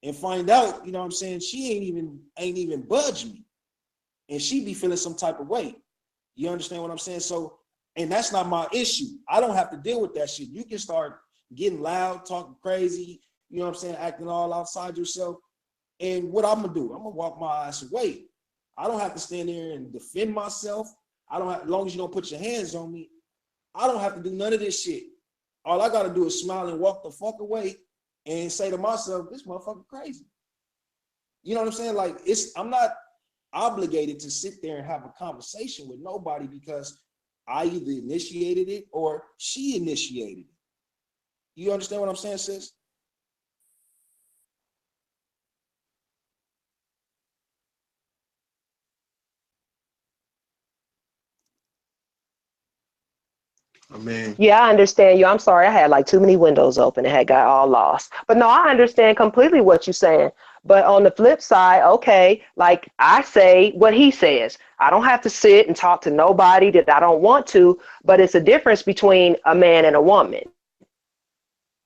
and find out, you know what I'm saying, she ain't even budge me, and she be feeling some type of way. You understand what I'm saying? So, and that's not my issue. I don't have to deal with that shit. You can start getting loud, talking crazy, you know what I'm saying, acting all outside yourself. And what I'm gonna do, I'm gonna walk my ass away. I don't have to stand there and defend myself. As long as you don't put your hands on me, I don't have to do none of this shit. All I gotta do is smile and walk the fuck away and say to myself, this motherfucker crazy. You know what I'm saying? Like, I'm not obligated to sit there and have a conversation with nobody because I either initiated it or she initiated it. You understand what I'm saying, sis? I mean, Yeah, I understand you. I'm sorry, I had like too many windows open and had got all lost. But no, I understand completely what you're saying. But on the flip side, okay, like I say what he says. I don't have to sit and talk to nobody that I don't want to, but it's a difference between a man and a woman.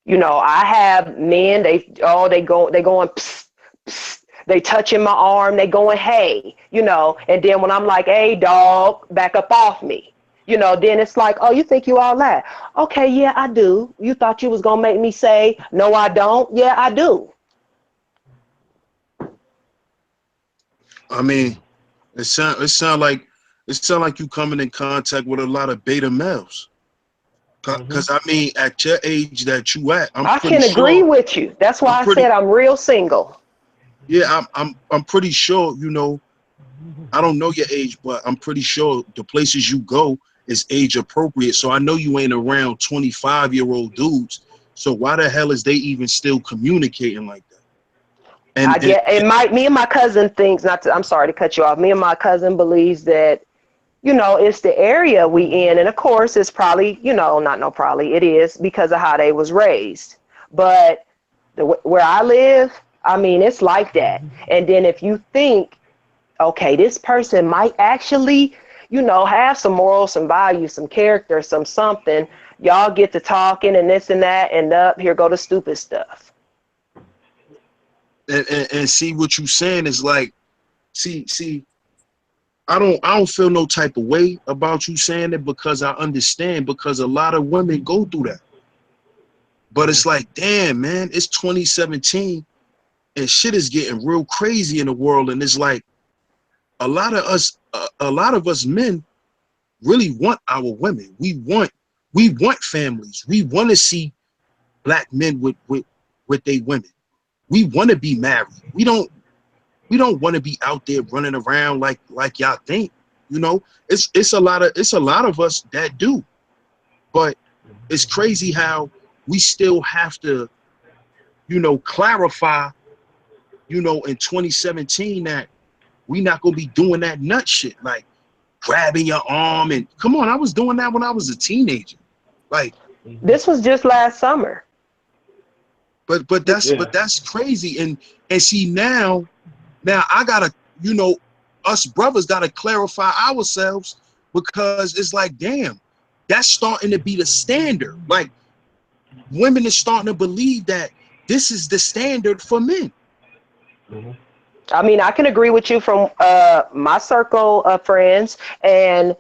I have men, they going psst, psst, they touching my arm, they going, hey, and then when I'm like, hey, dog, back up off me. Then it's like, oh, you think you all that? Okay, yeah, I do. You thought you was gonna make me say, no, I don't? Yeah, I do. I mean, it sound like you coming in contact with a lot of beta males. Because I mean, at your age that you at, I can agree with you. That's why I said I'm real single. Yeah, I'm pretty sure, I don't know your age, but I'm pretty sure the places you go is age appropriate. So I know you ain't around 25-year-old dudes. So why the hell is they even still communicating like that? I get it. Me and my cousin thinks I'm sorry to cut you off. Me and my cousin believes that, it's the area we in. And of course it's probably, it is because of how they was raised. But where I live, I mean, it's like that. And then if you think, okay, this person might actually, have some morals, some values, some character, some something, y'all get to talking and this and that, and here go the stupid stuff. And see what you saying is like, see, I don't feel no type of way about you saying it, because I understand, because a lot of women go through that. But it's like, damn, man, it's 2017 and shit is getting real crazy in the world. And it's like a lot of us men really want our women. We want families. We want to see black men with their women. We want to be married. We don't want to be out there running around like y'all think. You know, it's a lot of us that do, but it's crazy how we still have to, you know, clarify, you know, in 2017 that we not gonna be doing that nut shit, like grabbing your arm and come on, I was doing that when I was a teenager. Like This was just last summer. but that's crazy. And see now I gotta, you know, us brothers gotta clarify ourselves because it's like, damn, that's starting to be the standard. Like women are starting to believe that this is the standard for men. I mean, I can agree with you from my circle of friends. And,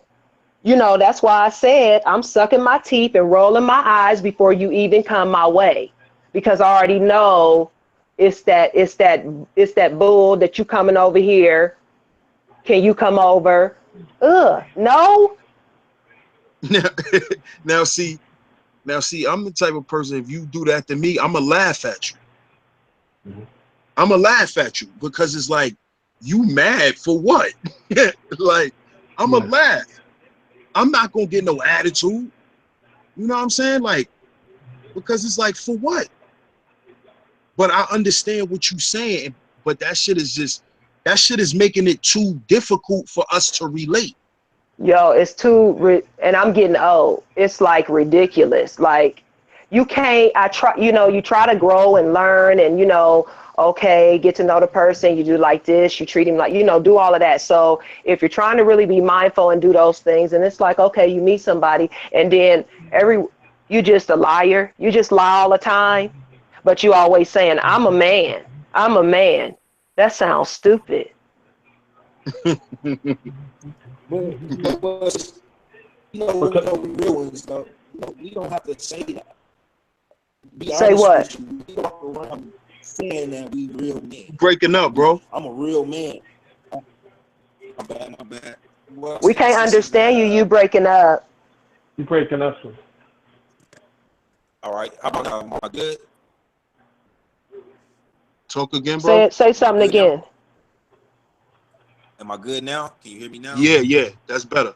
you know, that's why I said I'm sucking my teeth and rolling my eyes before you even come my way. Because I already know it's that bull that you coming over here. Can you come over? No. Now see, I'm the type of person, if you do that to me, I'ma laugh at you. I'ma laugh at you because it's like, you mad for what? Like, I'ma laugh. I'm not gonna get no attitude. You know what I'm saying? Like, because it's like, for what? But I understand what you're saying, but that shit is making it too difficult for us to relate. Yo, it's and I'm getting old. It's like ridiculous. Like you can't, you try to grow and learn and, okay, get to know the person. You do like this, you treat him like, do all of that. So if you're trying to really be mindful and do those things, and it's like, okay, you meet somebody and then you just a liar. You just lie all the time, but you always saying, I'm a man. I'm a man. That sounds stupid. But real ones, though, we don't have to say that. Be say what? With you. We walk around saying that we real men. Breaking up, bro. I'm a real man. My bad. Well, we can't understand you. You breaking up. You breaking up. Sir. All right. How about now? Am I good? Talk again, bro. Say something again. Now? Am I good now? Can you hear me now? Yeah, that's better.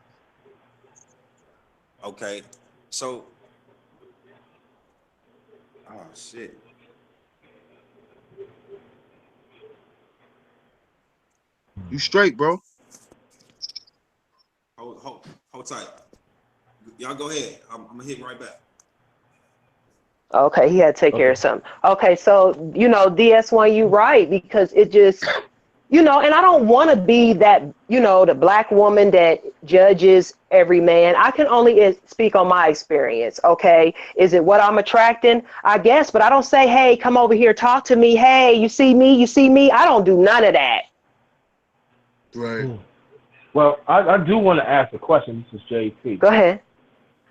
Okay, so, oh shit. You straight, bro. Hold tight. Y'all go ahead. I'm gonna hit right back. Okay, he had to take care of something. Okay, so, DS1, you right, because it just, and I don't want to be that, the black woman that judges every man. I can only speak on my experience, okay? Is it what I'm attracting? I guess, but I don't say, hey, come over here, talk to me. Hey, you see me? I don't do none of that. Right. Well, I do want to ask a question. This is JP. Go ahead.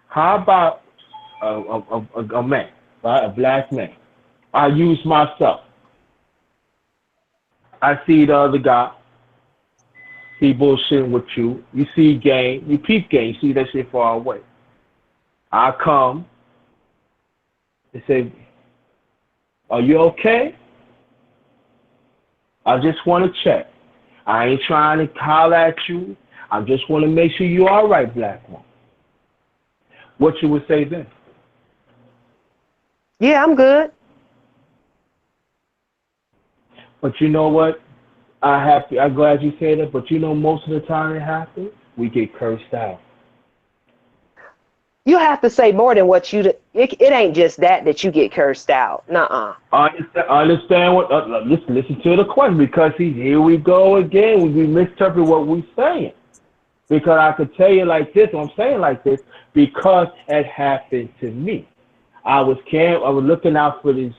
How about a man, right? A black man. I use myself. I see the other guy. See bullshitting with you. You see game. You peep game. You see that shit far away. I come and say, are you okay? I just want to check. I ain't trying to holler at you. I just want to make sure you're all right, black woman. What you would say then? Yeah, I'm good. But you know what? I'm glad you said that, but most of the time it happens, we get cursed out. You have to say more than what it ain't just that you get cursed out. Nuh-uh. I understand what, listen to the question, because here we go again. We misinterpret what we're saying. Because I could tell you like this, I'm saying like this, because it happened to me. I was looking out for this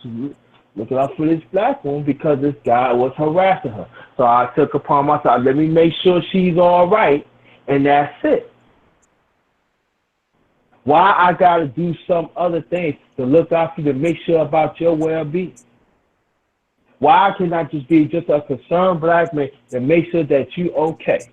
black woman because this guy was harassing her. So I took upon myself, let me make sure she's all right, and that's it. Why I gotta do some other things to look out for you, to make sure about your well-being? Why can I just be just a concerned black man to make sure that you okay?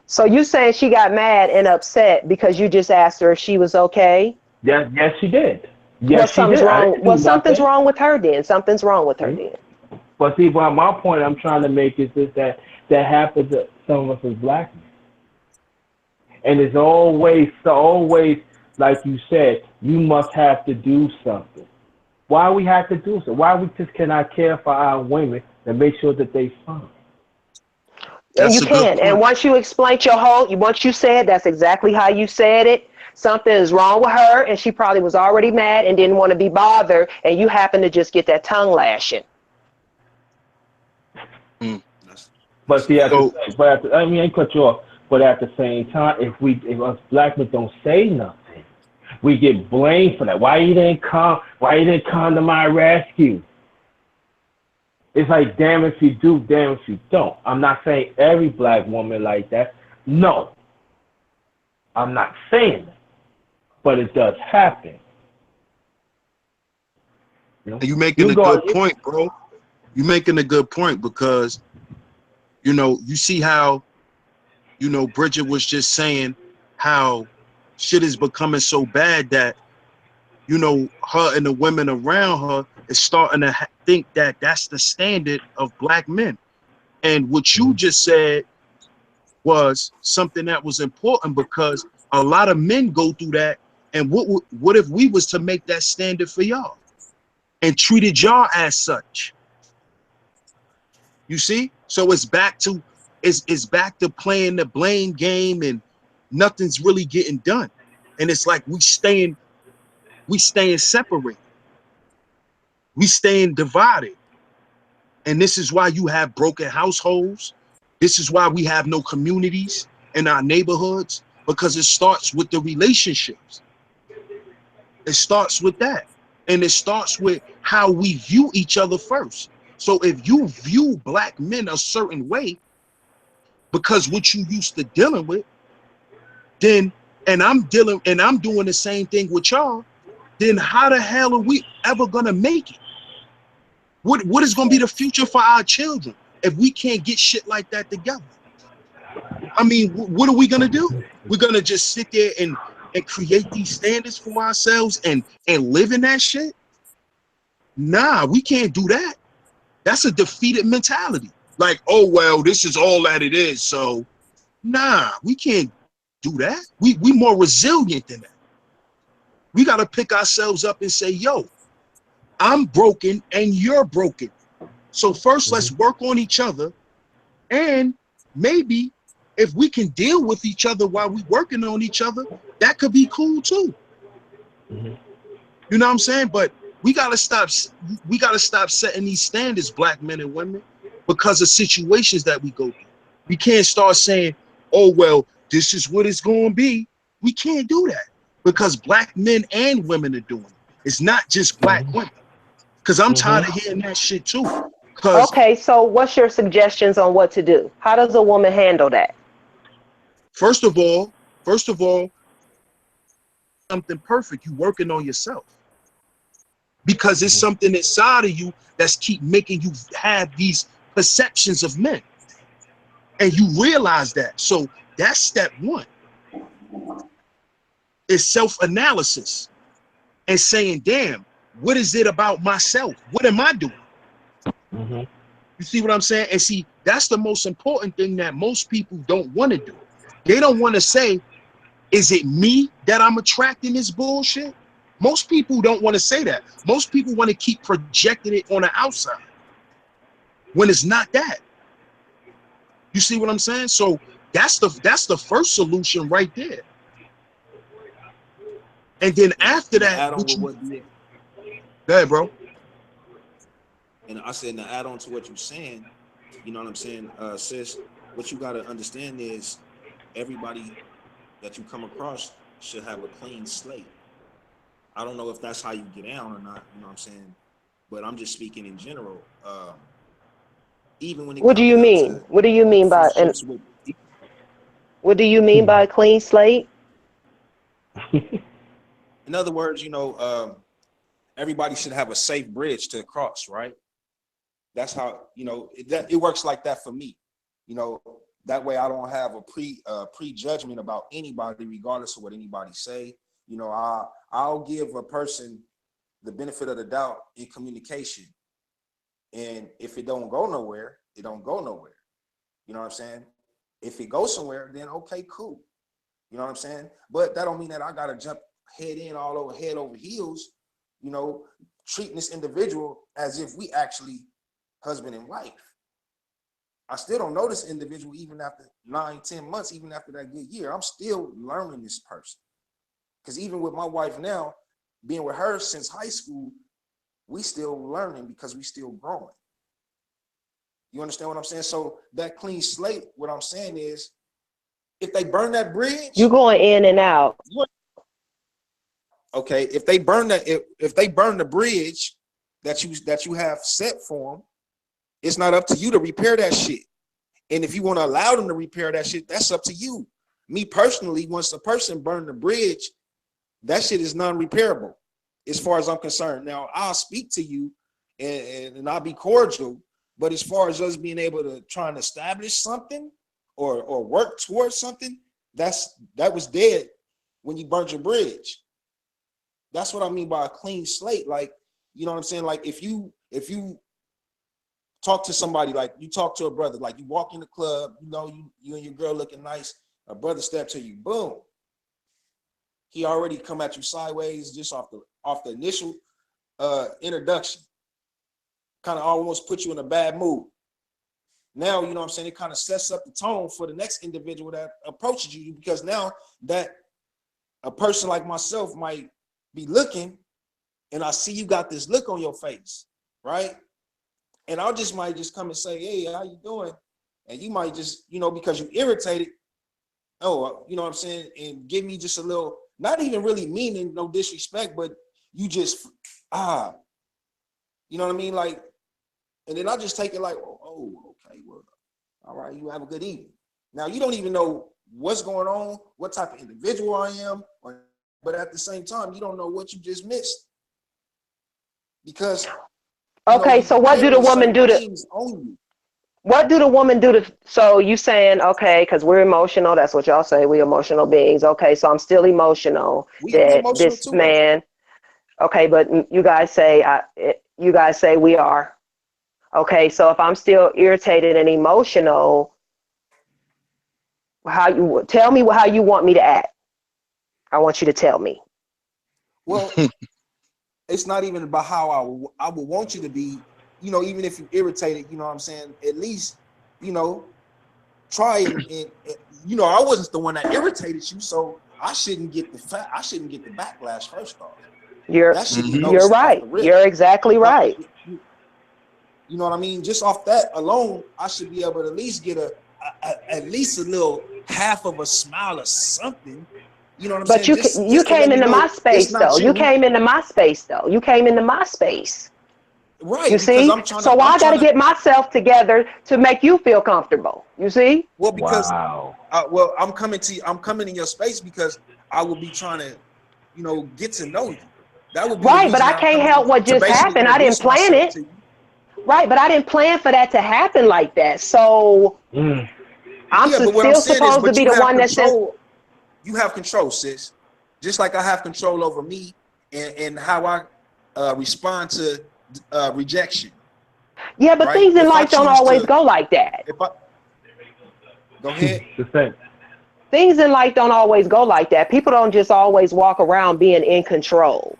So you saying she got mad and upset because you just asked her if she was okay? Yes, she did. Yes, something's wrong. Well, something's wrong with her then. Something's wrong with her then. But see, my point I'm trying to make is that that happens to some of us as black men. And it's always, like you said, you must have to do something. Why we have to do so? Why we just cannot care for our women and make sure that they fine? And That's you a good can. And point. once you explained once you said that's exactly how you said it, something is wrong with her, and she probably was already mad and didn't want to be bothered, and you happen to just get that tongue lashing. Mm. But That's a see, fact. So I mean, I cut you off. But at the same time, if us black men don't say nothing, we get blamed for that. Why you didn't come? Why you didn't come to my rescue? It's like, damn if you do, damn if you don't. I'm not saying every black woman like that. No, I'm not saying that, but it does happen. You know, you making you a go. good point, bro. You making a good point because you see how Bridget was just saying how shit is becoming so bad that her and the women around her is starting to think that that's the standard of black men. And what you just said was something that was important because a lot of men go through that. And what if we was to make that standard for y'all and treated y'all as such? You see? So it's back to playing the blame game and nothing's really getting done. And it's like we staying separated. We staying divided. And this is why you have broken households. This is why we have no communities in our neighborhoods, because it starts with the relationships. It starts with that. And it starts with how we view each other first. So if you view black men a certain way because what you used to dealing with, then and I'm doing the same thing with y'all, then how the hell are we ever gonna make it? What is gonna be the future for our children if we can't get shit like that together? I mean, what are we gonna do? We're gonna just sit there and create these standards for ourselves and live in that shit? Nah, we can't do that. That's a defeated mentality. Like, oh well, this is all that it is. So nah, we can't do that. We more resilient than that. We gotta pick ourselves up and say, yo, I'm broken and you're broken. So first let's work on each other, and maybe if we can deal with each other while we working on each other, that could be cool too. You know what I'm saying? But we gotta stop setting these standards, black men and women, because of situations that we go through. We can't start saying, oh well, this is what it's gonna be. We can't do that because black men and women are doing it. It's not just black women. Because I'm tired of hearing that shit too. Because Okay, so what's your suggestions on what to do? How does a woman handle that? first of all, something perfect. You working on yourself. Because it's something inside of you that's keep making you have these perceptions of men. And you realize that. So that's step one. It's self-analysis and saying, damn, what is it about myself? What am I doing? You see what I'm saying? And see, that's the most important thing that most people don't want to do. They don't want to say, is it me that I'm attracting this bullshit? Most people don't want to say that. Most people want to keep projecting it on the outside when it's not that. You see what I'm saying? So that's the first solution right there. And then after And to that, add on what with you what you, go ahead, bro. and I said to add on to what you're saying, you know what I'm saying, sis, what you got to understand is everybody that you come across should have a clean slate. I don't know if that's how you get down or not, you know what I'm saying, but I'm just speaking in general. Even when it What do comes you down mean? to What do you mean by and friendships with, what do you mean by a clean slate? in other words, everybody should have a safe bridge to cross, right? That's how, it works like that for me. That way I don't have a prejudgment about anybody, regardless of what anybody say. I'll give a person the benefit of the doubt in communication. And if it don't go nowhere, it don't go nowhere. You know what I'm saying? If it goes somewhere, then okay, cool. You know what I'm saying? But that don't mean that I gotta jump head over heels, you know, treating this individual as if we actually husband and wife. I still don't know this individual even after 9-10 months, even after that good year. I'm still learning this person. Because even with my wife now, being with her since high school, we still learning because we still growing. You understand what I'm saying? So that clean slate, what I'm saying is, if they burn that bridge, you going in and out. Okay, if they burn that, if they burn the bridge that you have set for them, it's not up to you to repair that shit. And if you want to allow them to repair that shit, that's up to you. Me personally, once a person burned the bridge, that shit is non-repairable, as far as I'm concerned. Now, I'll speak to you and I'll be cordial, but as far as us being able to try and establish something or work towards something, that was dead when you burnt your bridge. That's what I mean by a clean slate. Like, you know what I'm saying? Like, if you talk to somebody, like you talk to a brother, like you walk in the club, you know, you and your girl looking nice, a brother step to you, boom. He already come at you sideways just off the initial introduction. Kind of almost put you in a bad mood. Now, you know what I'm saying, it kind of sets up the tone for the next individual that approaches you, because now that a person like myself might be looking, and I see you got this look on your face, right? And I might just come and say, hey, how you doing? And you might just, you know, because you irritated, oh, you know what I'm saying, and give me just a little, not even really meaning no disrespect, but you just, you know what I mean? Like, and then I just take it like, oh, okay, well, all right, you have a good evening. Now, you don't even know what's going on, what type of individual I am, but at the same time, you don't know what you just missed. Because, okay, so what do the woman do to, what do the woman do to, so you saying, okay, because we're emotional, that's what y'all say, we emotional beings. Okay, so I'm still emotional that emotional this too, man, okay, but you guys say we are. Okay, so if I'm still irritated and emotional, tell me how you want me to act. I want you to tell me. Well, it's not even about how I would want you to be, you know, even if you're irritated, you know what I'm saying? At least, you know, try and you know, I wasn't the one that irritated you, so I shouldn't get the backlash first off. You're right. You're exactly right. You know what I mean? Just off that alone, I should be able to at least get at least a little half of a smile or something. You know what I'm saying? But you came into my space though. You came into my space though. You came into my space. Right. You see? So I got to get myself together to make you feel comfortable. You see? Well, because I'm coming in your space because I will be trying to, you know, get to know you. That would be right, but I can't help what just happened. I didn't plan it. Right, but I didn't plan for that to happen like that. So I'm still supposed to be the one that says, you have control, sis. Just like I have control over me and how I respond to rejection. Yeah, but things in life don't always go like that. Go ahead. Things in life don't always go like that. People don't just always walk around being in control.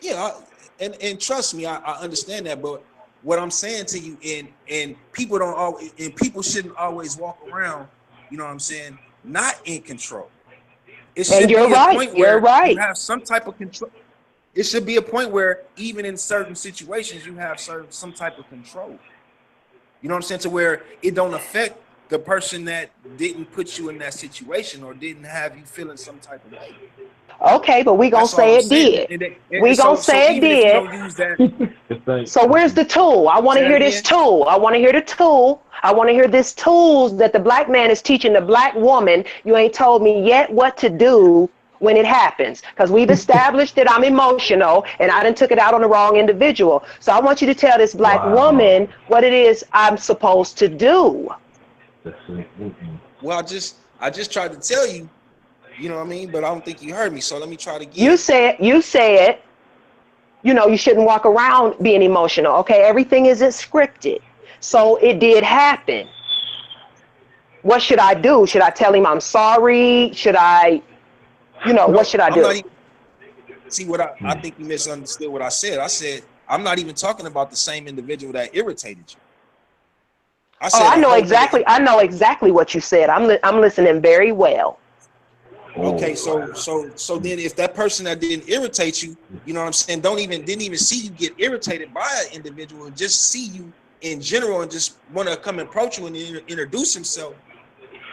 Yeah, and trust me, I understand that, but what I'm saying to you, and people don't always, and people shouldn't always walk around, you know what I'm saying, not in control. It should be a point where you have some type of control. It should be a point where even in certain situations you have some type of control. You know what I'm saying? To where it don't affect the person that didn't put you in that situation or didn't have you feeling some type of way. Okay, but we gonna say it did. We gonna say it did. So where's the tool? I want to hear this tool. I want to hear the tool. I want to hear this tools that the black man is teaching the black woman. You ain't told me yet what to do when it happens, because we've established that I'm emotional and I done took it out on the wrong individual. So I want you to tell this black woman what it is I'm supposed to do. Well, I just tried to tell you. You know what I mean? But I don't think you heard me. So let me try to get you said, you know, you shouldn't walk around being emotional. Okay, everything isn't scripted. So it did happen. What should I do? Should I tell him I'm sorry? Should I, what No, should I I'm not do? even. See what I think you misunderstood what I said. I said I'm not even talking about the same individual that irritated you. I Oh, said a whole nother. I know exactly what you said. I'm listening very well. Okay, so then if that person that didn't irritate you, you know what I'm saying, didn't even see you get irritated by an individual and just see you in general and just want to come and approach you and introduce himself,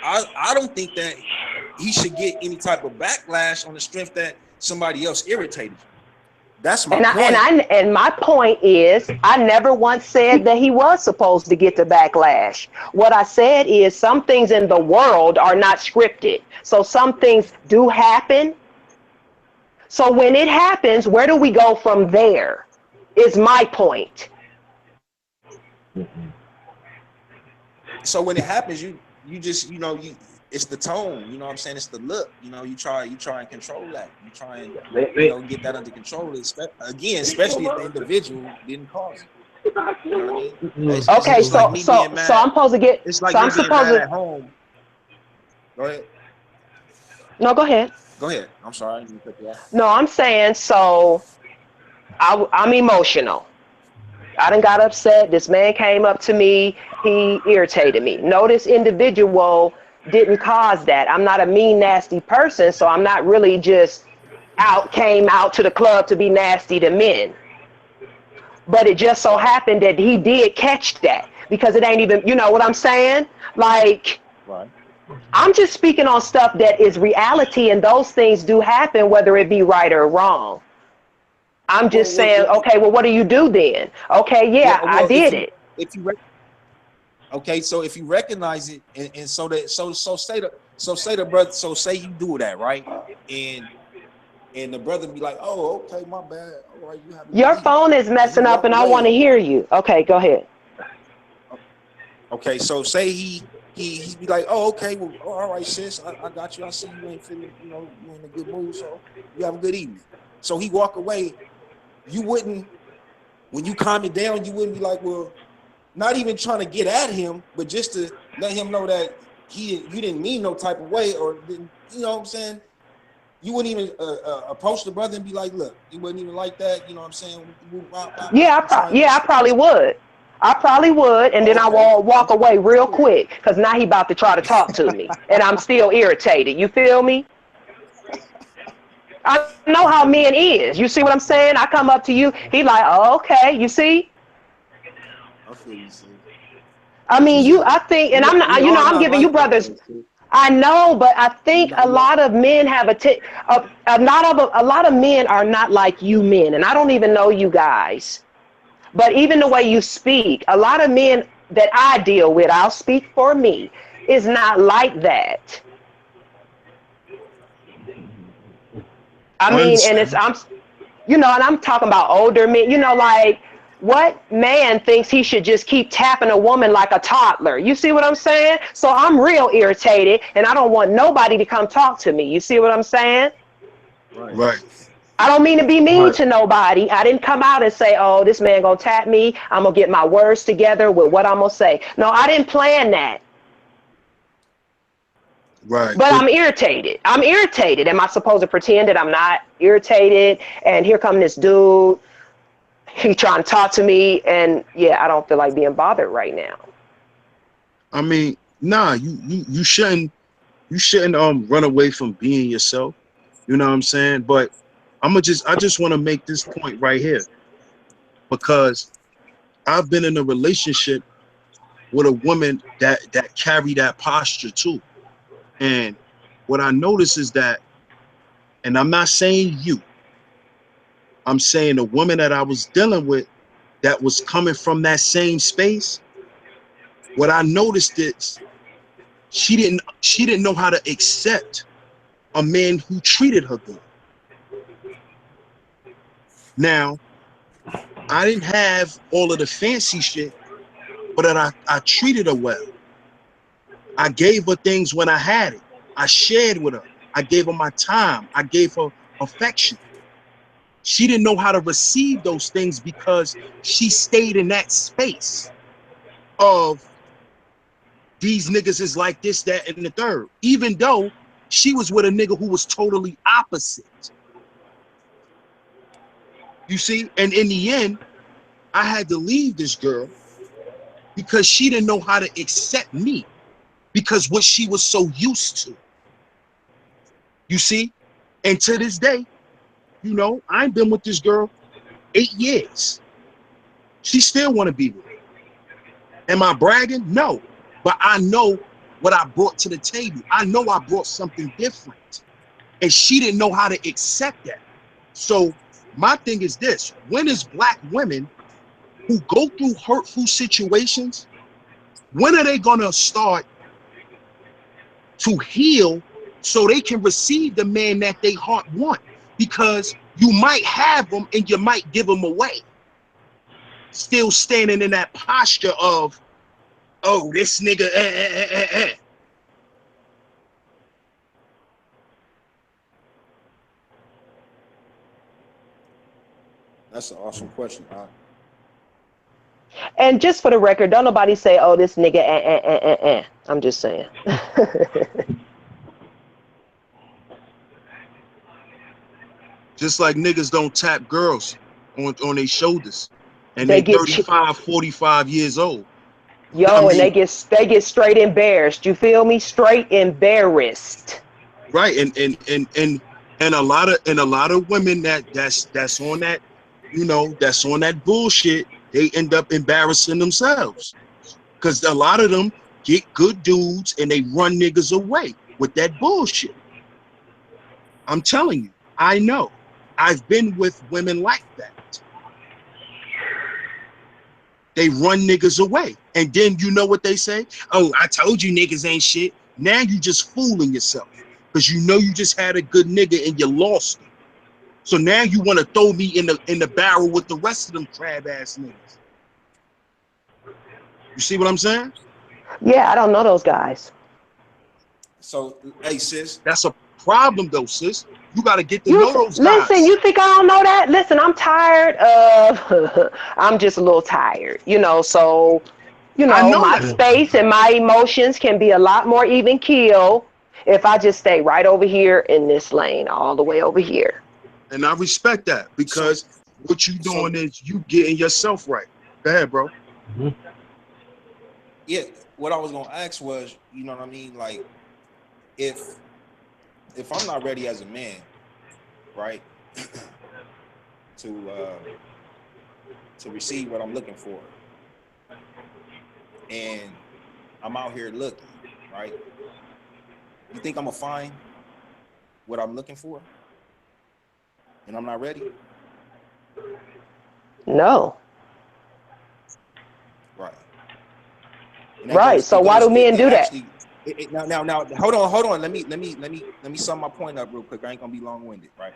I don't think that he should get any type of backlash on the strength that somebody else irritated you. That's my point. And my point is, I never once said that he was supposed to get the backlash. What I said is some things in the world are not scripted. So some things do happen. So when it happens, where do we go from there? Is my point. So when it happens, you just, it's the tone, you know what I'm saying? It's the look, you try and control that. You try and get that under control. Again, especially if the individual didn't cause it. You know what I mean? Okay, so I'm supposed to get. It's like so me I'm being supposed mad to. at home. Go ahead. No, go ahead. Go ahead. I'm sorry. I didn't cut you off. No, I'm saying so. I'm emotional. I done got upset. This man came up to me. He irritated me. No, this individual didn't cause that. I'm not a mean, nasty person, so I'm not really just came out to the club to be nasty to men. But it just so happened that he did catch that because it ain't even, you know what I'm saying? Like, right. I'm just speaking on stuff that is reality, and those things do happen, whether it be right or wrong. I'm just saying, okay, well, what do you do then? Okay, yeah, I did it. Okay, so if you recognize it, and so say the brother, so say you do that, right? And the brother be like, oh, okay, my bad. All right, you have your phone is messing up, and I want to hear you. Okay, go ahead. Okay, so say he be like, oh, okay, well, all right, sis, I got you. I see you ain't feeling, you in a good mood, so you have a good evening. So he walk away. You wouldn't, when you calm it down, you wouldn't be like, well, not even trying to get at him, but just to let him know that you didn't mean no type of way, or didn't, you know what I'm saying? You wouldn't even approach the brother and be like, look, you wouldn't even like that, you know what I'm saying? I probably would. I probably would, and then I will walk away real quick, because now he about to try to talk to me, and I'm still irritated. You feel me? I know how men is. You see what I'm saying? I come up to you, he like, oh, okay, you see? I feel you, sis. I mean, I think, and I'm not, I'm giving you brothers. I know, but I think a lot of men have a lot of men are not like you men, and I don't even know you guys. But even the way you speak, a lot of men that I deal with, I'll speak for me, is not like that. I mean, and and I'm talking about older men, like, what man thinks he should just keep tapping a woman like a toddler? You see what I'm saying? So I'm real irritated, and I don't want nobody to come talk to me. You see what I'm saying? Right. I don't mean to be mean to nobody. I didn't come out and say, oh, this man gonna tap me. I'm gonna get my words together with what I'm gonna say. No, I didn't plan that. Right. But I'm irritated. I'm irritated. Am I supposed to pretend that I'm not irritated? And here come this dude. He trying to talk to me, and yeah, I don't feel like being bothered right now. I mean, nah, you shouldn't run away from being yourself. You know what I'm saying? But I just want to make this point right here, because I've been in a relationship with a woman that carry that posture too. And what I notice is that, and I'm not saying you, I'm saying the woman that I was dealing with that was coming from that same space. What I noticed is she didn't know how to accept a man who treated her good. Now, I didn't have all of the fancy shit, but I treated her well. I gave her things when I had it. I shared with her. I gave her my time. I gave her affection. She didn't know how to receive those things because she stayed in that space. of these niggas is like this, that, and the third, even though she was with a nigga who was totally opposite. You see? And in the end, I had to leave this girl because she didn't know how to accept me because what she was so used to. You see? And to this day, you know, I've been with this girl 8 years. She still want to be with me. Am I bragging? No. But I know what I brought to the table. I know I brought something different. And she didn't know how to accept that. So my thing is this: when is black women who go through hurtful situations, when are they gonna start to heal so they can receive the man that they heart want? Because you might have them and you might give them away. Still standing in that posture of, oh, this nigga, That's an awesome question. And just for the record, don't nobody say, oh, this nigga, I'm just saying. Just like niggas don't tap girls on their shoulders and They they get 35, 45 years old. I yo, and mean, they get straight embarrassed. You feel me? Straight embarrassed. right, and a lot of women that's on that, you know, that's on that bullshit, they end up embarrassing themselves. Because a lot of them get good dudes and they run niggas away with that bullshit. I'm telling you, I know. I've been with women like that. They run niggas away. And then you know what they say? Oh, I told you niggas ain't shit. Now you just fooling yourself. Because you know you just had a good nigga and you lost him. So now you want to throw me in the barrel with the rest of them crab ass niggas. You see what I'm saying? Yeah, I don't know those guys. So, hey, sis. That's a problem though, sis. You got to get to You know those listen. guys. You think I don't know that? Listen, I'm tired of. I'm just a little tired, you know. So, you I know, know my that. space and my emotions can be a lot more even keel if I just stay right over here in this lane, all the way over here. And I respect that So, because what you so doing is you getting yourself right. Go ahead, bro. yeah, what I was gonna ask was, you know what I mean? Like, if I'm not ready as a man, right, to receive what I'm looking for, and I'm out here looking, right? You think I'm gonna find what I'm looking for, and I'm not ready? No. Right. And that Right. goes, So why do men it do that? actually, now, hold on. Let me sum my point up real quick. I ain't gonna be long-winded, right?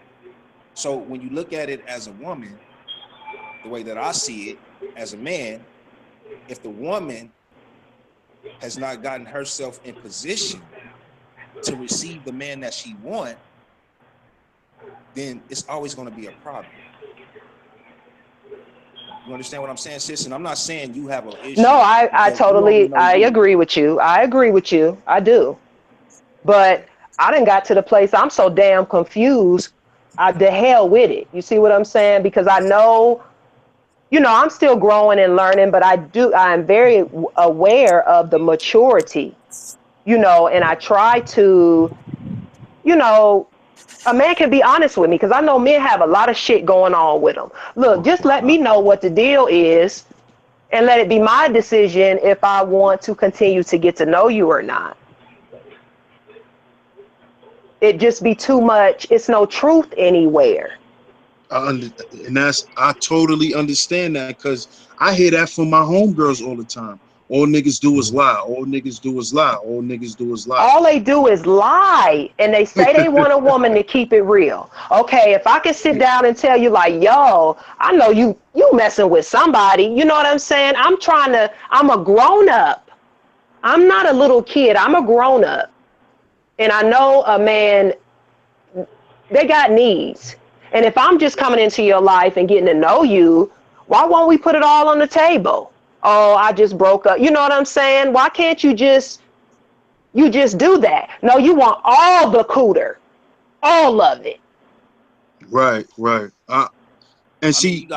So when you look at it as a woman, the way that I see it as a man, if the woman has not gotten herself in position to receive the man that she wants, then it's always going to be a problem. You understand what I'm saying, sis? And I'm not saying you have an No, issue because we already know I you. agree with you. I agree with you. I do. But I done got to the place I'm so damn confused. The hell with it. You see what I'm saying? Because I know, you know, I'm still growing and learning, but I'm very aware of the maturity, you know, and I try to, you know, a man can be honest with me because I know men have a lot of shit going on with them. Look, just let me know what the deal is and let it be my decision if I want to continue to get to know you or not. It just be too much. It's no truth anywhere. I totally understand that because I hear that from my homegirls all the time. All niggas do is lie. All niggas do is lie. All niggas do is lie. All they do is lie, and they say they want a woman to keep it real. Okay, if I can sit down and tell you like, yo, I know you messing with somebody, you know what I'm saying? I'm a grown up. I'm not a little kid. I'm a grown up. And I know a man, they got needs. And if I'm just coming into your life and getting to know you, why won't we put it all on the table? oh, I just broke up. You know what I'm saying? Why can't you just do that? No, you want all the cooter, all of it. Right, right. And I mean, see,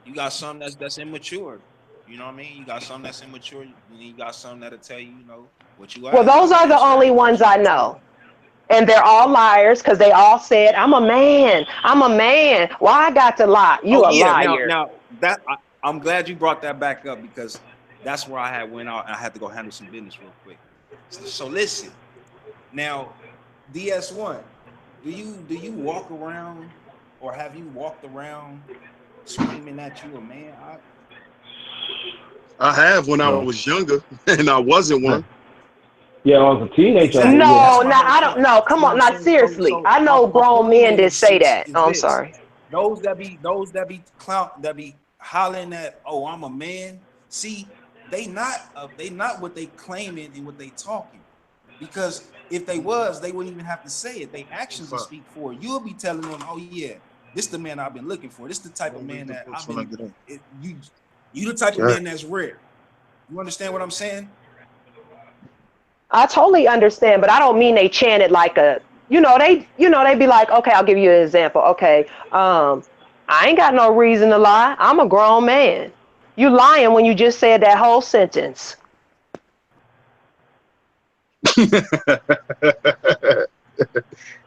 you got some that's immature. You know what I mean? You got some that's immature, and then you got some that'll tell you, you know, what you Well, asked those for are and the certain only ones I emotions. know. And they're all liars because they all said, I'm a man. I'm a man. Why I got to lie? Oh You a yeah, now liar. now that I'm glad you brought that back up because that's where I had went out and I had to go handle some business real quick. So listen, now DS1, do you walk around or have you walked around screaming that you a man? I have when I No. was younger, and I wasn't No. one. Yeah, I was a teenager. Exactly. Yeah. That's No, my no, whole I don't point. know. You Come know what on, I'm not saying? seriously. I My, know my grown point men that is say that. is Oh, I'm this. sorry. Those that be clout that be hollering that, oh, I'm a man. See, they not what they claiming and what they talking. Because if they was, they wouldn't even have to say it. They actions will speak for it. You'll be telling them, oh yeah, this the man I've been looking for. This the type of Don't leave man the that I've books when I been. get in. You the type of Okay. man that's rare. You understand what I'm saying? I totally understand, but I don't mean they chant it like a, they be like, okay, I'll give you an example. Okay, I ain't got no reason to lie. I'm a grown man. You lying when you just said that whole sentence.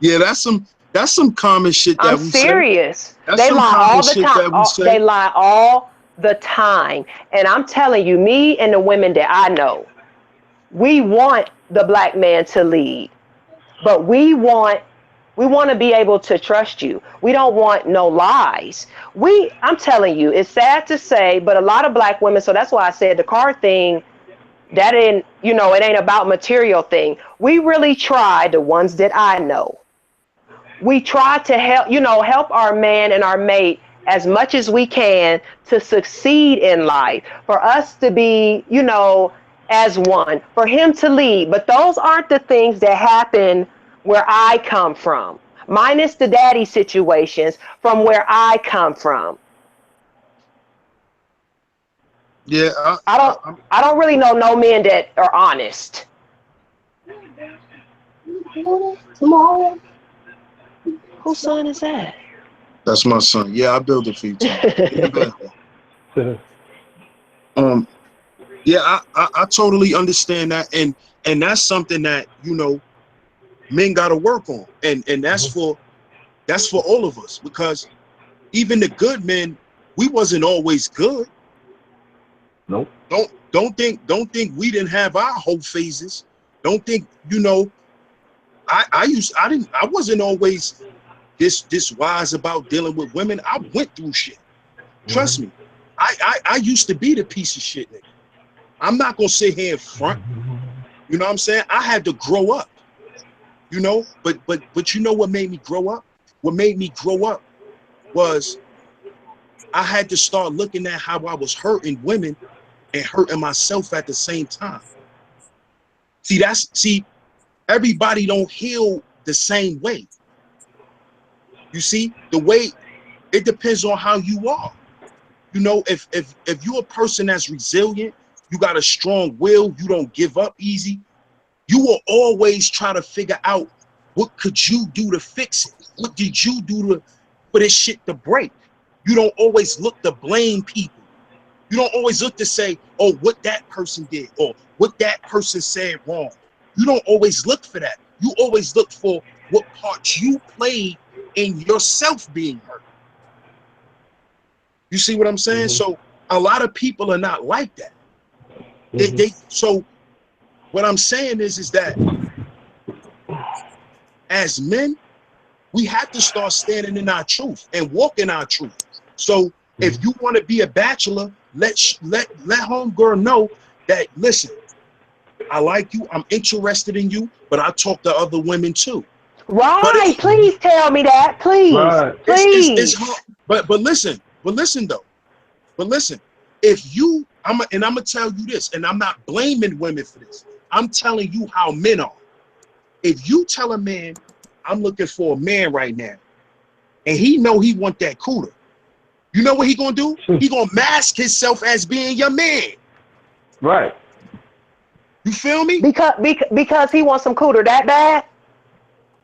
Yeah, that's some common shit I'm that we say. serious. That's They some lie common all the shit time. that we say. They lie all the time. And I'm telling you, me and the women that I know, we want the black man to lead, but we want to be able to trust you. We don't want no lies. I'm telling you, it's sad to say, but a lot of black women, so that's why I said the car thing, that ain't, it ain't about material thing. We really try, the ones that I know. We try to help our man and our mate as much as we can to succeed in life, for us to be, as one, for him to lead. But those aren't the things that happen where I come from, minus the daddy situations from where I come from. Yeah, I don't, I'm I don't really know no men that are honest. Whose son is that? that's my son. Yeah, I build it for you too. Yeah, man. Um, yeah, I totally understand that, and that's something that men got to work on, and that's for all of us, because even the good men, we wasn't always good. Nope. Don't think we didn't have our whole phases. Don't think I wasn't always this wise about dealing with women. I went through shit. Trust me. I used to be the piece of shit nigga. I'm not gonna sit here in front. You know what I'm saying? I had to grow up. But you know what made me grow up? What made me grow up was I had to start looking at how I was hurting women and hurting myself at the same time. See, everybody don't heal the same way. You see, the way it depends on how you are. If you're a person that's resilient, you got a strong will, you don't give up easy, you will always try to figure out what could you do to fix it? What did you do for this shit to break? You don't always look to blame people. You don't always look to say, oh, what that person did or what that person said wrong. You don't always look for that. You always look for what part you played in yourself being hurt. You see what I'm saying? So a lot of people are not like that. So what I'm saying is that as men, we have to start standing in our truth and walking our truth. So if you want to be a bachelor, let homegirl know that, listen, I like you, I'm interested in you, but I talk to other women too. But Right. Please tell me that. Please. Right. it's Please. hard. But listen though. But listen, if you, I'm gonna tell you this, and I'm not blaming women for this. I'm telling you how men are. If you tell a man, I'm looking for a man right now, and he know he want that cooler, you know what he gonna do? He gonna mask himself as being your man. Right. You feel me? Because he wants some cooter that bad?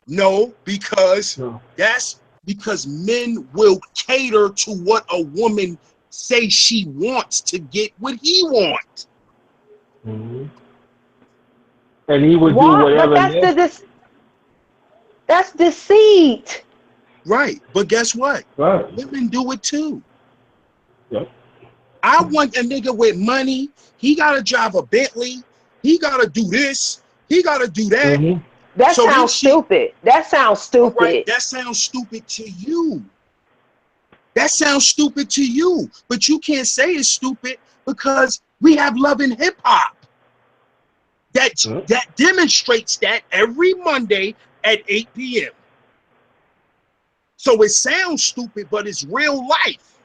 No, because No. that's because men will cater to what a woman say she wants to get what he wants. Mm-hmm. And he would do What? But whatever necessary. that's deceit. Right. But guess what? Right. Women do it too. Yep. I want a nigga with money. He gotta drive a Bentley. He gotta do this. He gotta do that. Mm-hmm. That So then sounds she, stupid. That sounds all right, stupid. that sounds stupid to you. That sounds stupid to you. But you can't say it's stupid because we have Love and Hip Hop. That demonstrates that every Monday at 8 p.m. So it sounds stupid, but it's real life.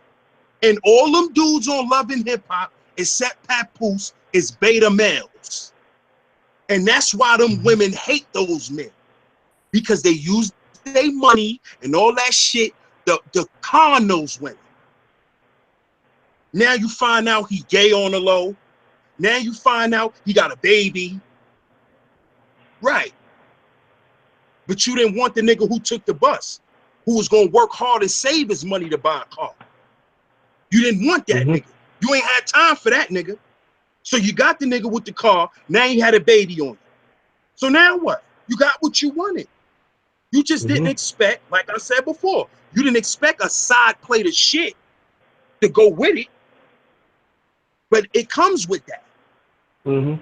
And all them dudes on Love and Hip Hop, except Papoose, is beta males. And that's why them women hate those men. Because they use their money and all that shit to con those women. Now you find out he gay on the low. Now you find out he got a baby. Right. But you didn't want the nigga who took the bus, who was gonna work hard and save his money to buy a car. You didn't want that nigga. You ain't had time for that nigga. So you got the nigga with the car. Now you had a baby on you. So now what? You got what you wanted. You just didn't expect, like I said before, you didn't expect a side plate of shit to go with it. But it comes with that. Mm-hmm.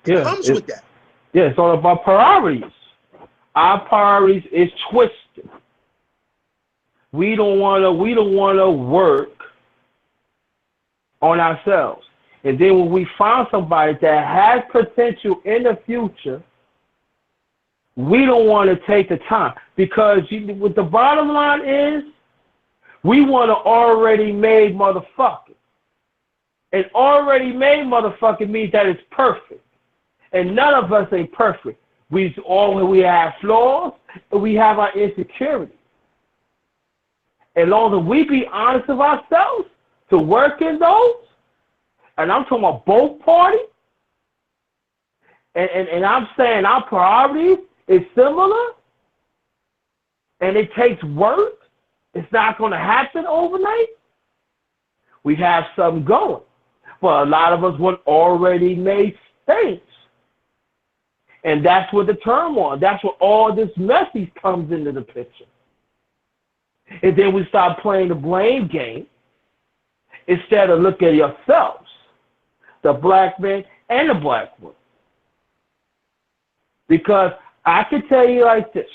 It comes with that. Yeah, it's all about priorities. Our priorities is twisted. We don't wanna work on ourselves. And then when we find somebody that has potential in the future, we don't want to take the time. Because what the bottom line is, we want an already made motherfucker. An already made motherfucker means that it's perfect. And none of us ain't perfect. We have flaws and we have our insecurities. As long as we be honest with ourselves to work in those, and I'm talking about both parties, and I'm saying our priorities is similar, and it takes work, it's not going to happen overnight, we have something going. But a lot of us want already made things. And that's what the turmoil, that's where all this message comes into the picture. And then we start playing the blame game instead of looking at yourselves, the black man and the black woman. Because I can tell you like this.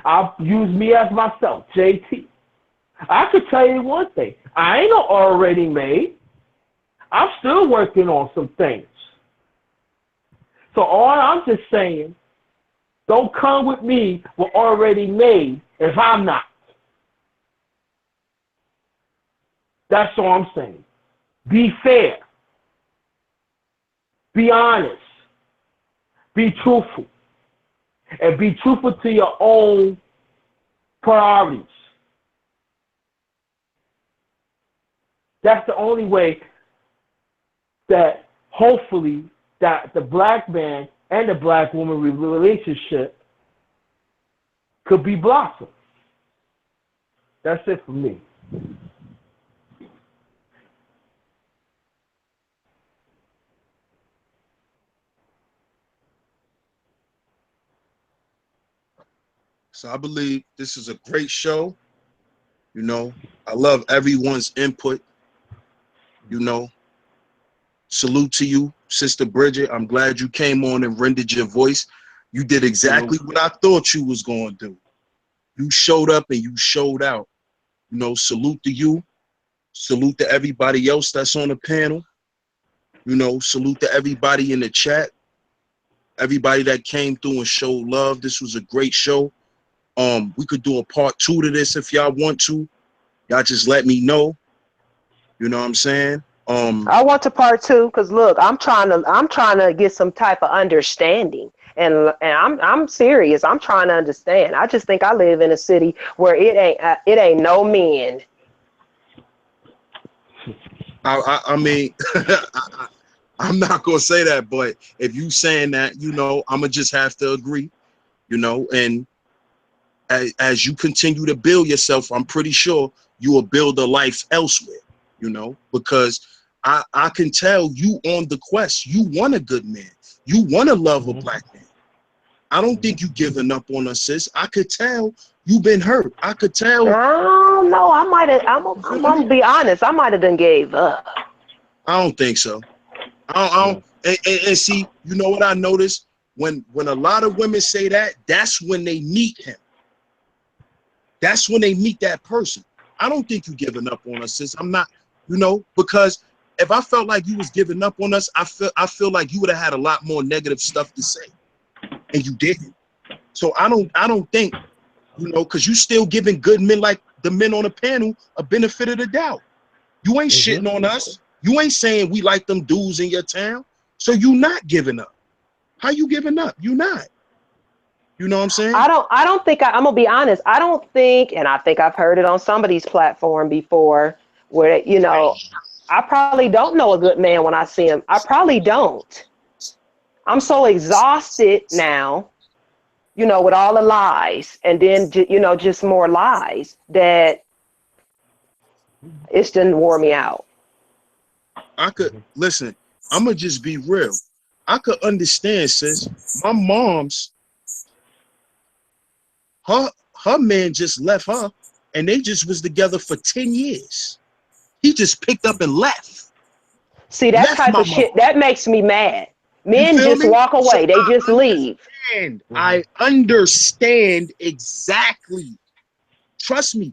I'll use me as myself, JT. I can tell you one thing. I ain't already made. I'm still working on some things. So all I'm just saying, don't come with me with already made if I'm not. That's all I'm saying. Be fair. Be honest. Be truthful. And be truthful to your own priorities. That's the only way that hopefully that the black man and the black woman relationship could be blossomed. That's it for me. So I believe this is a great show. You know, I love everyone's input. You know, salute to you, Sister Bridget. I'm glad you came on and rendered your voice. You did exactly what I thought you was going to do. You showed up and you showed out. You know, salute to you. Salute to everybody else that's on the panel. You know, salute to everybody in the chat. Everybody that came through and showed love. This was a great show. We could do a part 2 to this if y'all want to. Y'all just let me know. You know what I'm saying? I want to part 2 because look, I'm trying to get some type of understanding, and I'm serious. I'm trying to understand. I just think I live in a city where it ain't no men. I mean, I'm not gonna say that, but if you saying that, you know, I'm gonna just have to agree, you know, and as you continue to build yourself, I'm pretty sure you will build a life elsewhere, you know, because I can tell you on the quest, you want a good man. You want to love a black man. I don't think you giving up on us, sis. I could tell you've been hurt. I could tell. I don't know. I might have. I'm gonna be honest. I might have done gave up. I don't think so. I don't and see, you know what I noticed? When a lot of women say that, that's when they meet him. That's when they meet that person. I don't think you giving up on us, sis. I'm not, you know, because if I felt like you was giving up on us, I feel like you would have had a lot more negative stuff to say, and you didn't. So I don't think, you know, because you still giving good men like the men on the panel a benefit of the doubt. You ain't shitting on us. You ain't saying we like them dudes in your town. So you not giving up. How you giving up? You not. You know what I'm saying? I don't think I'm gonna be honest. I don't think, and I think I've heard it on somebody's platform before, where you know, I probably don't know a good man when I see him. I probably don't. I'm so exhausted now, you know, with all the lies, and then you know, just more lies that it's didn't wore me out. I could listen. I'm gonna just be real. I could understand, sis. My mom's her man just left her, and they just was together for 10 years. He just picked up and left. See, that type of shit that makes me mad. You Men feel just me? walk away. So They just leave. I understand exactly. Trust me.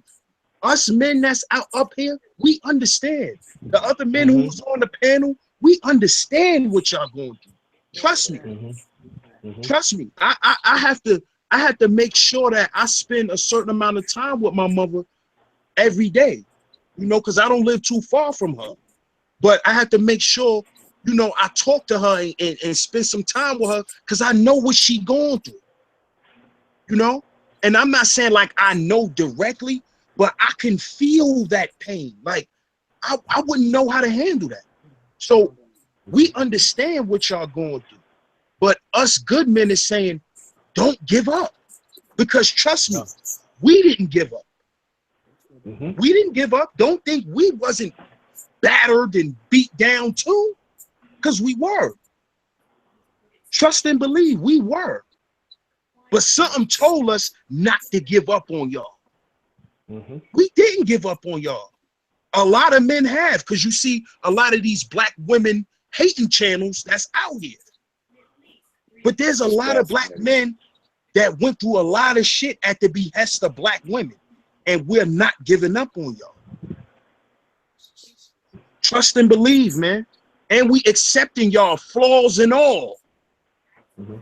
Us men that's out up here, we understand. The other men who was on the panel, we understand what y'all going through. Trust me. Trust me. I have to make sure that I spend a certain amount of time with my mother every day, you know, because I don't live too far from her. But I have to make sure, you know, I talk to her and spend some time with her because I know what she going through, you know? And I'm not saying like I know directly, but I can feel that pain. Like I wouldn't know how to handle that. So we understand what y'all going through. But us good men is saying, don't give up. Because trust me, we didn't give up. We didn't give up. Don't think we wasn't battered and beat down too, because we were. Trust and believe, we were. But something told us not to give up on y'all. We didn't give up on y'all. A lot of men have, because you see a lot of these black women hating channels that's out here. But there's a lot of black men that went through a lot of shit at the behest of black women, and we're not giving up on y'all. Trust and believe, man. And we accepting y'all flaws and all.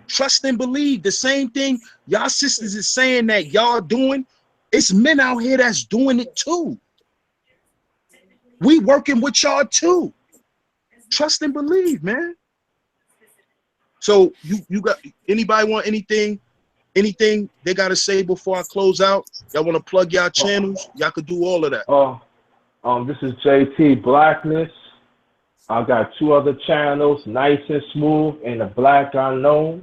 Trust and believe. The same thing y'all sisters is saying that y'all doing, it's men out here that's doing it too. We working with y'all too. Trust and believe, man. So you got anybody want anything they gotta say before I close out? Y'all want to plug y'all channels? Y'all could do all of that. This is JT Blackness. I got two other channels, Nice and Smooth and the Black Unknown.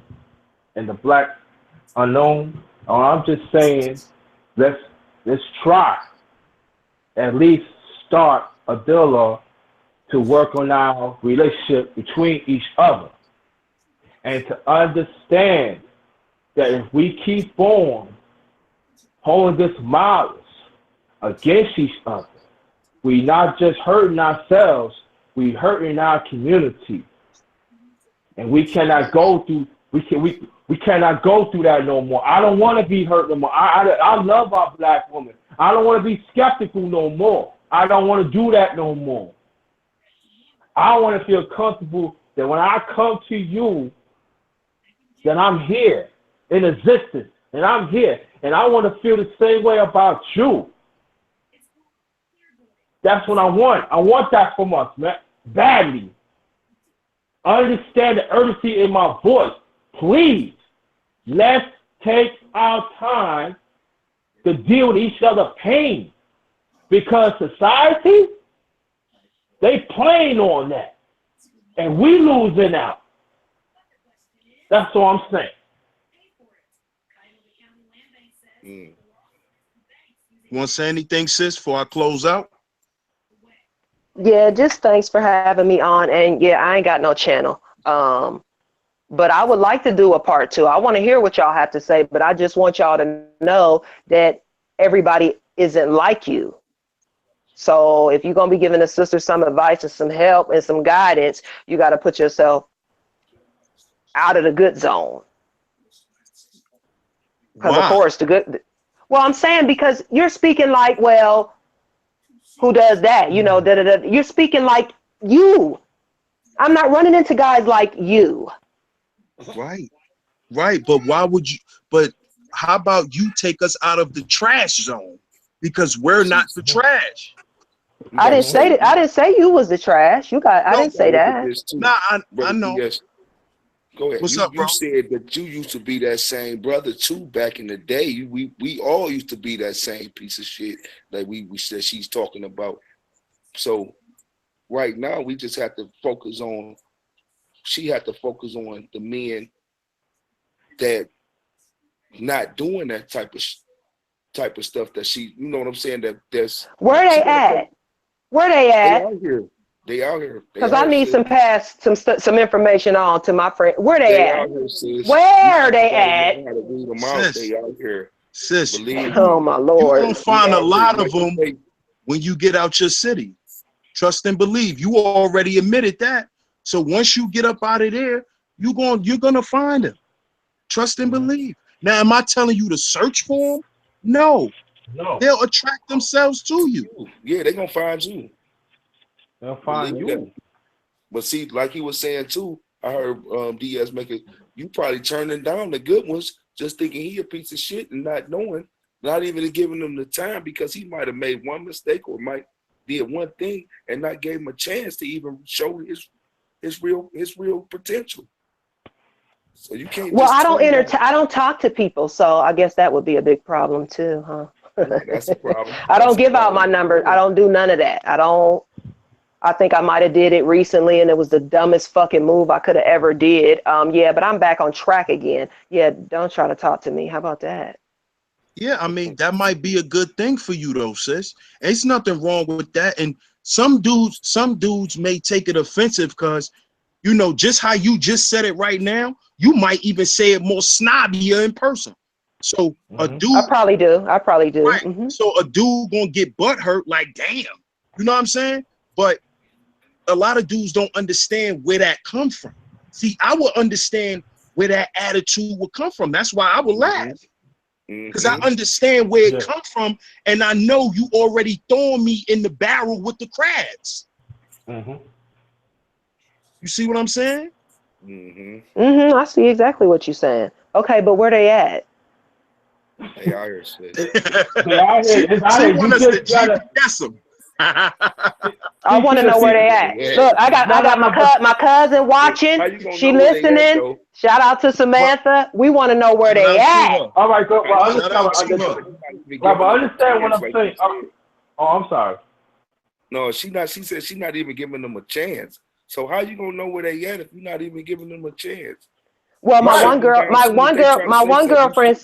I'm just saying, let's try at least start a dialogue to work on our relationship between each other, and to understand that if we keep on holding this malice against each other, we not just hurting ourselves, we hurting our community, and we cannot go through. We cannot go through that no more. I don't want to be hurt no more. I love our black woman. I don't want to be skeptical no more. I don't want to do that no more. I want to feel comfortable that when I come to you, that I'm here in existence, and I'm here, and I want to feel the same way about you. That's what I want. I want that from us, man, badly. Understand the urgency in my voice. Please, let's take our time to deal with each other's pain, because society They playing on that. And we losing out. That's all I'm saying. You want to say anything, sis, before I close out? Yeah, just thanks for having me on. And yeah, I ain't got no channel. But I would like to do a part 2. I want to hear what y'all have to say, but I just want y'all to know that everybody isn't like you. So if you're going to be giving a sister some advice and some help and some guidance, you got to put yourself out of the good zone. Because, of course, well, I'm saying because you're speaking like, well, who does that? You know, You're speaking like you. I'm not running into guys like you. Right. But why would you? But how about you take us out of the trash zone? Because we're not the trash. I didn't say that. I didn't say you was the trash. I didn't say that. Nah, I know. Go ahead. What's up, bro? You said that you used to be that same brother too back in the day. We all used to be that same piece of shit that we said she's talking about. So right now we just have to focus on. She had to focus on the men that not doing that type of stuff that she. You know what I'm saying? That's where they at? Where they at? They out here. They out here. Because I need some information on to my friend. Where they at? Out here, sis. Where they at? How to read them out. They out here. Sis, oh my Lord. You're gonna find a lot of them when you get out your city. Trust and believe. You already admitted that. So once you get up out of there, you're gonna find them. Trust and believe. Now, am I telling you to search for them? No. They'll attract themselves to you. Yeah, they're gonna find you. They'll find you. But see, like he was saying too, I heard Diaz make it. You probably turning down the good ones, just thinking he a piece of shit and not knowing, not even giving him the time because he might have made one mistake or might did one thing and not gave him a chance to even show his real potential. So you can't. Well, I don't talk to people, so I guess that would be a big problem too, huh? That's a problem. I don't give out my number. I don't do none of that. I think I might have did it recently and it was the dumbest fucking move I could have ever did. Yeah, but I'm back on track again. Yeah, don't try to talk to me. How about that? Yeah, I mean, that might be a good thing for you though, sis. There's nothing wrong with that. And some dudes may take it offensive because, you know, just how you just said it right now, you might even say it more snobbier in person. So a dude, I probably do. Right. So a dude gonna get butt hurt like, damn, you know what I'm saying? But a lot of dudes don't understand where that comes from. See, I would understand where that attitude would come from. That's why I would laugh. Because I understand where it comes from, and I know you already throwing me in the barrel with the crabs. You see what I'm saying? I see exactly what you're saying. Okay, but where they at? They out here, shit. She want us to GPS them. I want to know where they at. Look, I got my cousin watching. She listening. Shout out to Samantha. We want to know where they at. All right, so understand what I'm saying. I'm sorry. No, she said she's not even giving them a chance. So how you gonna know where they at if you're not even giving them a chance? Well, my one girlfriend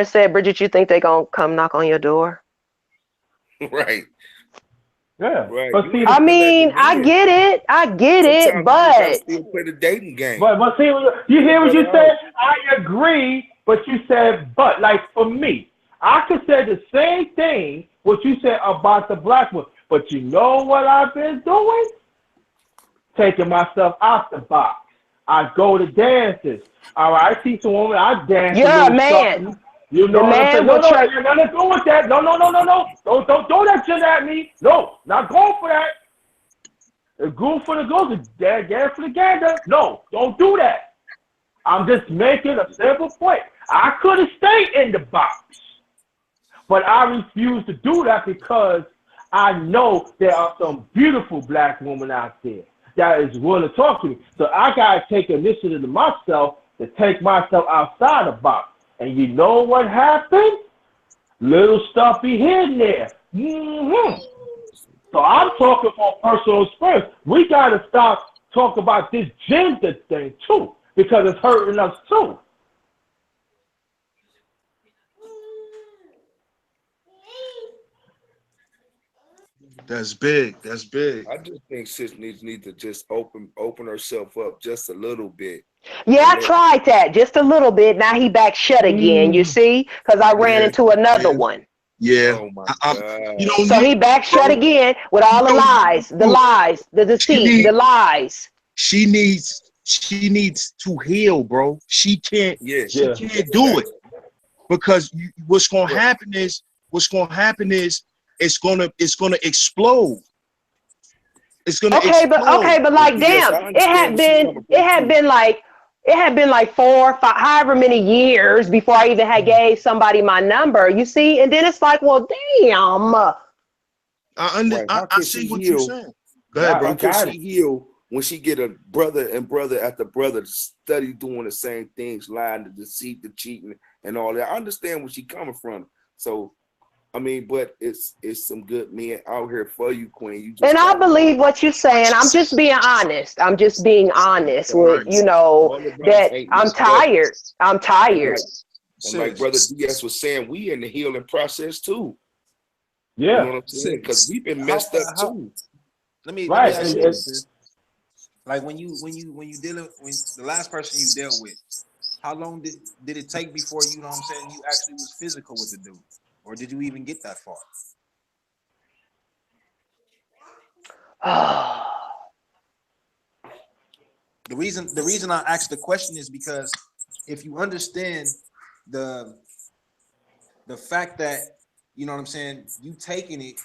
said, Bridget, you think they gonna come knock on your door? Right. Yeah. Right. But see, I mean, I get it, but still play the dating game. But see, you hear what you said? I agree, but you said but. Like for me, I could say the same thing what you said about the black one. But you know what I've been doing? Taking myself out the box. I go to dances. All right, I see some woman. I dance. You're a man. You know what I'm saying? No, you're not going to go with that. No. Don't throw that shit at me. No, not going for that. The goose for the goose, the gander for the gander. No, don't do that. I'm just making a simple point. I could have stayed in the box, but I refuse to do that because I know there are some beautiful black women out there that is willing to talk to me. So I got to take initiative to myself to take myself outside the box. And you know what happened? Little stuff be hidden there. So I'm talking from personal experience. We got to stop talking about this gender thing too, because it's hurting us too. That's big. That's big. I just think sis need to just open herself up just a little bit. Yeah, And I let tried that just a little bit. Now he back shut again. You see, because I ran Yeah, into another yeah, one. yeah. oh my You God. don't So need he back bro. shut again with all You the don't need lies, to. the She deceit, need the lies. she needs to heal, bro. Yeah, She Yeah. can't do it exactly. because Well, what's gonna happen is it's gonna explode. It's gonna Okay, explode. but well, like PS, damn, I understand where she's coming it from had too. been like it had been like 4 or 5, however many years before I even had gave somebody my number. You see, and then it's like, well, damn. Right. How I can she see what you're heal? saying. Go ahead, How bro. can Got she it. heal when she get a brother and brother after brother to study doing the same things, lying, the deceit, the cheating, and all that? I understand where she coming from. So I mean, but it's some good men out here for you, Queen. You And just I gotta know. believe what you're saying. I'm just being honest. I'm just being honest with, Right. All the brothers that ain't I'm messed up. tired. I'm And tired. like Sis, Brother DS was saying, we in the healing process too. You know Yeah. what I'm saying? Because sis, we've been how messed up how too. let me Right. ask you this, sis. Like when you dealing when the last person you dealt with, how long did it take before you know what I'm saying you actually was physical with the dude, or did you even get that far? The reason I asked the question is because if you understand the the fact that you know what I'm saying, you taking it,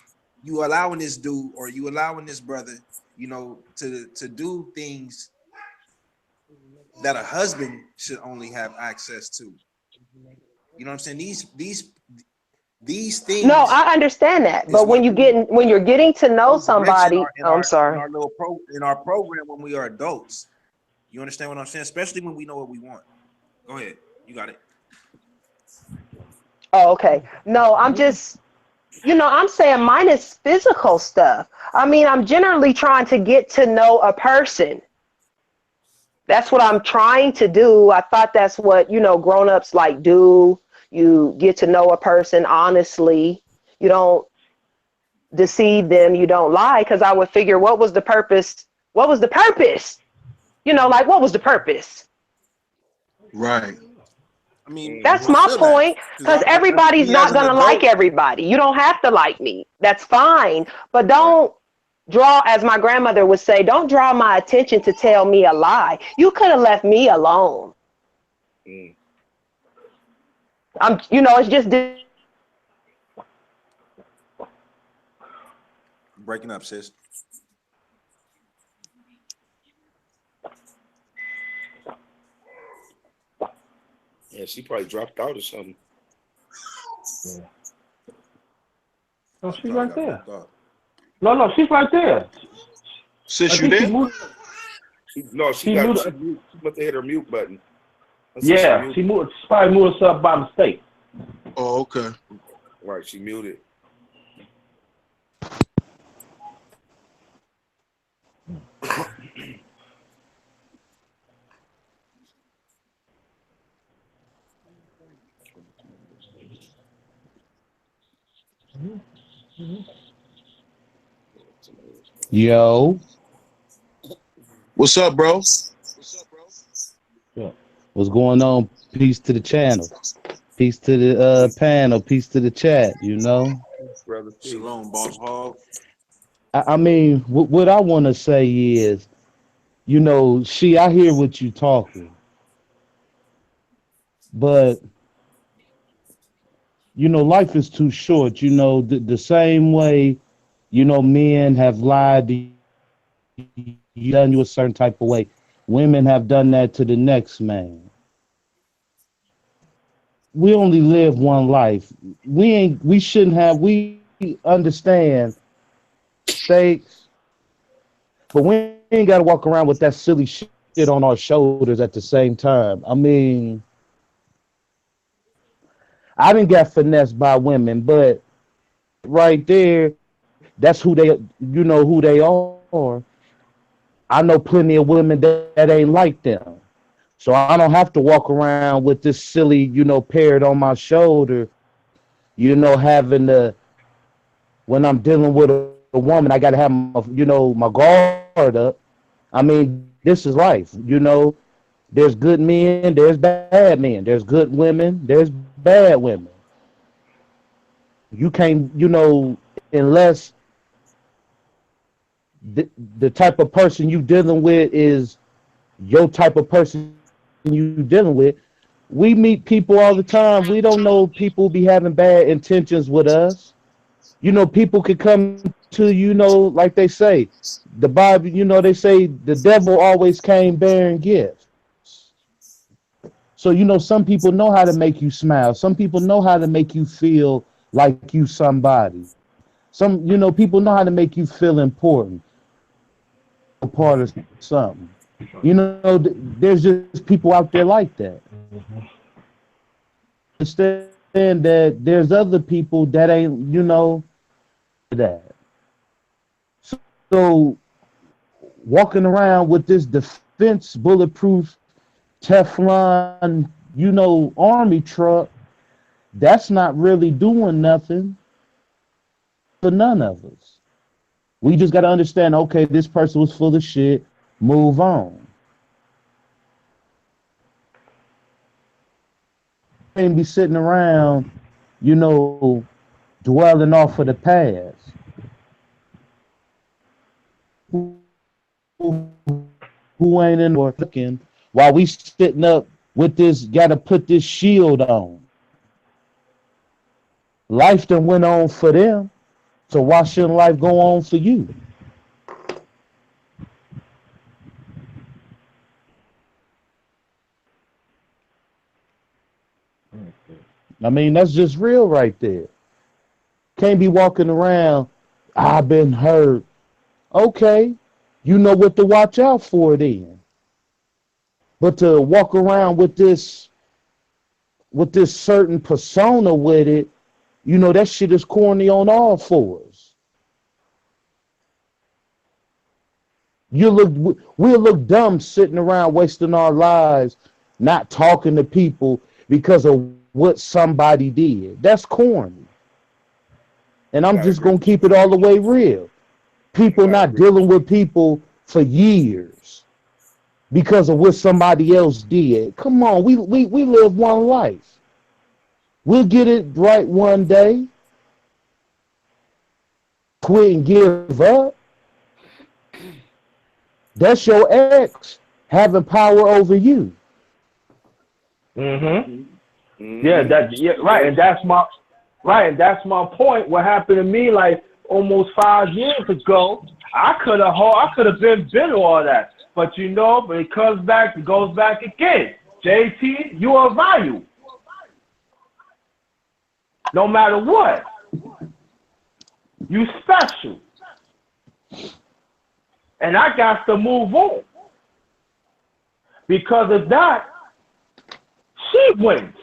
you allowing this dude or you allowing this brother, to do things that a husband should only have access to. You know what I'm saying? These No, things I understand that. is But what we when you're getting to know supposed to mention somebody, oh, I'm in sorry. our little in our program when we are adults. You understand what I'm saying? Especially when we know what we want. Go ahead. You got it. Oh, okay. No, I'm just, I'm saying mine is physical stuff. I mean, I'm generally trying to get to know a person. That's what I'm trying to do. I thought that's what, grown-ups like do. You get to know a person honestly. You don't deceive them. You don't lie. Because I would figure, what was the purpose? What was the purpose? Like, what was the purpose? Right. I mean, That's Hmm. I my feel that point. because Because everybody's me as not an going to like adult, everybody. You don't have to like me. That's fine. But right? don't draw, as my grandmother would say, don't draw my attention to tell me a lie. You could have left me alone. Mm. It's just Breaking up, sis. Yeah, she probably dropped out or something. No, She she's probably right got there. bumped off. No, she's right there. I Sis, you think she there? moved. She She moved. she must have hit her mute button. I see she Yeah, muted. She probably moved herself by mistake. Oh, okay. Right, she muted. Yo, What's up, bro? Yeah. what's going on? Peace to the channel. Peace to the panel. Peace to the chat. Brother P. Shalom, boss hog. I mean, what I want to say is, I hear what you talking, but life is too short. The same way, men have lied to you, done you a certain type of way. Women have done that to the next man. We only live one life. We shouldn't have. We understand stakes, but we ain't got to walk around with that silly shit on our shoulders at the same time. I mean, I didn't get finessed by women, but right there, That's who they, you know, who they are. I know plenty of women that ain't like them. So I don't have to walk around with this silly, you know, parrot on my shoulder, you know, having to, when I'm dealing with a woman, I got to have my, you know, my guard up. I mean, this is life, you know. There's good men, there's bad men. There's good women, there's bad women. You can't, you know, unless the type of person you dealing with is your type of person you dealing with. We meet people all the time. We don't know people be having bad intentions with us. You know, people could come to, you know, like they say, the Bible, you know, they say the devil always came bearing gifts. So, you know, some people know how to make you smile. Some people know how to make you feel like you somebody. Some, you know, people know how to make you feel important, a part of something. You know, there's just people out there like that. Understand that there's other people that ain't, you know, that. So walking around with this defense bulletproof Teflon, you know, army truck, that's not really doing nothing for none of us. We just got to understand, okay, this person was full of shit, move on. Can't be sitting around, you know, dwelling off of the past. Who ain't in or looking while we sitting up with this, got to put this shield on. Life done went on for them, so why shouldn't life go on for you? I mean, that's just real right there. Can't be walking around, I've been hurt. Okay, you know what to watch out for then. But to walk around with this certain persona with it, you know that shit is corny on all fours. We'll look dumb sitting around wasting our lives not talking to people because of what somebody did. That's corny. And I'm I just agree gonna with you, keep it man. all the way real. People I not agree. dealing with people for years because of what somebody else did. Come on, we live one life. We'll get it right one day. Quit and give up. That's your ex having power over you. Mm-hmm. Yeah, Mm-hmm. that yeah, right, and that's my right, and that's my point. What happened to me like almost 5 years ago? I could have been all that, but you know, but it goes back again. JT, you are value, no matter what. You special, and I got to move on because of that. She wins,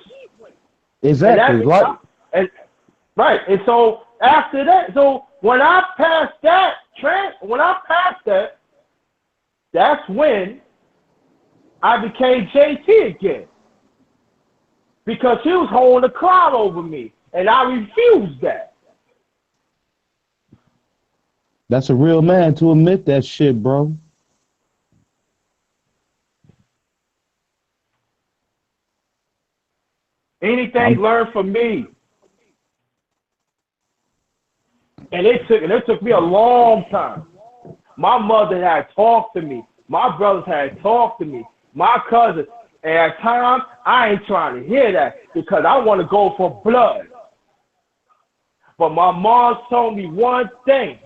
and Exactly. that Like and right, and so after that, so when I passed that, that's when I became JT again because she was holding a cloud over me, and I refused that. that's a real man to admit that shit, bro. Anything I'm learned from me, and it took me a long time. My mother had talked to me. My brothers had talked to me. My cousins. And at times, I ain't trying to hear that because I want to go for blood. But my mom told me one thing.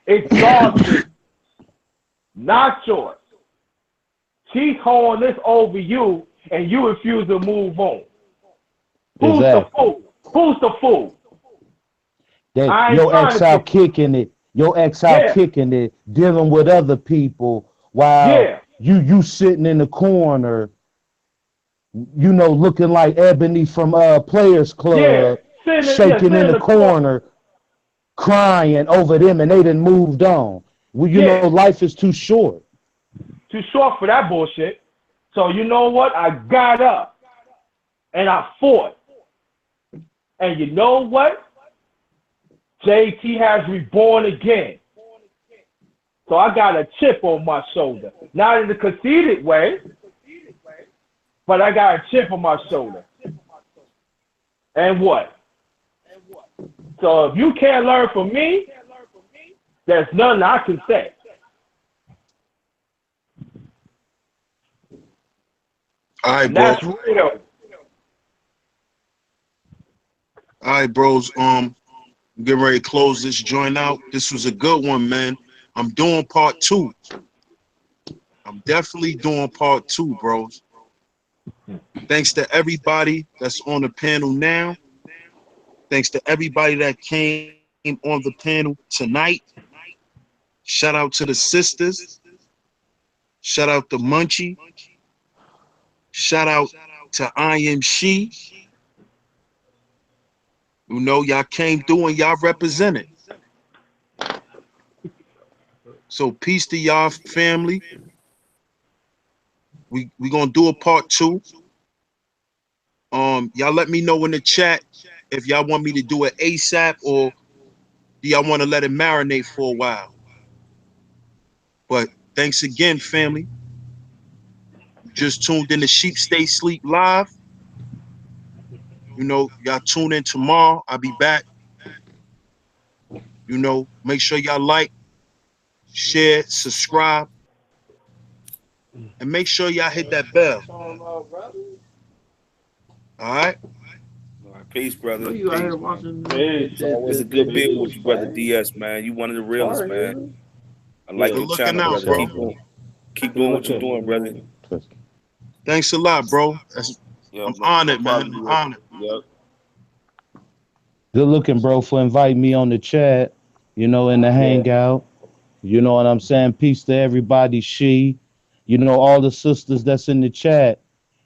It's God's business, not yours. She's holding this over you, and you refuse to move on. Who's the exactly. fool? Who's the fool? That I ain't your trying ex to out get, kicking it, your ex out yeah, kicking it, dealing with other people while yeah, you sitting in the corner, you know, looking like Ebony from Players yeah. Club, shaking Sitting in in the the court. corner. crying over them and they done moved on. Well, you know, Yeah, life is too short. too short for that bullshit. So you know what? I got up and I fought. And you know what? JT has reborn again. So I got a chip on my shoulder. Not in a conceited way, but I got a chip on my shoulder. And what? So if you can't learn from me, there's nothing I can say. All right, And bro. that's real. All right, bros. Get ready to close this joint out. This was a good one, man. I'm doing part 2. I'm definitely doing part 2, bros. Thanks to everybody that's on the panel now. Thanks to everybody that came on the panel tonight. Shout out to the sisters. Shout out to Munchie. Shout out to I Am She. You know, y'all came through and y'all represented. So peace to y'all family. We gonna do a part 2. Y'all let me know in the chat if y'all want me to do it ASAP or do y'all want to let it marinate for a while. But thanks again, family. You just tuned in to Sheep Stay Sleep Live. You know, y'all tune in tomorrow. I'll be back. You know, make sure y'all like, share, subscribe, and make sure y'all hit that bell. All right? All right, peace, brother. You out here Peace, man. watching It's always a good build with you, brother DS, man. You one of the realest, man. I like Yeah, Good your looking channel, out, brother. bro. Keep doing what you're doing, brother. Thanks a lot, bro. Yeah, I'm no honored, man. problem. I'm honored. Yep. Good looking, bro, for inviting me on the chat, you know, in the Yeah. hangout. You know what I'm saying? Peace to everybody, she. You know, all the sisters that's in the chat,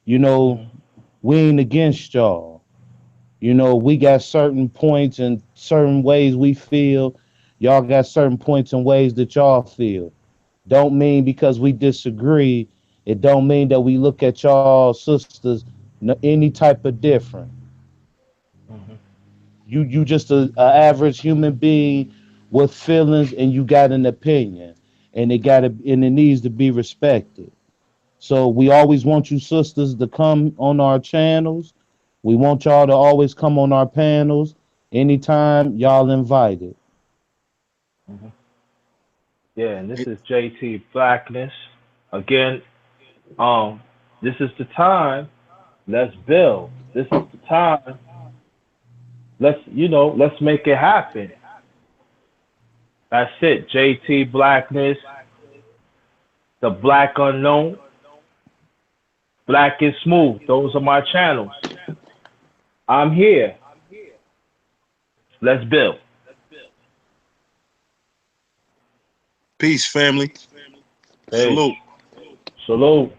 you know, we ain't against y'all. You know, we got certain points and certain ways we feel. Y'all got certain points and ways that y'all feel. Don't mean because we disagree, it don't mean that we look at y'all sisters any type of different. You just a average human being with feelings and you got an opinion and it needs to be respected. So we always want you sisters to come on our channels. We want y'all to always come on our panels anytime y'all invited. Yeah, and this is JT Blackness. Again, this is the time. Let's build. This is the time. Let's make it happen. That's it. JT Blackness, the Black Unknown, Black and Smooth. Those are my channels. I'm here. Let's build. Peace, family. Hey, Salute. salute.